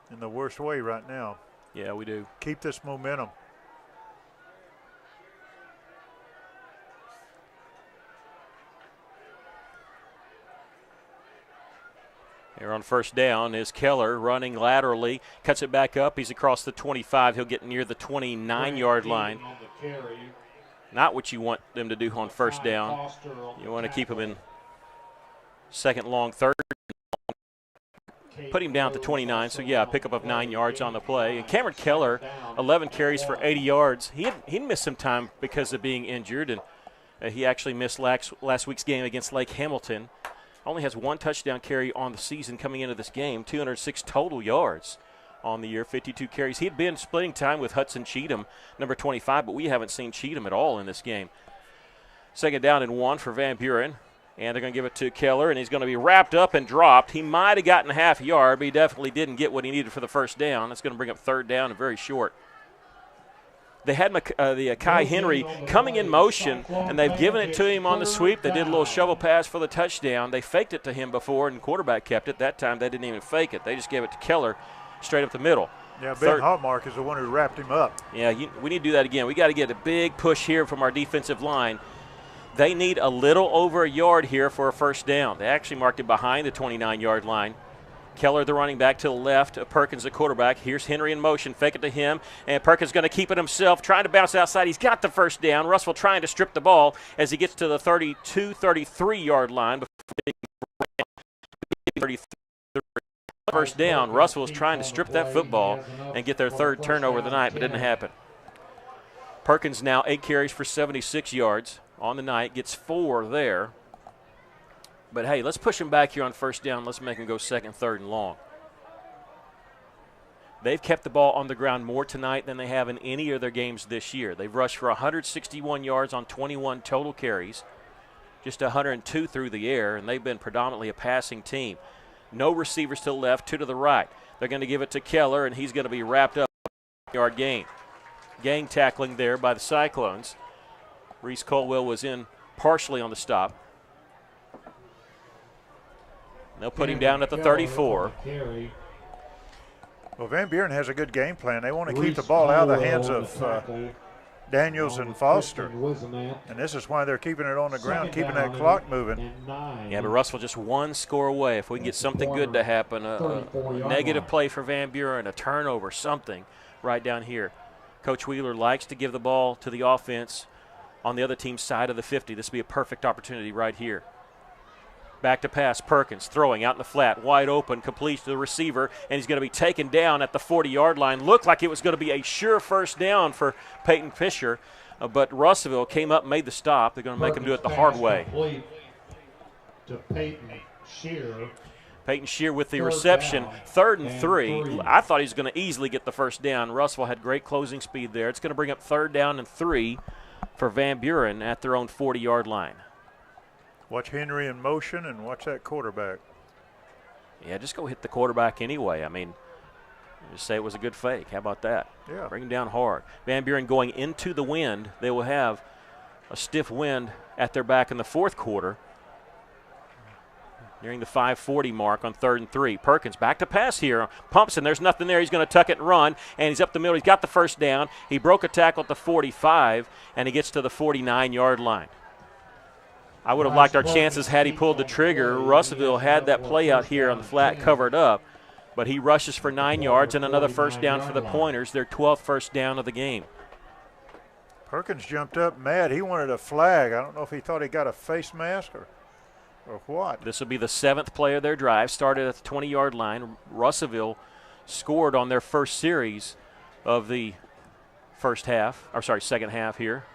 in the worst way right now. Yeah, we do. Keep this momentum. Here on first down is Keller running laterally, cuts it back up. He's across the 25. He'll get near the 29-yard line. Not what you want them to do on first down. You want to keep them in second long, third. Put him down at the 29, so yeah, a pickup of 9 yards on the play. And Cameron Keller, 11 carries for 80 yards. He missed some time because of being injured, and he actually missed last week's game against Lake Hamilton. Only has one touchdown carry on the season coming into this game, 206 total yards on the year, 52 carries. He had been splitting time with Hudson Cheatham, number 25, but we haven't seen Cheatham at all in this game. Second down and 1 for Van Buren. And they're going to give it to Keller, and he's going to be wrapped up and dropped. He might have gotten a half yard, but he definitely didn't get what he needed for the first down. That's going to bring up third down and very short. They had the Kai Henry coming in motion, and they've given it to him on the sweep. They did a little shovel pass for the touchdown. They faked it to him before, and the quarterback kept it. That time they didn't even fake it. They just gave it to Keller straight up the middle. Yeah, Ben Hallmark is the one who wrapped him up. Yeah, we need to do that again. We got to get a big push here from our defensive line. They need a little over a yard here for a first down. They actually marked it behind the 29-yard line. Keller, the running back, to the left. Perkins, the quarterback. Here's Henry in motion. Fake it to him. And Perkins going to keep it himself, trying to bounce outside. He's got the first down. Russell trying to strip the ball as he gets to the 32, 33-yard line. First down. Russell was trying to strip that football and get their third turnover of the night, but it didn't happen. Perkins now 8 carries for 76 yards on the night. Gets 4 there. But, hey, let's push him back here on first down. Let's make him go second, third, and long. They've kept the ball on the ground more tonight than they have in any of their games this year. They've rushed for 161 yards on 21 total carries, just 102 through the air, and they've been predominantly a passing team. No receivers to the left, 2 to the right. They're going to give it to Keller, and he's going to be wrapped up. Yard gain. gang tackling there by the Cyclones. Reese Colwell was in partially on the stop. They'll put him down at the 34. Well, Van Buren has a good game plan. They want to keep the ball out of the hands of Daniels and Foster. And this is why they're keeping it on the ground, keeping that clock moving. Yeah, but Russell just one score away. If we can get something good to happen, a negative play for Van Buren, a turnover, something right down here. Coach Wheeler likes to give the ball to the offense on the other team's side of the 50. This would be a perfect opportunity right here. Back to pass, Perkins throwing out in the flat, wide open, completes to the receiver, and he's going to be taken down at the 40-yard line. Looked like it was going to be a sure first down for Peyton Fisher, but Russellville came up and made the stop. They're going to make him do it the hard way. To Peyton Shear. Peyton Shear with the reception, 3rd and 3. I thought he was going to easily get the first down. Russellville had great closing speed there. It's going to bring up 3rd down and 3 for Van Buren at their own 40-yard line. Watch Henry in motion and watch that quarterback. Yeah, just go hit the quarterback anyway. I mean, just say it was a good fake. How about that? Yeah. Bring him down hard. Van Buren going into the wind. They will have a stiff wind at their back in the 4th quarter. Nearing the 5:40 mark on 3rd and 3. Perkins back to pass here. Pumps, and there's nothing there. He's going to tuck it and run, and he's up the middle. He's got the first down. He broke a tackle at the 45, and he gets to the 49-yard line. I would have liked our chances had he pulled the trigger. Russellville had that play out here on the flat covered up, but he rushes for 9 yards and another first down for the Pointers, their 12th first down of the game. Perkins jumped up mad. He wanted a flag. I don't know if he thought he got a face mask or what. This will be the 7th play of their drive, started at the 20-yard line. Russellville scored on their first series of the second half here.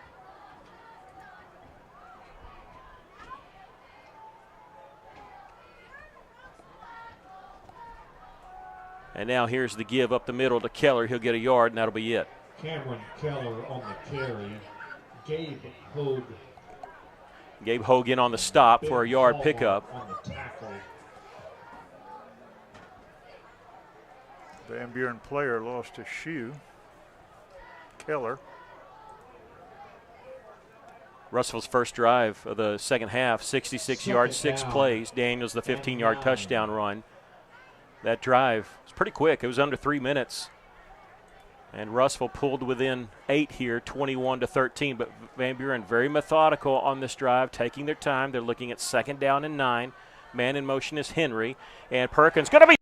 And now here's the give up the middle to Keller. He'll get a yard, and that'll be it. Cameron Keller on the carry. Gabe Hogue. Gabe Hogue in on the stop for a yard pickup. On the tackle. Van Buren player lost his shoe. Keller. Russell's first drive of the second half, 66 yards, 6 plays. Daniels the 15-yard touchdown run. That drive was pretty quick. It was under 3 minutes. And Russellville pulled within 8 here, 21-13. But Van Buren very methodical on this drive, taking their time. They're looking at 2nd down and 9. Man in motion is Henry. And Perkins going to be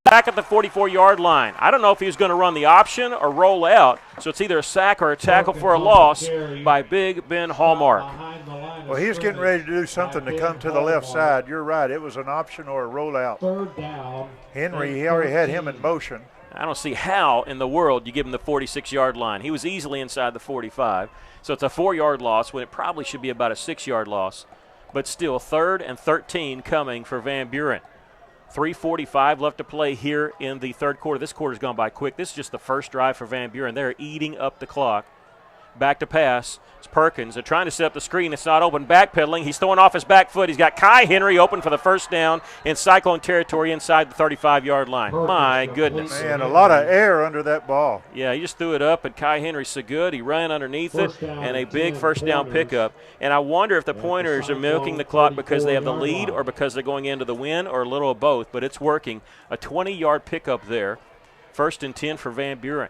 back at the 44-yard line. I don't know if he was going to run the option or roll out. So it's either a sack or a tackle for a loss by Big Ben Hallmark. Well, he was getting ready to do something to come to the left side. You're right. It was an option or a rollout. 3rd down. Henry, he already had him in motion. I don't see how in the world you give him the 46-yard line. He was easily inside the 45. So it's a 4-yard loss when it probably should be about a 6-yard loss. But still, 3rd and 13 coming for Van Buren. 3:45 left to play here in the 3rd quarter. This quarter's gone by quick. This is just the first drive for Van Buren. They're eating up the clock. Back to pass. It's Perkins. They're trying to set up the screen. It's not open. Backpedaling. He's throwing off his back foot. He's got Kai Henry open for the first down in Cyclone territory inside the 35-yard line. My goodness. Man, a lot of air under that ball. Yeah, he just threw it up, and Kai Henry's so good. He ran underneath it, and a big first down pickup. And I wonder if the Pointers are milking the clock because they have the lead or because they're going into the win or a little of both, but it's working. A 20-yard pickup there. 1st and 10 for Van Buren.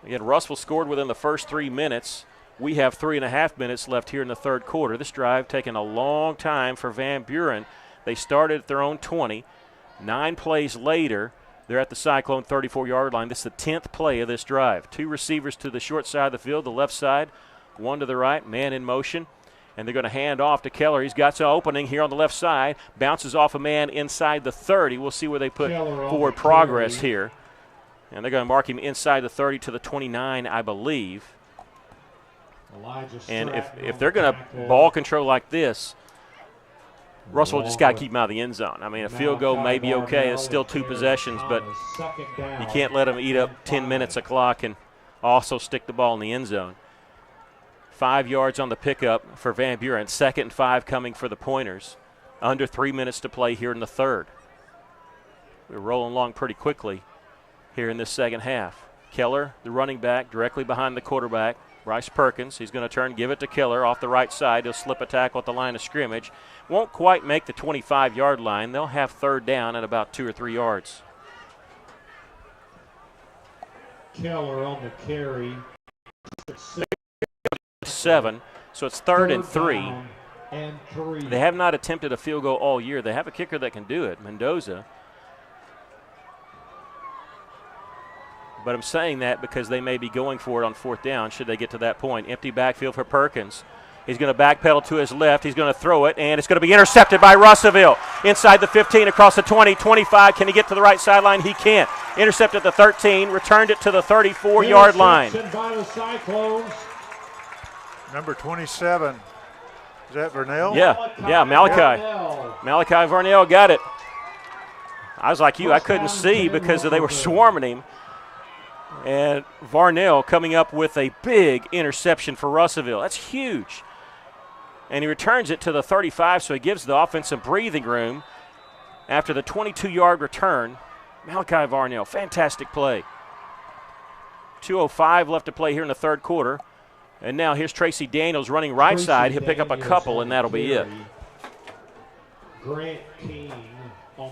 Again, Russell scored within the first 3 minutes. We have 3.5 minutes left here in the 3rd quarter. This drive taking a long time for Van Buren. They started at their own 20. 9 plays later, they're at the Cyclone 34-yard line. This is the 10th play of this drive. 2 receivers to the short side of the field, the left side, 1 to the right, man in motion. And they're going to hand off to Keller. He's got some opening here on the left side. Bounces off a man inside the 30. We'll see where they put forward progress here. And they're going to mark him inside the 30 to the 29, I believe. And if they're going to ball control like this, Russell just got to keep him out of the end zone. I mean, a field goal may be okay. It's still 2 possessions, but you can't let them eat up 10 minutes of clock and also stick the ball in the end zone. 5 yards on the pickup for Van Buren. 2nd and 5 coming for the Pointers. Under 3 minutes to play here in the 3rd. We're rolling along pretty quickly here in this second half. Keller, the running back, directly behind the quarterback. Bryce Perkins, he's going to turn, give it to Keller off the right side. He'll slip a tackle at the line of scrimmage. Won't quite make the 25-yard line. They'll have third down at about 2 or 3 yards. Keller on the carry. 7, so it's third and 3. And 3. They have not attempted a field goal all year. They have a kicker that can do it, Mendoza. But I'm saying that because they may be going for it on fourth down should they get to that point. Empty backfield for Perkins. He's going to backpedal to his left. He's going to throw it, and it's going to be intercepted by Russellville. Inside the 15, across the 20, 25. Can he get to the right sideline? He can't. Intercepted the 13, returned it to the 34-yard line. By the Cyclones. Number 27. Is that Vernell? Yeah, Malachi. Malachi Varnell got it. I was like you. I couldn't see because they were swarming him. And Varnell coming up with a big interception for Russellville. That's huge. And he returns it to the 35, so he gives the offense some breathing room after the 22-yard return. Malachi Varnell, fantastic play. 2:05 left to play here in the third quarter. And now here's Tracy Daniels running right side. He'll pick up a couple, and that'll be it. Grant King.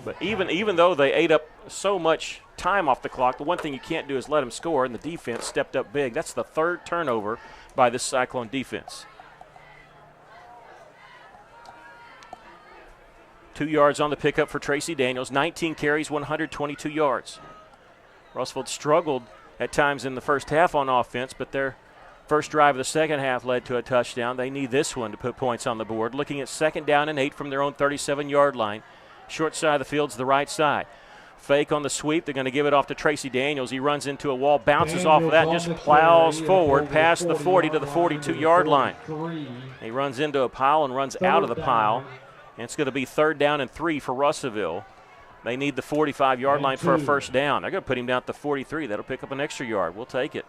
But even though they ate up so much time off the clock, the one thing you can't do is let them score, and the defense stepped up big. That's the third turnover by this Cyclone defense. 2 yards on the pickup for Tracy Daniels. 19 carries, 122 yards. Russellville struggled at times in the first half on offense, but their first drive of the second half led to a touchdown. They need this one to put points on the board. Looking at 2nd down and 8 from their own 37-yard line. Short side of the field's the right side. Fake on the sweep. They're going to give it off to Tracy Daniels. He runs into a wall, bounces off of that, and just plows forward past the 40 to the 42-yard line. He runs into a pile and runs out of the pile. And it's going to be 3rd down and 3 for Russellville. They need the 45-yard line for a first down. They're going to put him down at the 43. That'll pick up an extra yard. We'll take it.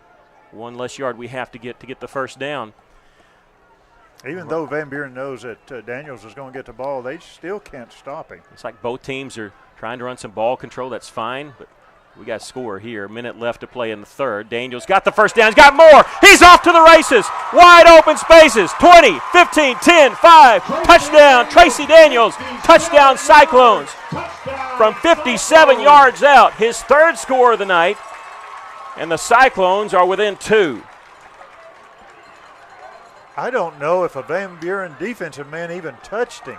One less yard we have to get the first down. Even though Van Buren knows that Daniels is going to get the ball, they still can't stop him. It's like both teams are trying to run some ball control. That's fine, but we got a score here. A minute left to play in the third. Daniels got the first down. He's got more. He's off to the races. Wide open spaces. 20, 15, 10, 5. Touchdown, Tracy Daniels. Touchdown, Cyclones. From 57 yards out, his third score of the night, and the Cyclones are within 2. I don't know if a Van Buren defensive man even touched him.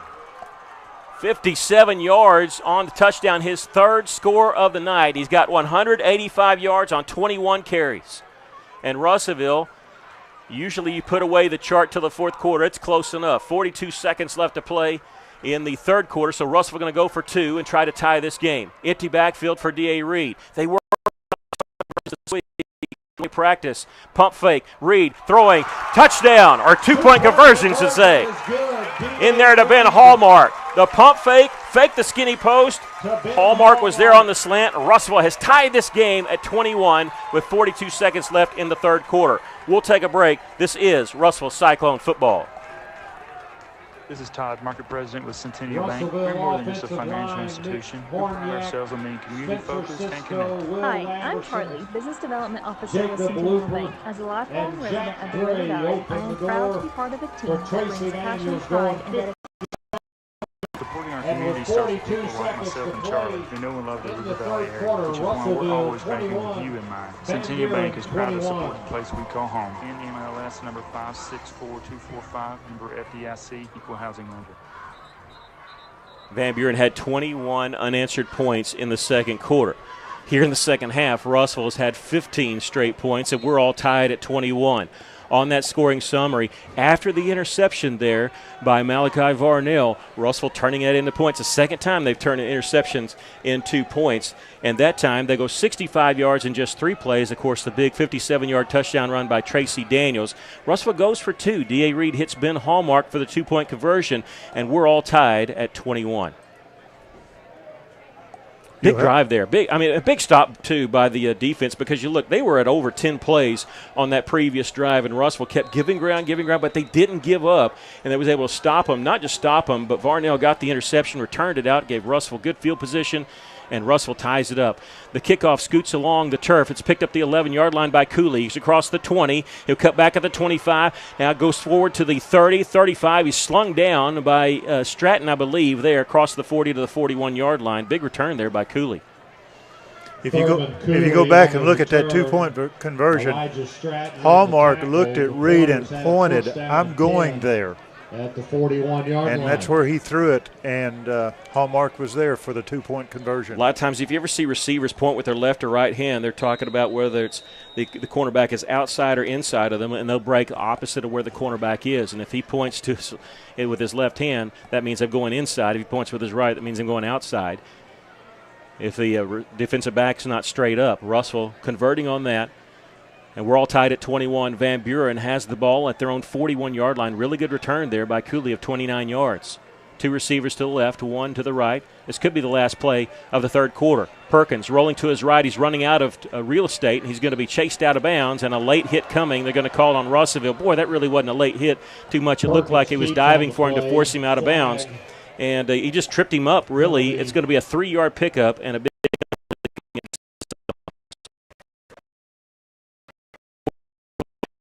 57 yards on the touchdown, his third score of the night. He's got 185 yards on 21 carries. And Russellville, usually you put away the chart till the fourth quarter. It's close enough. 42 seconds left to play in the third quarter, so Russellville going to go for 2 and try to tie this game. Empty backfield for D.A. Reed. They work this week. Practice, pump fake, Reed throwing, touchdown, or 2-point conversion, should say. In there to Ben Hallmark. The pump fake, the skinny post. Hallmark was there on the slant. Russellville has tied this game at 21 with 42 seconds left in the third quarter. We'll take a break. This is Russellville Cyclone football. This is Todd, market president with Centennial Bank. We're more than just a financial institution. We pride ourselves on being community-focused and connected. Hi, I'm Charlie, Business Development Officer with Centennial Bank. As a lifelong resident of the River Valley, I am proud to be part of a team that brings passion, pride, and dedication. Supporting our community starts with people like myself and Charlie, who know and love the River Valley area, which is why we're always banking with you in mind. Centennial Bank is proud to support the place we call home. NMLS number 564245, member FDIC, equal housing lender. Van Buren had 21 unanswered points in the second quarter. Here in the second half, Russellville has had 15 straight points, and we're all tied at 21. On that scoring summary, after the interception there by Malachi Varnell, Russellville turning that into points. The second time they've turned interceptions into points, and that time they go 65 yards in just 3 plays. Of course, the big 57-yard touchdown run by Tracy Daniels. Russellville goes for 2. D.A. Reed hits Ben Hallmark for the 2-point conversion, and we're all tied at 21. Big drive there. A big stop, too, by the defense, because you look, they were at over 10 plays on that previous drive, and Russellville kept giving ground, but they didn't give up, and they was able to stop them. Not just stop them, but Varnell got the interception, returned it out, gave Russellville good field position, and Russell ties it up. The kickoff scoots along the turf. It's picked up the 11-yard line by Cooley. He's across the 20. He'll cut back at the 25. Now goes forward to the 30, 35. He's slung down by Stratton, I believe, there across the 40 to the 41-yard line. Big return there by Cooley. If you go back and look at that 2-point conversion, Hallmark looked at Reed and pointed, "I'm going there." At the 41-yard line. And that's where he threw it, and Hallmark was there for the 2-point conversion. A lot of times, if you ever see receivers point with their left or right hand, they're talking about whether it's the cornerback is outside or inside of them, and they'll break opposite of where the cornerback is. And if he points to it with his left hand, that means I'm going inside. If he points with his right, that means I'm going outside. If the defensive back's not straight up, Russell converting on that. And we're all tied at 21. Van Buren has the ball at their own 41-yard line. Really good return there by Cooley of 29 yards. 2 receivers to the left, 1 to the right. This could be the last play of the third quarter. Perkins rolling to his right. He's running out of real estate, and he's going to be chased out of bounds, and a late hit coming. They're going to call it on Russellville. Boy, that really wasn't a late hit too much. It looked like he was diving for him to force him out of bounds. And he just tripped him up, really. It's going to be a 3-yard pickup and a big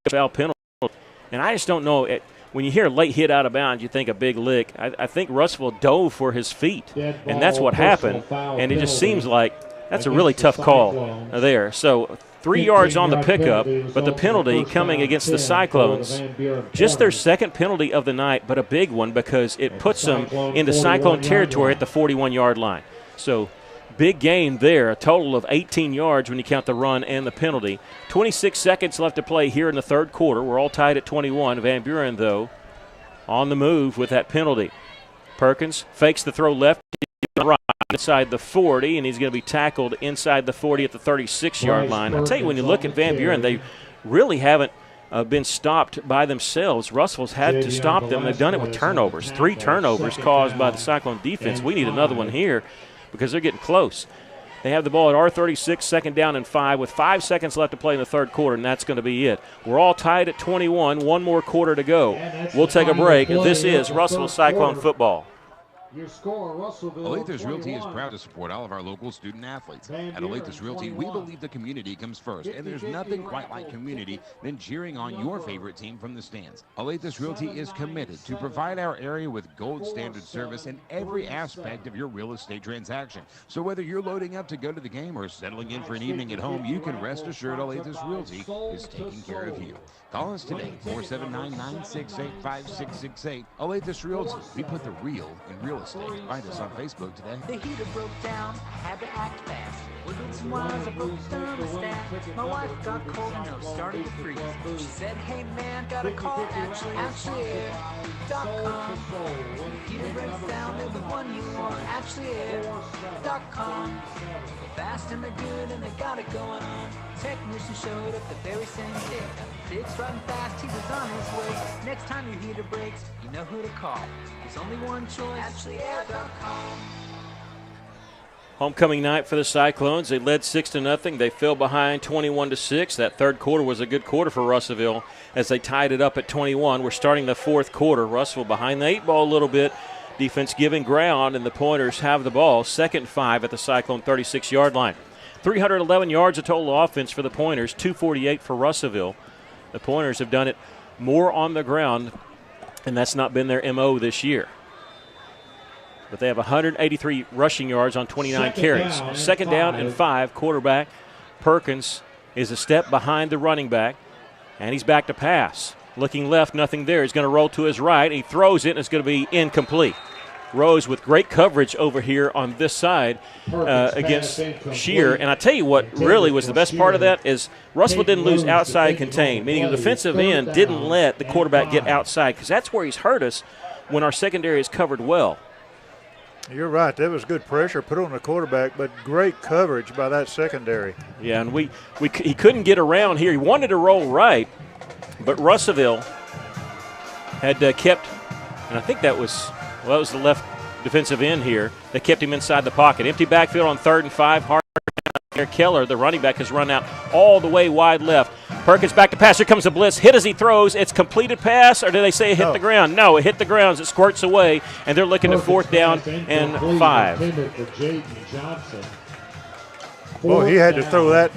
foul penalty. And I just don't know. When you hear a late hit out of bounds, you think a big lick. I think Russellville dove for his feet, and that's what happened. And it just seems like that's a really tough call there. So 3 yards on the pickup, but the penalty coming against the Cyclones, just their second penalty of the night, but a big one because it puts them into Cyclone territory at the 41-yard line. So big gain there, a total of 18 yards when you count the run and the penalty. 26 seconds left to play here in the third quarter. We're all tied at 21. Van Buren, though, on the move with that penalty. Perkins fakes the throw left, right inside the 40, and he's going to be tackled inside the 40 at the 36-yard line. I'll tell you, when you look at Van Buren, they really haven't been stopped by themselves. Russell's had to stop them. They've done it with turnovers. 3 turnovers caused by the Cyclone defense. We need another one here because they're getting close. They have the ball at R36, second down and 5, with 5 seconds left to play in the third quarter, and that's going to be it. We're all tied at 21, 1 more quarter to go. We'll take a break. This is Russell Cyclone football. Your score, Russellville. Olathe Realty is proud to support all of our local student athletes. At Olathe Realty, we believe the community comes first, and there's nothing quite like community than cheering on your favorite team from the stands. Olathe Realty is committed to provide our area with gold standard service in every aspect of your real estate transaction. So whether you're loading up to go to the game or settling in for an evening at home, you can rest assured Olathe Realty is taking care of you. Call us today, 479-968-5668. Olathe Realty, we put the real in real estate. Find us on Facebook today. The heater broke down, had to act fast. With some wires, I broke the thermostat. My wife got cold and I was starting to freeze. She said, hey man, gotta call AshleyAir.com. Heater breaks down, they're the one you want. AshleyAir.com. Fast and they're good and they got it going on. Technician showed up the very same day. Fixed right and fast, he was on his way. Next time your heater breaks, you know who to call. There's only one choice, AshleyAir.com. Homecoming night for the Cyclones. They led 6-0. They fell behind 21-6. That third quarter was a good quarter for Russellville as they tied it up at 21. We're starting the fourth quarter. Russellville behind the 8 ball a little bit. Defense giving ground, and the Pointers have the ball. 2nd and 5 at the Cyclone 36-yard line. 311 yards of total offense for the Pointers, 248 for Russellville. The Pointers have done it more on the ground, and that's not been their MO this year. But they have 183 rushing yards on 29 carries. Second down and 5. Quarterback Perkins is a step behind the running back, and he's back to pass. Looking left, nothing there. He's going to roll to his right. He throws it, and it's going to be incomplete. Rose with great coverage over here on this side against Shear. And I tell you what really was the best part of that is Russell didn't lose outside contain, meaning the defensive end didn't let the quarterback get outside, because that's where he's hurt us when our secondary is covered well. You're right. That was good pressure put on the quarterback, but great coverage by that secondary. Yeah, and he couldn't get around here. He wanted to roll right, but Russellville had kept, and I think that was the left defensive end here that kept him inside the pocket. Empty backfield on 3rd and 5. Hard Keller, the running back, has run out all the way wide left. Perkins back to pass. Here comes a blitz. Hit as he throws. It's completed pass, or do they say it hit the ground? No, it hit the ground as it squirts away, and they're looking at 4th down and 5. Well, he had to throw that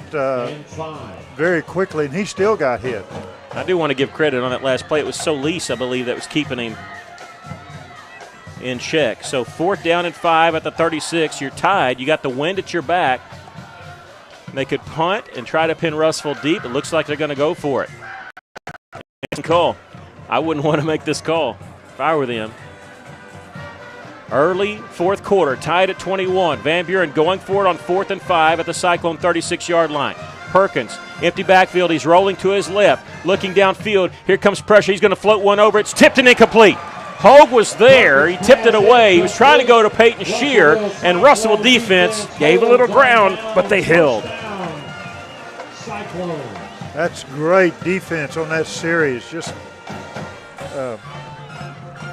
very quickly, and he still got hit. I do want to give credit on that last play. It was Solis, I believe, that was keeping him in check. So 4th down and 5 at the 36. You're tied. You got the wind at your back. They could punt and try to pin Russellville deep. It looks like they're going to go for it. Call. I wouldn't want to make this call if I were them. Early 4th quarter, tied at 21. Van Buren going for it on 4th and 5 at the Cyclone 36-yard line. Perkins, empty backfield. He's rolling to his left, looking downfield. Here comes pressure. He's going to float one over. It's tipped and incomplete. Hogue was there. He tipped it away. He was trying to go to Peyton Shear, and Russellville defense gave a little ground, but they held. That's great defense on that series. Just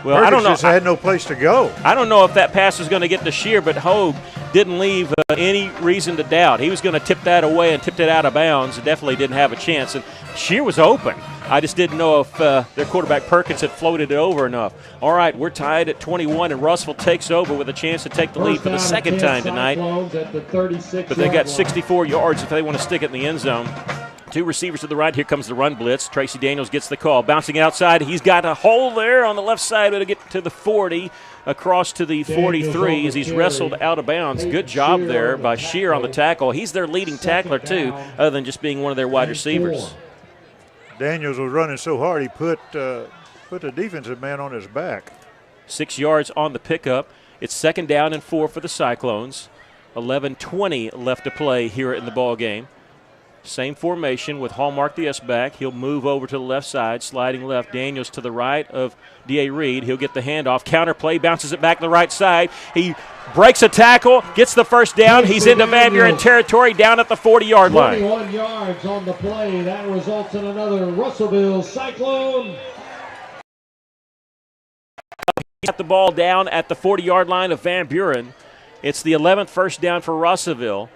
well, I don't know. Just had no place to go. I don't know if that pass was going to get to Shear, but Hogue didn't leave any reason to doubt. He was going to tip that away and tipped it out of bounds. It definitely didn't have a chance. And Shear was open. I just didn't know if their quarterback Perkins had floated it over enough. All right, we're tied at 21, and Russellville takes over with a chance to take the lead for the second time tonight. But they got 64 yards if they want to stick it in the end zone. 2 receivers to the right. Here comes the run blitz. Tracy Daniels gets the call. Bouncing outside. He's got a hole there on the left side. It'll get to the 40, across to the 43 as he's wrestled out of bounds. Good job there by Shear on the tackle. He's their leading tackler, too, other than just being one of their wide receivers. Daniels was running so hard he put the defensive man on his back. 6 yards on the pickup. It's 2nd down and 4 for the Cyclones. 11:20 left to play here in the ball game. Same formation with Hallmark the S-back. He'll move over to the left side, sliding left. Daniels to the right of D.A. Reed. He'll get the handoff. Counter play, bounces it back to the right side. He breaks a tackle, gets the first down. He's into Van Buren territory down at the 40-yard line. 21 yards on the play. That results in another Russellville Cyclone. Got the ball down at the 40-yard line of Van Buren. It's the 11th first down for Russellville,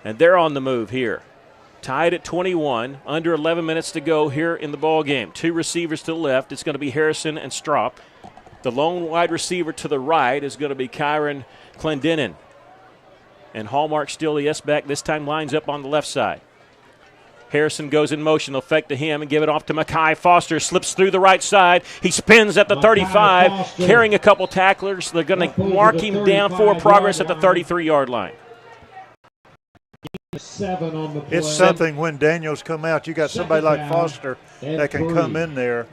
and they're on the move here. Tied at 21, under 11 minutes to go here in the ball game. 2 receivers to the left. It's going to be Harrison and Strop. The lone wide receiver to the right is going to be Kyron Clendenin. And Hallmark still the S-back. This time lines up on the left side. Harrison goes in motion. They'll fake to him and give it off to Mackay Foster. Slips through the right side. He spins at the 35, carrying a couple tacklers. They're going to mark him down for progress at the 33-yard line. 7 on the play. It's something when Daniels come out, you got somebody like Foster that can come in there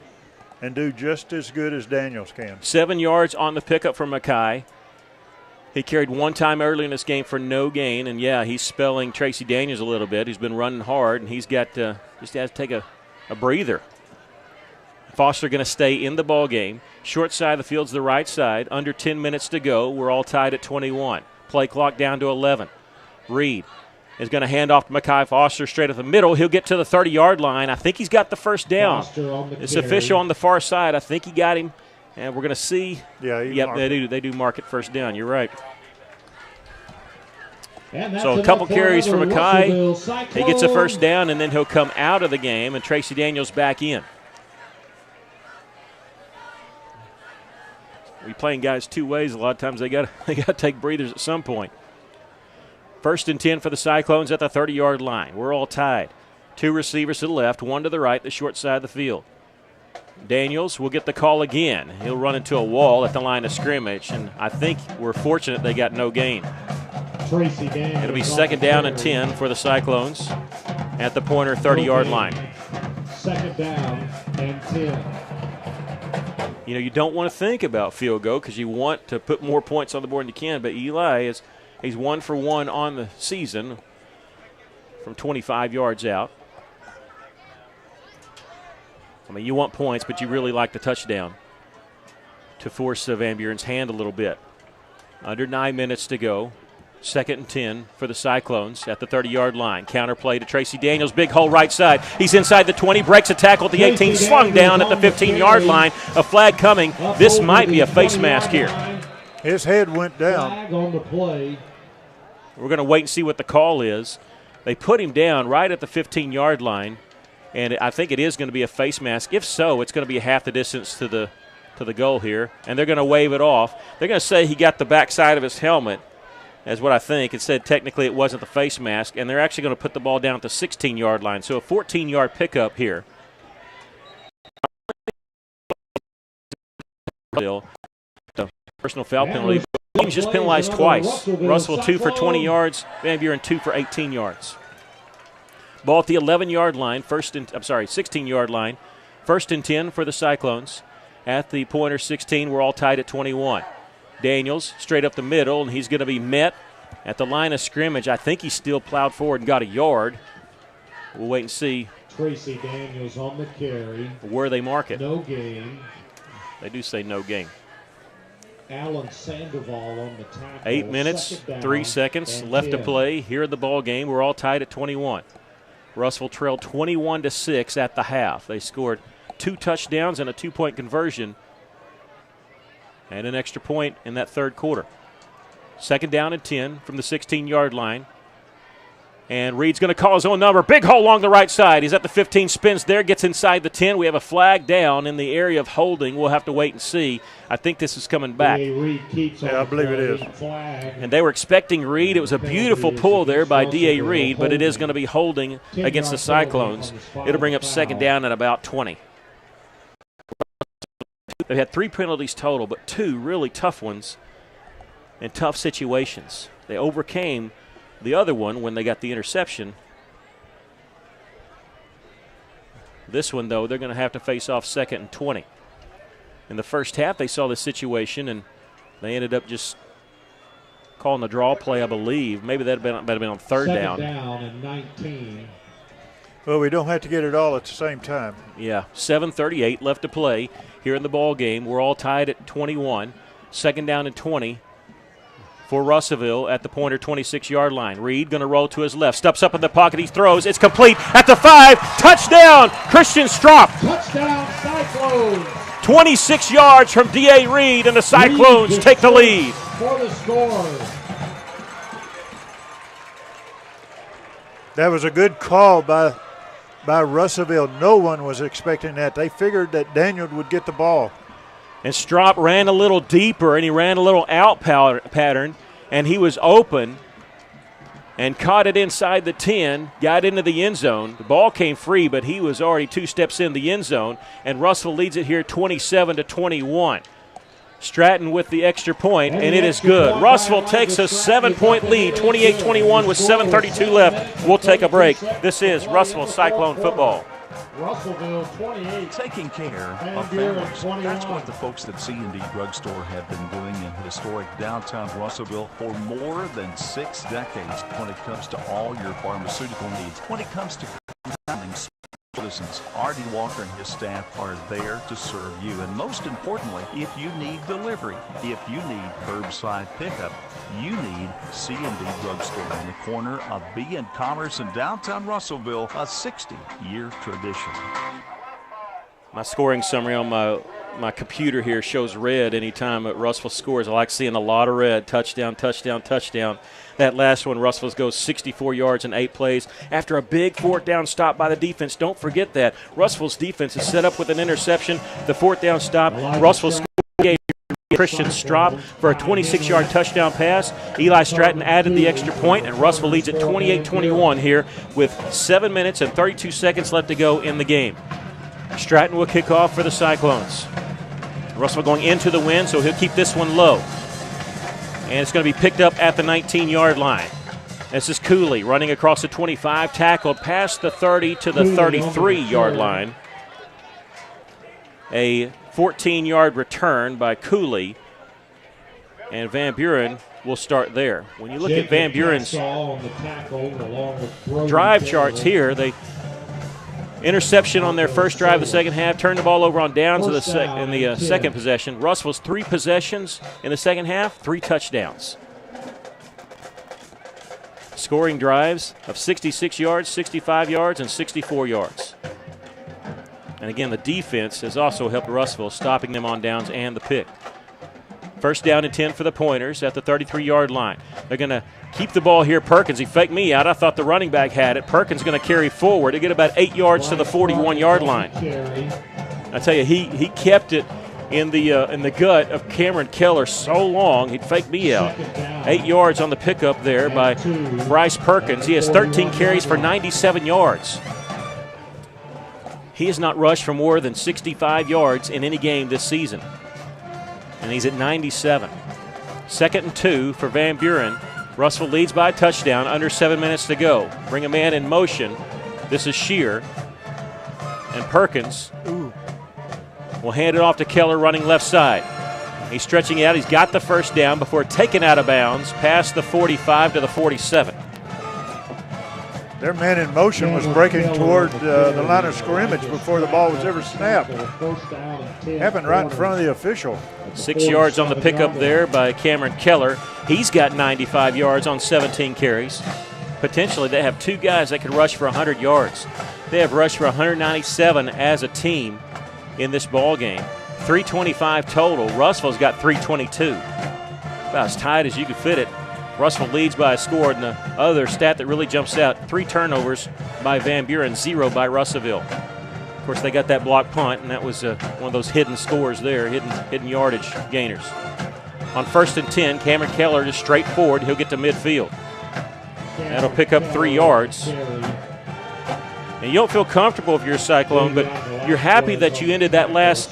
and do just as good as Daniels can. 7 yards on the pickup from Mackay. He carried one time early in this game for no gain, and yeah, he's spelling Tracy Daniels a little bit. He's been running hard, and he's got just has to take a breather. Foster going to stay in the ball game. Short side of the field's the right side. Under 10 minutes to go. We're all tied at 21. Play clock down to 11. Reed is going to hand off to Mackay Foster straight at the middle. He'll get to the 30-yard line. I think he's got the first down. It's official on the far side. I think he got him, and we're going to see. Yeah, yep, they do mark it first down. You're right. So a couple carries for Mackay. He gets a first down, and then he'll come out of the game, and Tracy Daniels back in. We're playing guys 2 ways. A lot of times they got to take breathers at some point. 1st and 10 for the Cyclones at the 30-yard line. We're all tied. 2 receivers to the left, 1 to the right, the short side of the field. Daniels will get the call again. He'll run into a wall at the line of scrimmage, and I think we're fortunate they got no gain. It'll be 2nd down and 10 for the Cyclones at the Pointer 30-yard line. 2nd down and 10. You know, you don't want to think about field goal because you want to put more points on the board than you can, but Eli he's 1 for 1 on the season from 25 yards out. I mean, you want points, but you really like the touchdown to force Van Buren's hand a little bit. Under 9 minutes to go. 2nd and 10 for the Cyclones at the 30-yard line. Counter play to Tracy Daniels, big hole right side. He's inside the 20, breaks a tackle at the 18, slung down at the 15-yard line. A flag coming. This might be a face mask here. His head went down. Flag on the play. We're going to wait and see what the call is. They put him down right at the 15-yard line, and I think it is going to be a face mask. If so, it's going to be half the distance to the goal here, and they're going to wave it off. They're going to say he got the backside of his helmet, as what I think. It said technically it wasn't the face mask, and they're actually going to put the ball down at the 16-yard line. So a 14-yard pickup here. The personal foul penalty. He was just penalized twice. Russell 2 for 20 yards, Van Buren 2 for 18 yards. Ball at the 11-yard line, 16-yard line. 1st and 10 for the Cyclones. At the Pointer 16, we're all tied at 21. Daniels straight up the middle, and he's going to be met at the line of scrimmage. I think he still plowed forward and got a yard. We'll wait and see. Tracy Daniels on the carry. Where they mark it. No gain. They do say no gain. Alan Sandoval on the tackle. 8 minutes, 3 seconds left to play here in the ball game. We're all tied at 21. Russell trailed 21-6 at the half. They scored 2 touchdowns and a 2-point conversion and an extra point in that third quarter. 2nd down and 10 from the 16-yard line. And Reed's going to call his own number. Big hole along the right side. He's at the 15, spins there, gets inside the 10. We have a flag down in the area of holding. We'll have to wait and see. I think this is coming back. Yeah, I believe it is. And they were expecting Reed. It was a beautiful pull there by D.A. Reed, but it is going to be holding against the Cyclones. It'll bring up 2nd down at about 20. They've had 3 penalties total, but 2 really tough ones in tough situations. They overcame the other one when they got the interception. This one, though, they're going to have to face off 2nd and 20. In the first half, they saw the situation, and they ended up just calling the draw play, I believe. Maybe that would have been on 3rd down. 2nd down and 19. Well, we don't have to get it all at the same time. Yeah, 7:38 left to play here in the ball game. We're all tied at 21. 2nd down and 20 for Russellville at the Pointer 26-yard line. Reed going to roll to his left, steps up in the pocket, he throws, it's complete at the 5, touchdown, Christian Strop. Touchdown, Cyclones. 26 yards from D.A. Reed, and the Cyclones take the lead. For the score. That was a good call by Russellville. No one was expecting that. They figured that Daniel would get the ball. And Strop ran a little deeper, and he ran a little out pattern, and he was open and caught it inside the 10, got into the end zone. The ball came free, but he was already 2 steps in the end zone, and Russell leads it here 27-21. Stratton with the extra point, and it is good. Russell takes a 7-point lead, 28-21 with 7:32 left. We'll take a break. This is Russell Cyclone football. Russellville 28. Taking care of families. That's what the folks at C&D Drugstore have been doing in historic downtown Russellville for more than 6 decades when it comes to all your pharmaceutical needs. When it comes to citizens, R.D. Walker and his staff are there to serve you. And most importantly, if you need delivery, if you need curbside pickup, you need C&D Drugstore on the corner of B and Commerce in downtown Russellville, a 60-year tradition. My scoring summary on my computer here shows red anytime Russell scores. I like seeing a lot of red. Touchdown, touchdown, touchdown. That last one, Russell goes 64 yards in 8 plays after a big 4th down stop by the defense. Don't forget that. Russell's defense is set up with an interception. The 4th down stop, Russell gave Christian Strop for a 26-yard touchdown pass. Eli Stratton added the extra point, and Russell leads at 28-21 here with 7 minutes and 32 seconds left to go in the game. Stratton will kick off for the Cyclones. Russell going into the wind, so he'll keep this one low. And it's going to be picked up at the 19-yard line. This is Cooley running across the 25, tackled past the 30 to the 33-yard line. A 14-yard return by Cooley. And Van Buren will start there. When you look at Van Buren's drive charts here, they interception on their first drive of the second half, turned the ball over on downs in the second possession. Russell's 3 possessions in the second half, 3 touchdowns. Scoring drives of 66 yards, 65 yards, and 64 yards. And again, the defense has also helped Russellville, stopping them on downs and the pick. First down and 10 for the Pointers at the 33-yard line. They're going to keep the ball here. Perkins, he faked me out. I thought the running back had it. Perkins going to carry forward to get about 8 yards to the 41-yard line. I tell you, he kept it in the gut of Cameron Keller so long, he'd fake me out. 8 yards on the pickup there by Bryce Perkins. He has 13 carries for 97 yards. He has not rushed for more than 65 yards in any game this season. And he's at 97. 2nd and 2 for Van Buren. Russell leads by a touchdown, under 7 minutes to go. Bring a man in motion. This is Shear. And Perkins will hand it off to Keller running left side. He's stretching it out. He's got the first down before taken out of bounds past the 45 to the 47. Their man in motion was breaking toward the line of scrimmage before the ball was ever snapped. Happened right in front of the official. 6 yards on the pickup there by Cameron Keller. He's got 95 yards on 17 carries. Potentially they have 2 guys that can rush for 100 yards. They have rushed for 197 as a team in this ball game. 325 total. Russell's got 322. About as tight as you could fit it. Russell leads by a score, and the other stat that really jumps out, 3 turnovers by Van Buren, 0 by Russellville. Of course, they got that block punt, and that was one of those hidden scores there, hidden yardage gainers. On 1st and 10, Cameron Keller just straight forward. He'll get to midfield. That'll pick up 3 yards. And you don't feel comfortable if you're a Cyclone, but you're happy that you ended that last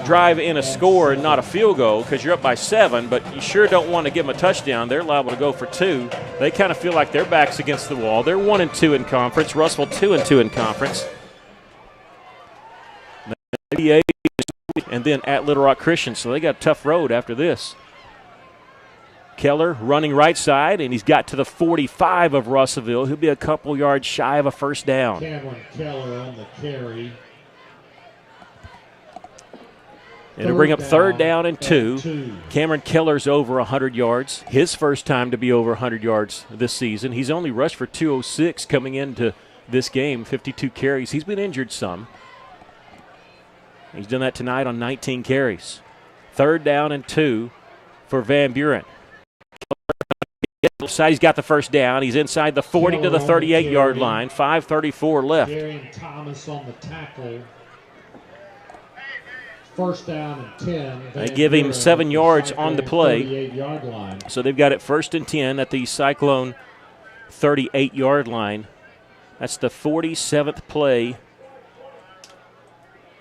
drive in a score and not a field goal because you're up by 7, but you sure don't want to give them a touchdown. They're liable to go for 2. They kind of feel like their back's against the wall. They're 1-2 in conference. Russell 2-2 in conference. And then at Little Rock Christian, so they got a tough road after this. Keller running right side, and he's got to the 45 of Russellville. He'll be a couple yards shy of a first down. Cameron Keller on the carry. It'll bring up 3rd down and 2. Cameron Keller's over 100 yards. His first time to be over 100 yards this season. He's only rushed for 206 coming into this game, 52 carries. He's been injured some. He's done that tonight on 19 carries. 3rd down and 2 for Van Buren. He's got the first down. He's inside the 40 to the 38-yard line. 5:34 left. Darian Thomas on the tackle. 1st down and 10. They give him 7 yards on the play. 38-yard line. So they've got it 1st and 10 at the Cyclone 38-yard line. That's the 47th play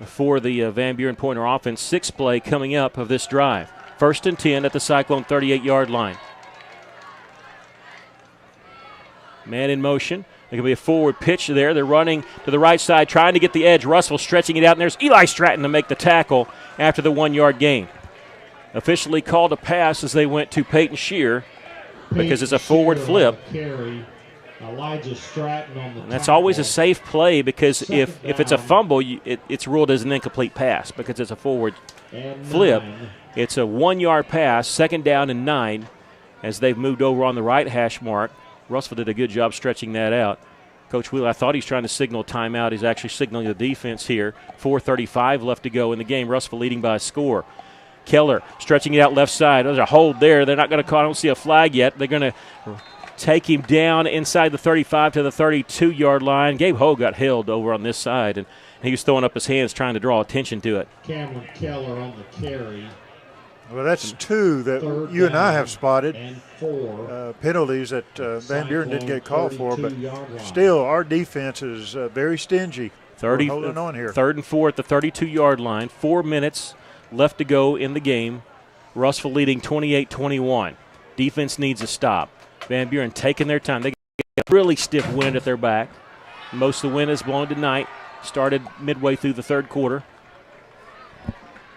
for the Van Buren Pointer offense. 6th play coming up of this drive. 1st and 10 at the Cyclone 38-yard line. Man in motion. There could be a forward pitch there. They're running to the right side, trying to get the edge. Russell stretching it out, and there's Eli Stratton to make the tackle after the 1-yard gain. Officially called a pass as they went to Peyton Shear because it's a forward flip. Carry. Elijah Stratton on the And that's always a safe play because if it's a fumble, it's ruled as an incomplete pass because it's a forward flip. It's a 1-yard pass, 2nd down and 9 as they've moved over on the right hash mark. Russell did a good job stretching that out. Coach Wheeler, I thought he was trying to signal timeout. He's actually signaling the defense here. 4:35 left to go in the game. Russell leading by a score. Keller stretching it out left side. There's a hold there. They're not going to call. I don't see a flag yet. They're going to take him down inside the 35 to the 32-yard line. Gabe Ho got held over on this side, and he was throwing up his hands trying to draw attention to it. Cameron Keller on the carry. Well, that's 2 that you and I have spotted. And 4. Penalties that Van Buren didn't get called for, but still, our defense is very stingy. We're holding on here. 3rd and 4 at the 32-yard line. 4 minutes left to go in the game. Russell leading 28-21. Defense needs a stop. Van Buren taking their time. They got a really stiff wind at their back. Most of the wind has blown tonight. Started midway through the 3rd quarter.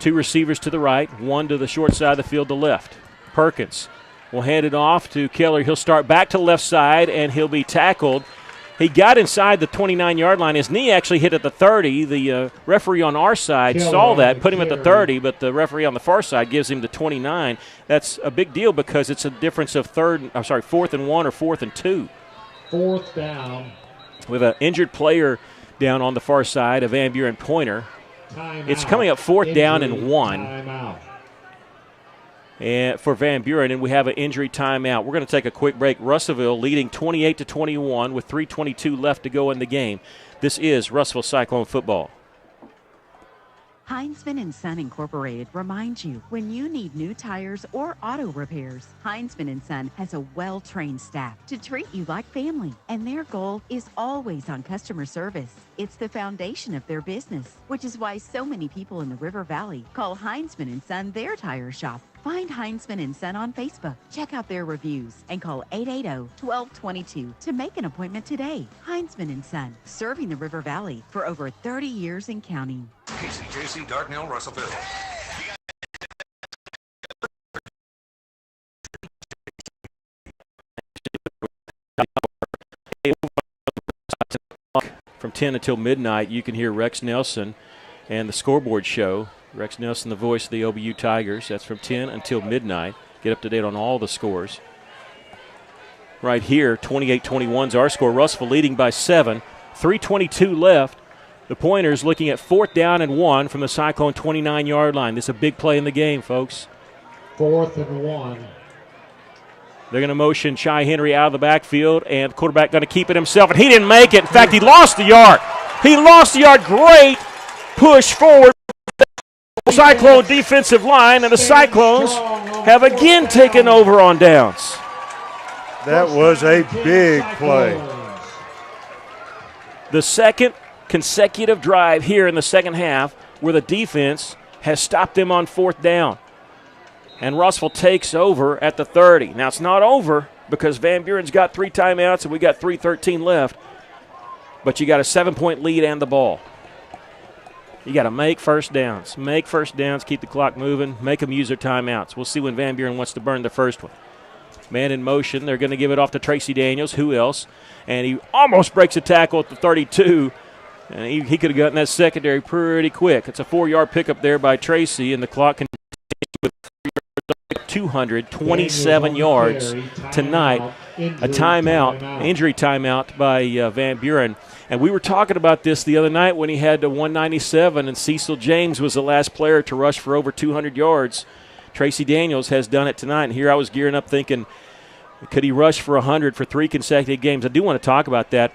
2 receivers to the right, 1 to the short side of the field to left. Perkins will hand it off to Keller. He'll start back to the left side, and he'll be tackled. He got inside the 29-yard line. His knee actually hit at the 30. The referee on our side saw that, put him at the 30, but the referee on the far side gives him the 29. That's a big deal because it's a difference of 4th and 1 or 4th and 2. 4th down. With an injured player down on the far side, a Van Buren Pointer. It's coming up 4th down and 1. and for Van Buren, and we have an injury timeout. We're going to take a quick break. Russellville leading 28-21 with 3:22 left to go in the game. This is Russellville Cyclone football. Heinzman & Son Incorporated reminds you, when you need new tires or auto repairs, Heinzman & Son has a well-trained staff to treat you like family, and their goal is always on customer service. It's the foundation of their business, which is why so many people in the River Valley call Heinzman & Son their tire shop. Find Heinzman & Son on Facebook, check out their reviews, and call 880-1222 to make an appointment today. Heinzman & Son, serving the River Valley for over 30 years and counting. KCJC Darknell, Russellville. From 10 until midnight, you can hear Rex Nelson and the scoreboard show. Rex Nelson, the voice of the OBU Tigers. That's from 10 until midnight. Get up to date on all the scores. Right here, 28-21 is our score. Russellville leading by 7. 3:22 left. The Pointers looking at 4th down and 1 from the Cyclone 29-yard line. This is a big play in the game, folks. 4th and 1. They're going to motion Chi Henry out of the backfield, and the quarterback going to keep it himself, and he didn't make it. In fact, he lost the yard. He lost the yard. Great push forward. Cyclone defensive line, and the Cyclones have again taken over on downs. That was a big play. The second consecutive drive here in the second half where the defense has stopped them on 4th down. And Russellville takes over at the 30. Now, it's not over because Van Buren's got 3 timeouts and we got 3:13 left. But you got a 7-point lead and the ball. You got to make first downs. Make first downs, keep the clock moving, make them use their timeouts. We'll see when Van Buren wants to burn the first one. Man in motion. They're going to give it off to Tracy Daniels. Who else? And he almost breaks a tackle at the 32. And he could have gotten that secondary pretty quick. It's a 4-yard pickup there by Tracy, and the clock continues with 227 yards tonight. A timeout, injury timeout by Van Buren. And we were talking about this the other night when he had to 197, and Cecil James was the last player to rush for over 200 yards. Tracy Daniels has done it tonight, and here I was gearing up thinking, could he rush for 100 for 3 consecutive games? I do want to talk about that.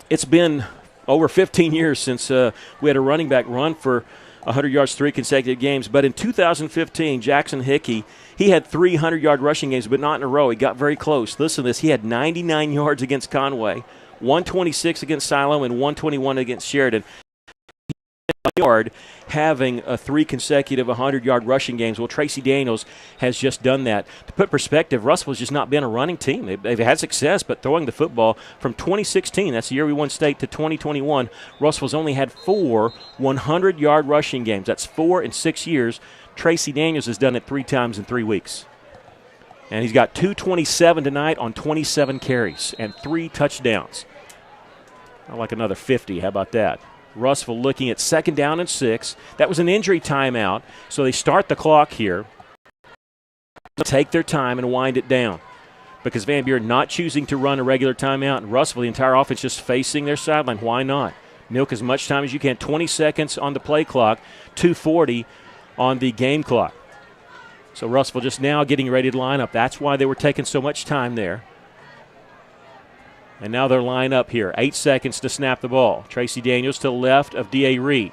It's been over 15 years since we had a running back run for 100 yards 3 consecutive games. But in 2015, Jackson Hickey, he had 300-yard rushing games, but not in a row. He got very close. Listen to this. He had 99 yards against Conway, 126 against Siloam, and 121 against Sheridan. Yard having a 3 consecutive 100-yard rushing games. Well, Tracy Daniels has just done that. To put perspective, Russellville's just not been a running team. They've had success, but throwing the football from 2016, that's the year we won state, to 2021, Russellville's only had 4 100-yard rushing games. That's 4 in 6 years. Tracy Daniels has done it 3 times in 3 weeks. And he's got 227 tonight on 27 carries and 3 touchdowns. I like another 50. How about that? Russellville looking at 2nd down and 6. That was an injury timeout, so they start the clock here. Take their time and wind it down because Van Buren not choosing to run a regular timeout, and Russellville, the entire offense, just facing their sideline. Why not? Milk as much time as you can. 20 seconds on the play clock, 2:40 on the game clock. So Russellville just now getting ready to line up. That's why they were taking so much time there. And now they're lined up here. 8 seconds to snap the ball. Tracy Daniels to the left of D.A. Reed.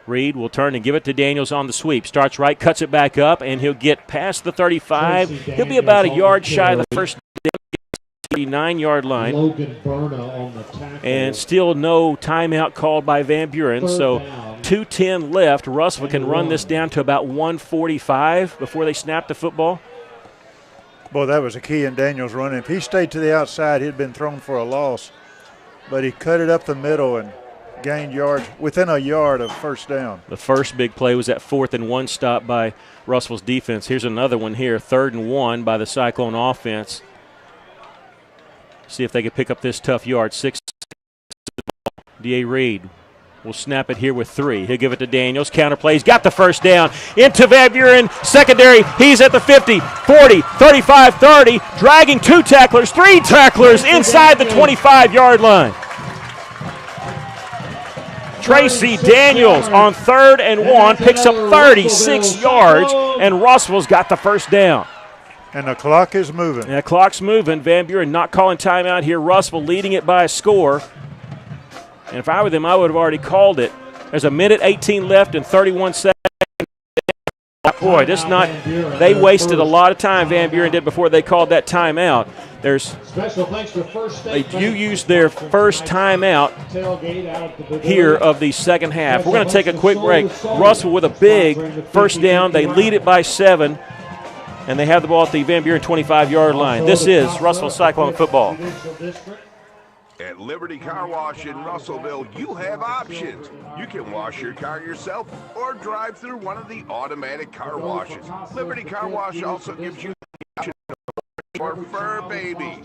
Reed will turn and give it to Daniels on the sweep. Starts right, cuts it back up, and he'll get past the 35. He'll be about a yard shy of the first 39-yard line. And still no timeout called by Van Buren. So 2:10 left. Russellville can run this down to about 1:45 before they snap the football. Boy, that was a key in Daniels' run. If he stayed to the outside, he'd been thrown for a loss. But he cut it up the middle and gained yards within a yard of first down. The first big play was that 4th and 1 stop by Russellville's defense. Here's another one here, 3rd and 1 by the Cyclone offense. See if they can pick up this tough yard. 6. D.A. Reed will snap it here with 3. He'll give it to Daniels. Counterplay. He's got the first down. Into Van Buren. Secondary. He's at the 50, 40, 35, 30. Dragging 2 tacklers, 3 tacklers inside the 25-yard line. Tracy Daniels on 3rd and 1 picks up 36 yards, and Russell's got the first down. And the clock is moving. And the clock's moving. Van Buren not calling timeout here. Russell leading it by a score. And if I were them, I would have already called it. There's a minute 18 left and 31 seconds. Boy, they wasted a lot of time, Van Buren did, before they called that timeout. You used their first timeout here of the second half. We're going to take a quick break. Russell with a big first down. They lead it by 7, and they have the ball at the Van Buren 25-yard line. This is Russell Cyclone football. At Liberty Car Wash in Russellville, you have options. You can wash your car yourself or drive through one of the automatic car washes. Liberty Car Wash also gives you the option for fur baby.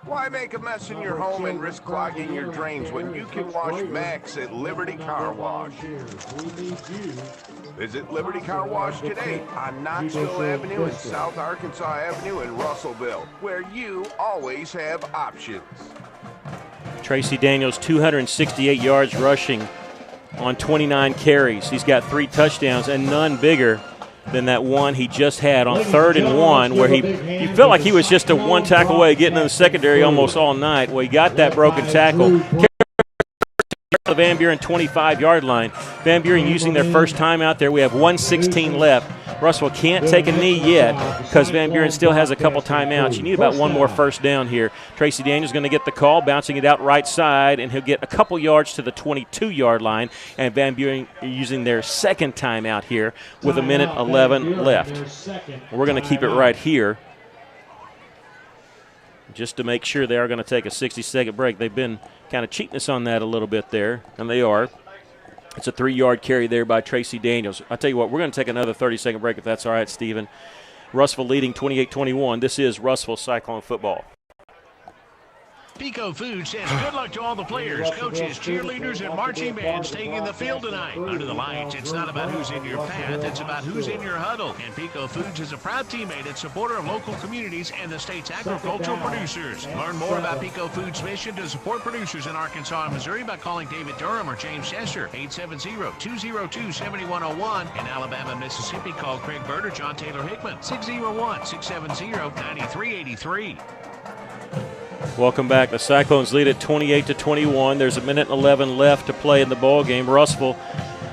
Why make a mess in your home and risk clogging your drains when you can wash Max at Liberty Car Wash? Visit Liberty Car Wash today on Knoxville Avenue and South Arkansas Avenue in Russellville, where you always have options. Tracy Daniels, 268 yards rushing on 29 carries. He's got 3 touchdowns and none bigger than that one he just had on 3rd and 1, where he felt like he was just a one tackle away, getting in the secondary almost all night. Well, he got that broken tackle. The Van Buren 25-yard line. Van Buren using their first time out there. We have 1:16 left. Russell can't take a knee yet because Van Buren still has a couple timeouts. You need about one more first down here. Tracy Daniels going to get the call, bouncing it out right side, and he'll get a couple yards to the 22-yard line. And Van Buren using their second timeout here with a minute 11 left. We're going to keep it right here just to make sure they are going to take a 60-second break. They've been kind of cheating us on that a little bit there, and they are. It's a 3-yard carry there by Tracy Daniels. I'll tell you what, we're going to take another 30-second break if that's all right, Stephen. Russellville leading 28-21. This is Russellville Cyclone football. Pico Foods says good luck to all the players, coaches, cheerleaders, and marching bands taking the field tonight. Under the lights, it's not about who's in your path, it's about who's in your huddle. And Pico Foods is a proud teammate and supporter of local communities and the state's agricultural producers. Learn more about Pico Foods' mission to support producers in Arkansas and Missouri by calling David Durham or James Chester, 870-202-7101. In Alabama and Mississippi, call Craig Bird or John Taylor Hickman, 601-670-9383. Welcome back. The Cyclones lead at 28-21. There's a minute and 11 left to play in the ball game. Russellville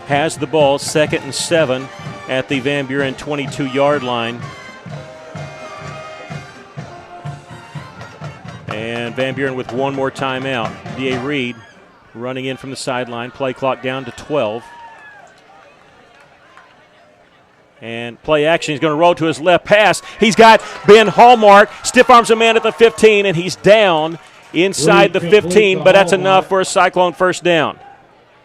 has the ball, 2nd and 7 at the Van Buren 22-yard line. And Van Buren with one more timeout. D.A. Reed running in from the sideline. Play clock down to 12. And play action. He's going to roll to his left pass. He's got Ben Hallmark. Stiff arms a man at the 15, and he's down inside the 15, but that's enough for a Cyclone first down.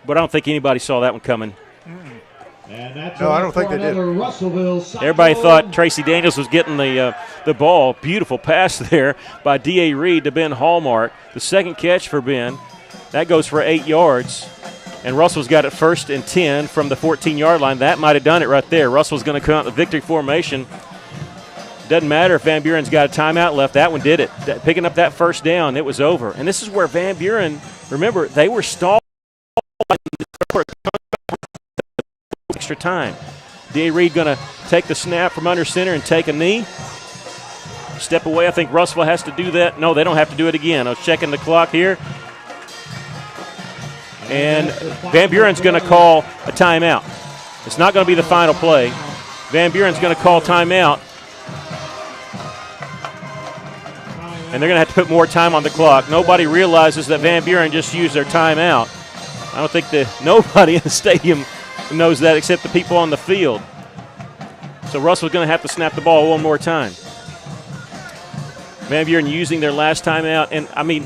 But I don't think anybody saw that one coming. No, I don't think they did. Everybody thought Tracy Daniels was getting the ball. Beautiful pass there by D.A. Reed to Ben Hallmark. The second catch for Ben. That goes for 8 yards. And Russell's got it 1st and 10 from the 14-yard line. That might have done it right there. Russell's going to come out in the victory formation. Doesn't matter if Van Buren's got a timeout left. That one did it. Picking up that first down, it was over. And this is where Van Buren, remember, they were stalled extra time. D.A. Reed going to take the snap from under center and take a knee. Step away. I think Russellville has to do that. No, they don't have to do it again. I was checking the clock here. And Van Buren's going to call a timeout. It's not going to be the final play. Van Buren's going to call timeout. And they're going to have to put more time on the clock. Nobody realizes that Van Buren just used their timeout. I don't think nobody in the stadium knows that except the people on the field. So Russell's going to have to snap the ball one more time. Van Buren using their last timeout. And, I mean,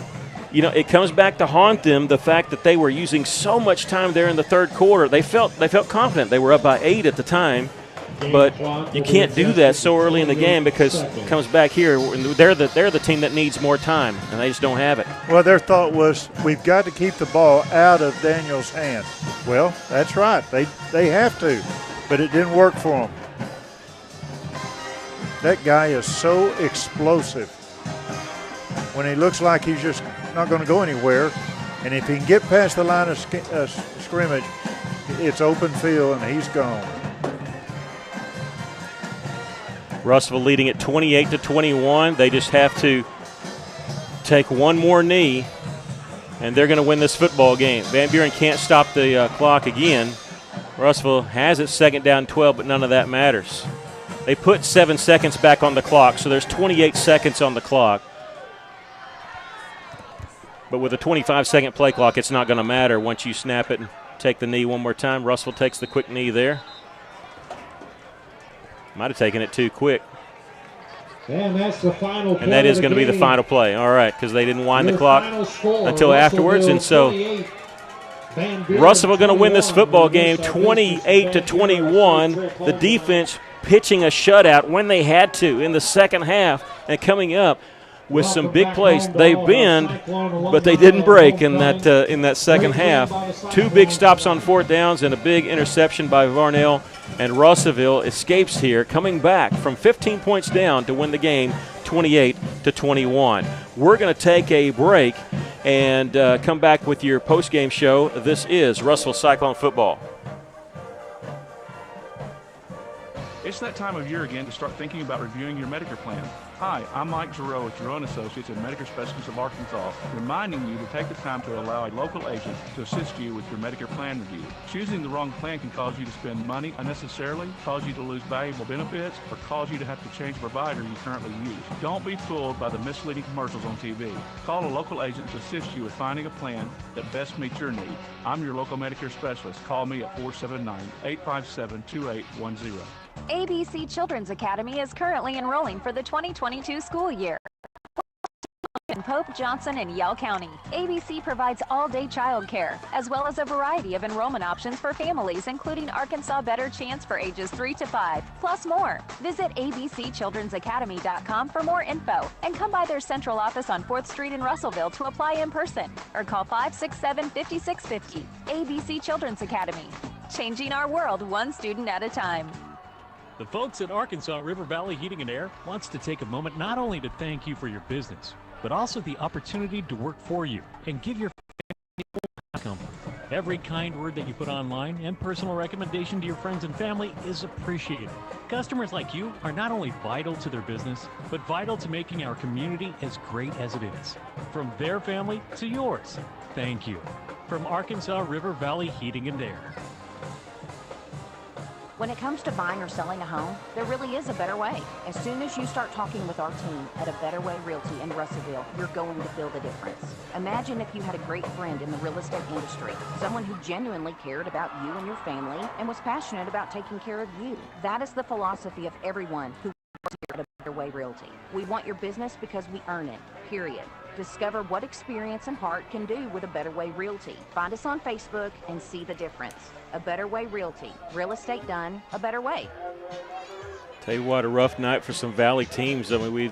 you know, it comes back to haunt them, the fact that they were using so much time there in the third quarter. They felt confident. They were up by 8 at the time, but you can't do that so early in the game because it comes back here. They're the team that needs more time, and they just don't have it. Well, their thought was, we've got to keep the ball out of Daniel's hand. Well, that's right. They have to, but it didn't work for them. That guy is so explosive. When he looks like he's just not going to go anywhere, And if he can get past the line of scrimmage, it's open field, and he's gone. Russellville leading at 28-21. They just have to take one more knee, and they're going to win this football game. Van Buren can't stop the clock again. Russellville has it second down 12, but none of that matters. They put 7 seconds back on the clock, so there's 28 seconds on the clock. But with a 25-second play clock, it's not going to matter once you snap it and take the knee one more time. Russellville takes the quick knee there. Might have taken it too quick. And that's the final play. And that is going to be the final play. All right, because they didn't wind the clock until afterwards. And so Russellville going to win this football game 28-21. The defense pitching a shutout when they had to in the second half, and coming up with some big plays. They bend, but they didn't break in that second half. 2 big stops on 4th downs and a big interception by Varnell. And Russellville escapes here, coming back from 15 points down to win the game 28-21. We're going to take a break and come back with your post-game show. This is Russellville Cyclone Football. It's that time of year again to start thinking about reviewing your Medicare plan. Hi, I'm Mike Giroux with Giroux & Associates and Medicare Specialists of Arkansas, reminding you to take the time to allow a local agent to assist you with your Medicare plan review. Choosing the wrong plan can cause you to spend money unnecessarily, cause you to lose valuable benefits, or cause you to have to change the provider you currently use. Don't be fooled by the misleading commercials on TV. Call a local agent to assist you with finding a plan that best meets your needs. I'm your local Medicare specialist. Call me at 479-857-2810. ABC Children's Academy is currently enrolling for the 2022 school year. In Pope, Johnson, and Yell County, ABC provides all-day childcare, as well as a variety of enrollment options for families, including Arkansas Better Chance for ages 3 to 5, plus more. Visit abcchildrensacademy.com for more info, and come by their central office on 4th Street in Russellville to apply in person, or call 567-5650. ABC Children's Academy, changing our world one student at a time. The folks at Arkansas River Valley Heating and Air wants to take a moment not only to thank you for your business, but also the opportunity to work for you and give your family comfort. Every kind word that you put online and personal recommendation to your friends and family is appreciated. Customers like you are not only vital to their business, but vital to making our community as great as it is. From their family to yours, thank you. From Arkansas River Valley Heating and Air. When it comes to buying or selling a home, there really is a better way. As soon as you start talking with our team at A Better Way Realty in Russellville, you're going to feel the difference. Imagine if you had a great friend in the real estate industry, someone who genuinely cared about you and your family and was passionate about taking care of you. That is the philosophy of everyone who works here at A Better Way Realty. We want your business because we earn it, period. Discover what experience and heart can do with A Better Way Realty. Find us on Facebook and see the difference. A Better Way Realty. Real estate done a better way. Tell you what, a rough night for some Valley teams. I mean,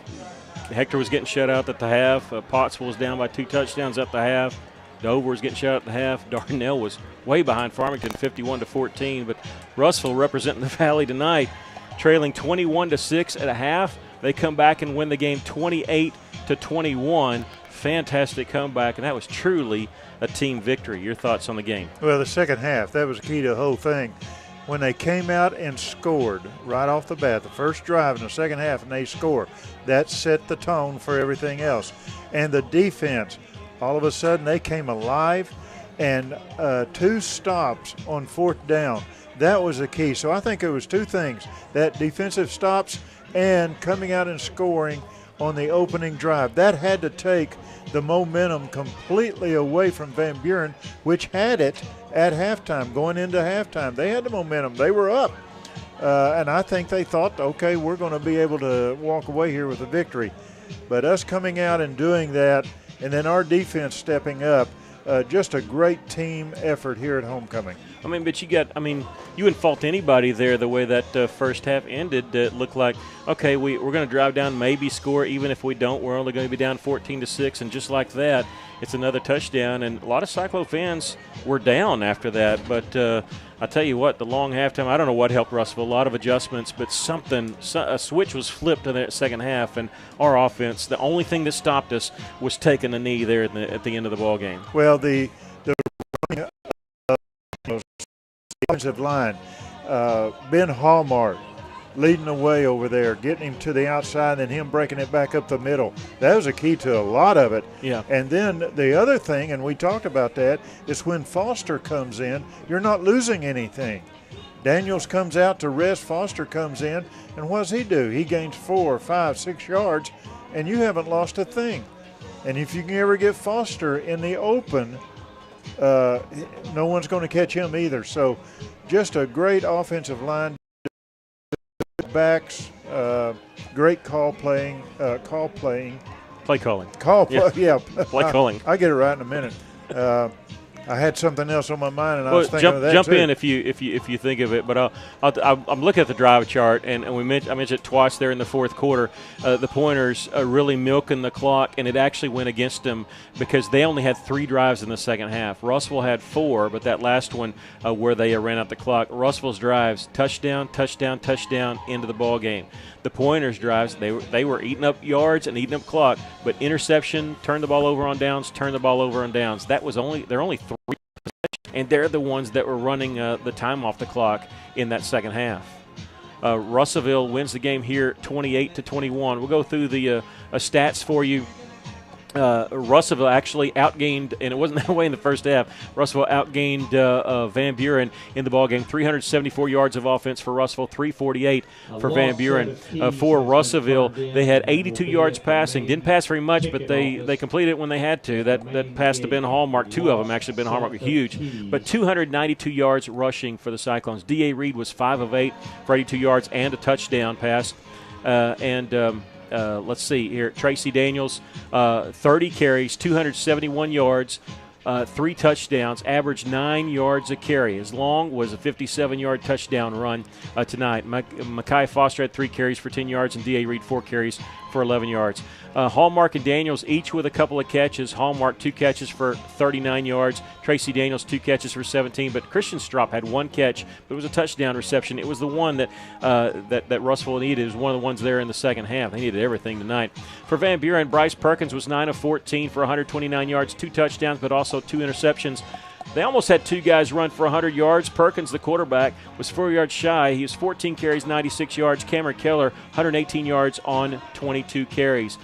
Hector was getting shut out at the half. Pottsville was down by 2 touchdowns at the half. Dover was getting shut out at the half. Darnell was way behind Farmington, 51-14. But Russellville representing the Valley tonight, trailing 21-6 at a half. They come back and win the game 28-21. Fantastic comeback, and that was truly a team victory. Your thoughts on the game? Well, the second half, that was the key to the whole thing. When they came out and scored right off the bat, the first drive in the second half, and they score, that set the tone for everything else. And the defense, all of a sudden, they came alive, and 2 stops on 4th down. That was the key. So I think it was 2 things, that defensive stops and coming out and scoring on the opening drive. That had to take the momentum completely away from Van Buren, which had it at halftime, going into halftime. They had the momentum. They were up. And I think they thought, okay, we're going to be able to walk away here with a victory. But us coming out and doing that, and then our defense stepping up, just a great team effort here at homecoming. I mean, but you wouldn't fault anybody there the way that first half ended. It looked like, okay, we're going to drive down, maybe score. Even if we don't, we're only going to be down 14-6. And just like that, it's another touchdown. And a lot of Cyclone fans were down after that. But I tell you what, the long halftime, I don't know what helped Russellville. A lot of adjustments, but a switch was flipped in that second half. And our offense, the only thing that stopped us was taking a knee there at the end of the ball game. Well, the offensive line, Ben Hallmark leading the way over there, getting him to the outside, and him breaking it back up the middle. That was a key to a lot of it. Yeah. And then the other thing, and we talked about that, is when Foster comes in, you're not losing anything. Daniels comes out to rest, Foster comes in, and what does he do? He gains 4, 5, 6 yards, and you haven't lost a thing. And if you can ever get Foster in the open, no one's going to catch him either. So just a great offensive line. Backs, great play calling. Play calling. I get it right in a minute. I had something else on my mind, and I was thinking of that jump too. in if you think of it. But I'm looking at the drive chart, and I mentioned it twice there in the fourth quarter. The Pointers are really milking the clock, and it actually went against them because they only had 3 drives in the second half. Russellville had 4, but that last one where they ran out the clock. Russellville's drives, touchdown, touchdown, touchdown, into the ball game. The Pointers' drives, they were eating up yards and eating up clock, but interception, turn the ball over on downs, turn the ball over on downs. They're only 3 possessions, and they're the ones that were running the time off the clock in that second half. Russellville wins the game here 28-21. We'll go through the stats for you. Russellville actually outgained, and it wasn't that way in the first half. Russellville outgained Van Buren in the ballgame. 374 yards of offense for Russellville, 348 for Van Buren. For Russellville, they had 82 yards passing. Didn't pass very much, but they completed it when they had to. That pass to Ben Hallmark, 2 of them actually. Ben Hallmark were huge. But 292 yards rushing for the Cyclones. D.A. Reed was 5 of 8 for 82 yards and a touchdown pass. Let's see here. Tracy Daniels, 30 carries, 271 yards, 3 touchdowns, averaged 9 yards a carry. His long was a 57-yard touchdown run tonight. Mekhi Foster had 3 carries for 10 yards, and D.A. Reed 4 carries for 11 yards. Hallmark and Daniels each with a couple of catches. Hallmark 2 catches for 39 yards. Tracy Daniels 2 catches for 17. But Christian Strop had 1 catch, but it was a touchdown reception. It was the one that Russellville needed. It was one of the ones there in the second half. They needed everything tonight. For Van Buren, Bryce Perkins was 9 of 14 for 129 yards, 2 touchdowns, but also 2 interceptions. They almost had 2 guys run for 100 yards. Perkins, the quarterback, was 4 yards shy. He was 14 carries, 96 yards. Cameron Keller, 118 yards on 22 carries.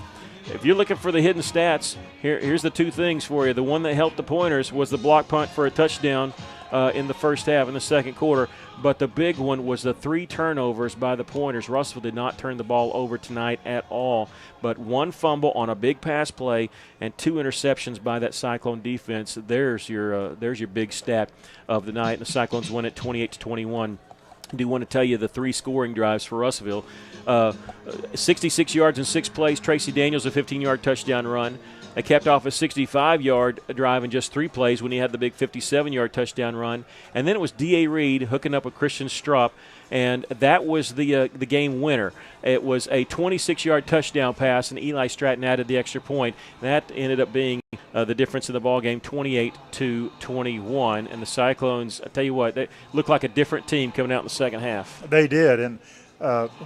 If you're looking for the hidden stats, here's the 2 things for you. The one that helped the Pointers was the block punt for a touchdown in the first half, in the second quarter. But the big one was the 3 turnovers by the Pointers. Russellville did not turn the ball over tonight at all, but 1 fumble on a big pass play and 2 interceptions by that Cyclone defense. There's your big stat of the night. And the Cyclones win it 28-21. I do want to tell you the 3 scoring drives for Russellville. 66 yards in 6 plays. Tracy Daniels, a 15-yard touchdown run. They kept off a 65-yard drive in just 3 plays when he had the big 57-yard touchdown run. And then it was D.A. Reed hooking up with Christian Strop, and that was the game winner. It was a 26-yard touchdown pass, and Eli Stratton added the extra point. That ended up being the difference in the ballgame, 28-21. And the Cyclones, I tell you what, they looked like a different team coming out in the second half. They did. And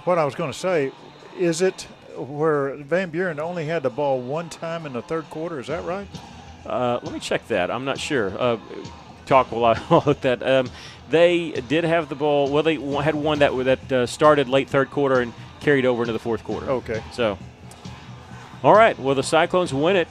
what I was going to say, is it where Van Buren only had the ball 1 time in the third quarter? Is that right? Let me check that. I'm not sure. Talk while I look that. They did have the ball. Well, they had one that started late third quarter and carried over into the fourth quarter. Okay. So, all right. Well, the Cyclones win it.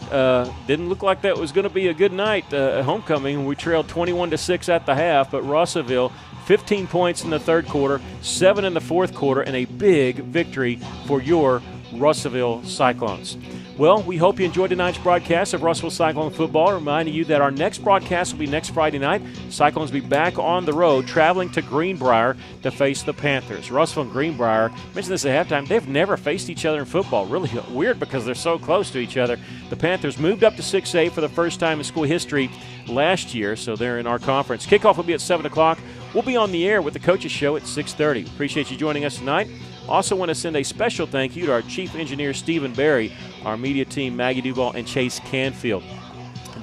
Didn't look like that was going to be a good night at homecoming. We trailed 21-6 at the half, but Russellville 15 points in the third quarter, 7 in the fourth quarter, and a big victory for your Russellville Cyclones. Well, we hope you enjoyed tonight's broadcast of Russellville Cyclone football. Reminding you that our next broadcast will be next Friday night. Cyclones will be back on the road, traveling to Greenbrier to face the Panthers. Russellville and Greenbrier, I mentioned this at halftime, they've never faced each other in football. Really weird because they're so close to each other. The Panthers moved up to 6A for the first time in school history last year, so they're in our conference. Kickoff will be at 7 o'clock. We'll be on the air with the Coaches Show at 6:30. Appreciate you joining us tonight. Also want to send a special thank you to our Chief Engineer, Stephen Barry, our media team, Maggie Duval and Chase Canfield.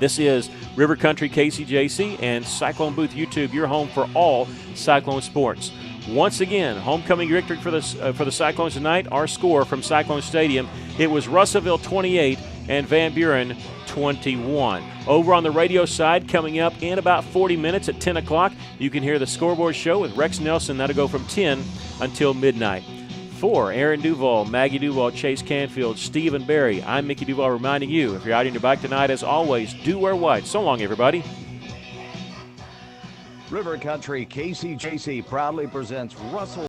This is River Country KCJC and Cyclone Booth YouTube, your home for all Cyclone sports. Once again, homecoming victory for the Cyclones tonight. Our score from Cyclone Stadium, it was Russellville 28 and Van Buren 21. Over on the radio side, coming up in about 40 minutes at 10 o'clock, you can hear the Scoreboard Show with Rex Nelson. That'll go from 10 until midnight. For Aaron Duval, Maggie Duval, Chase Canfield, Stephen Barry, I'm Mickey Duval reminding you, if you're out on your bike tonight, as always, do wear white. So long, everybody. River Country KCJC proudly presents Russell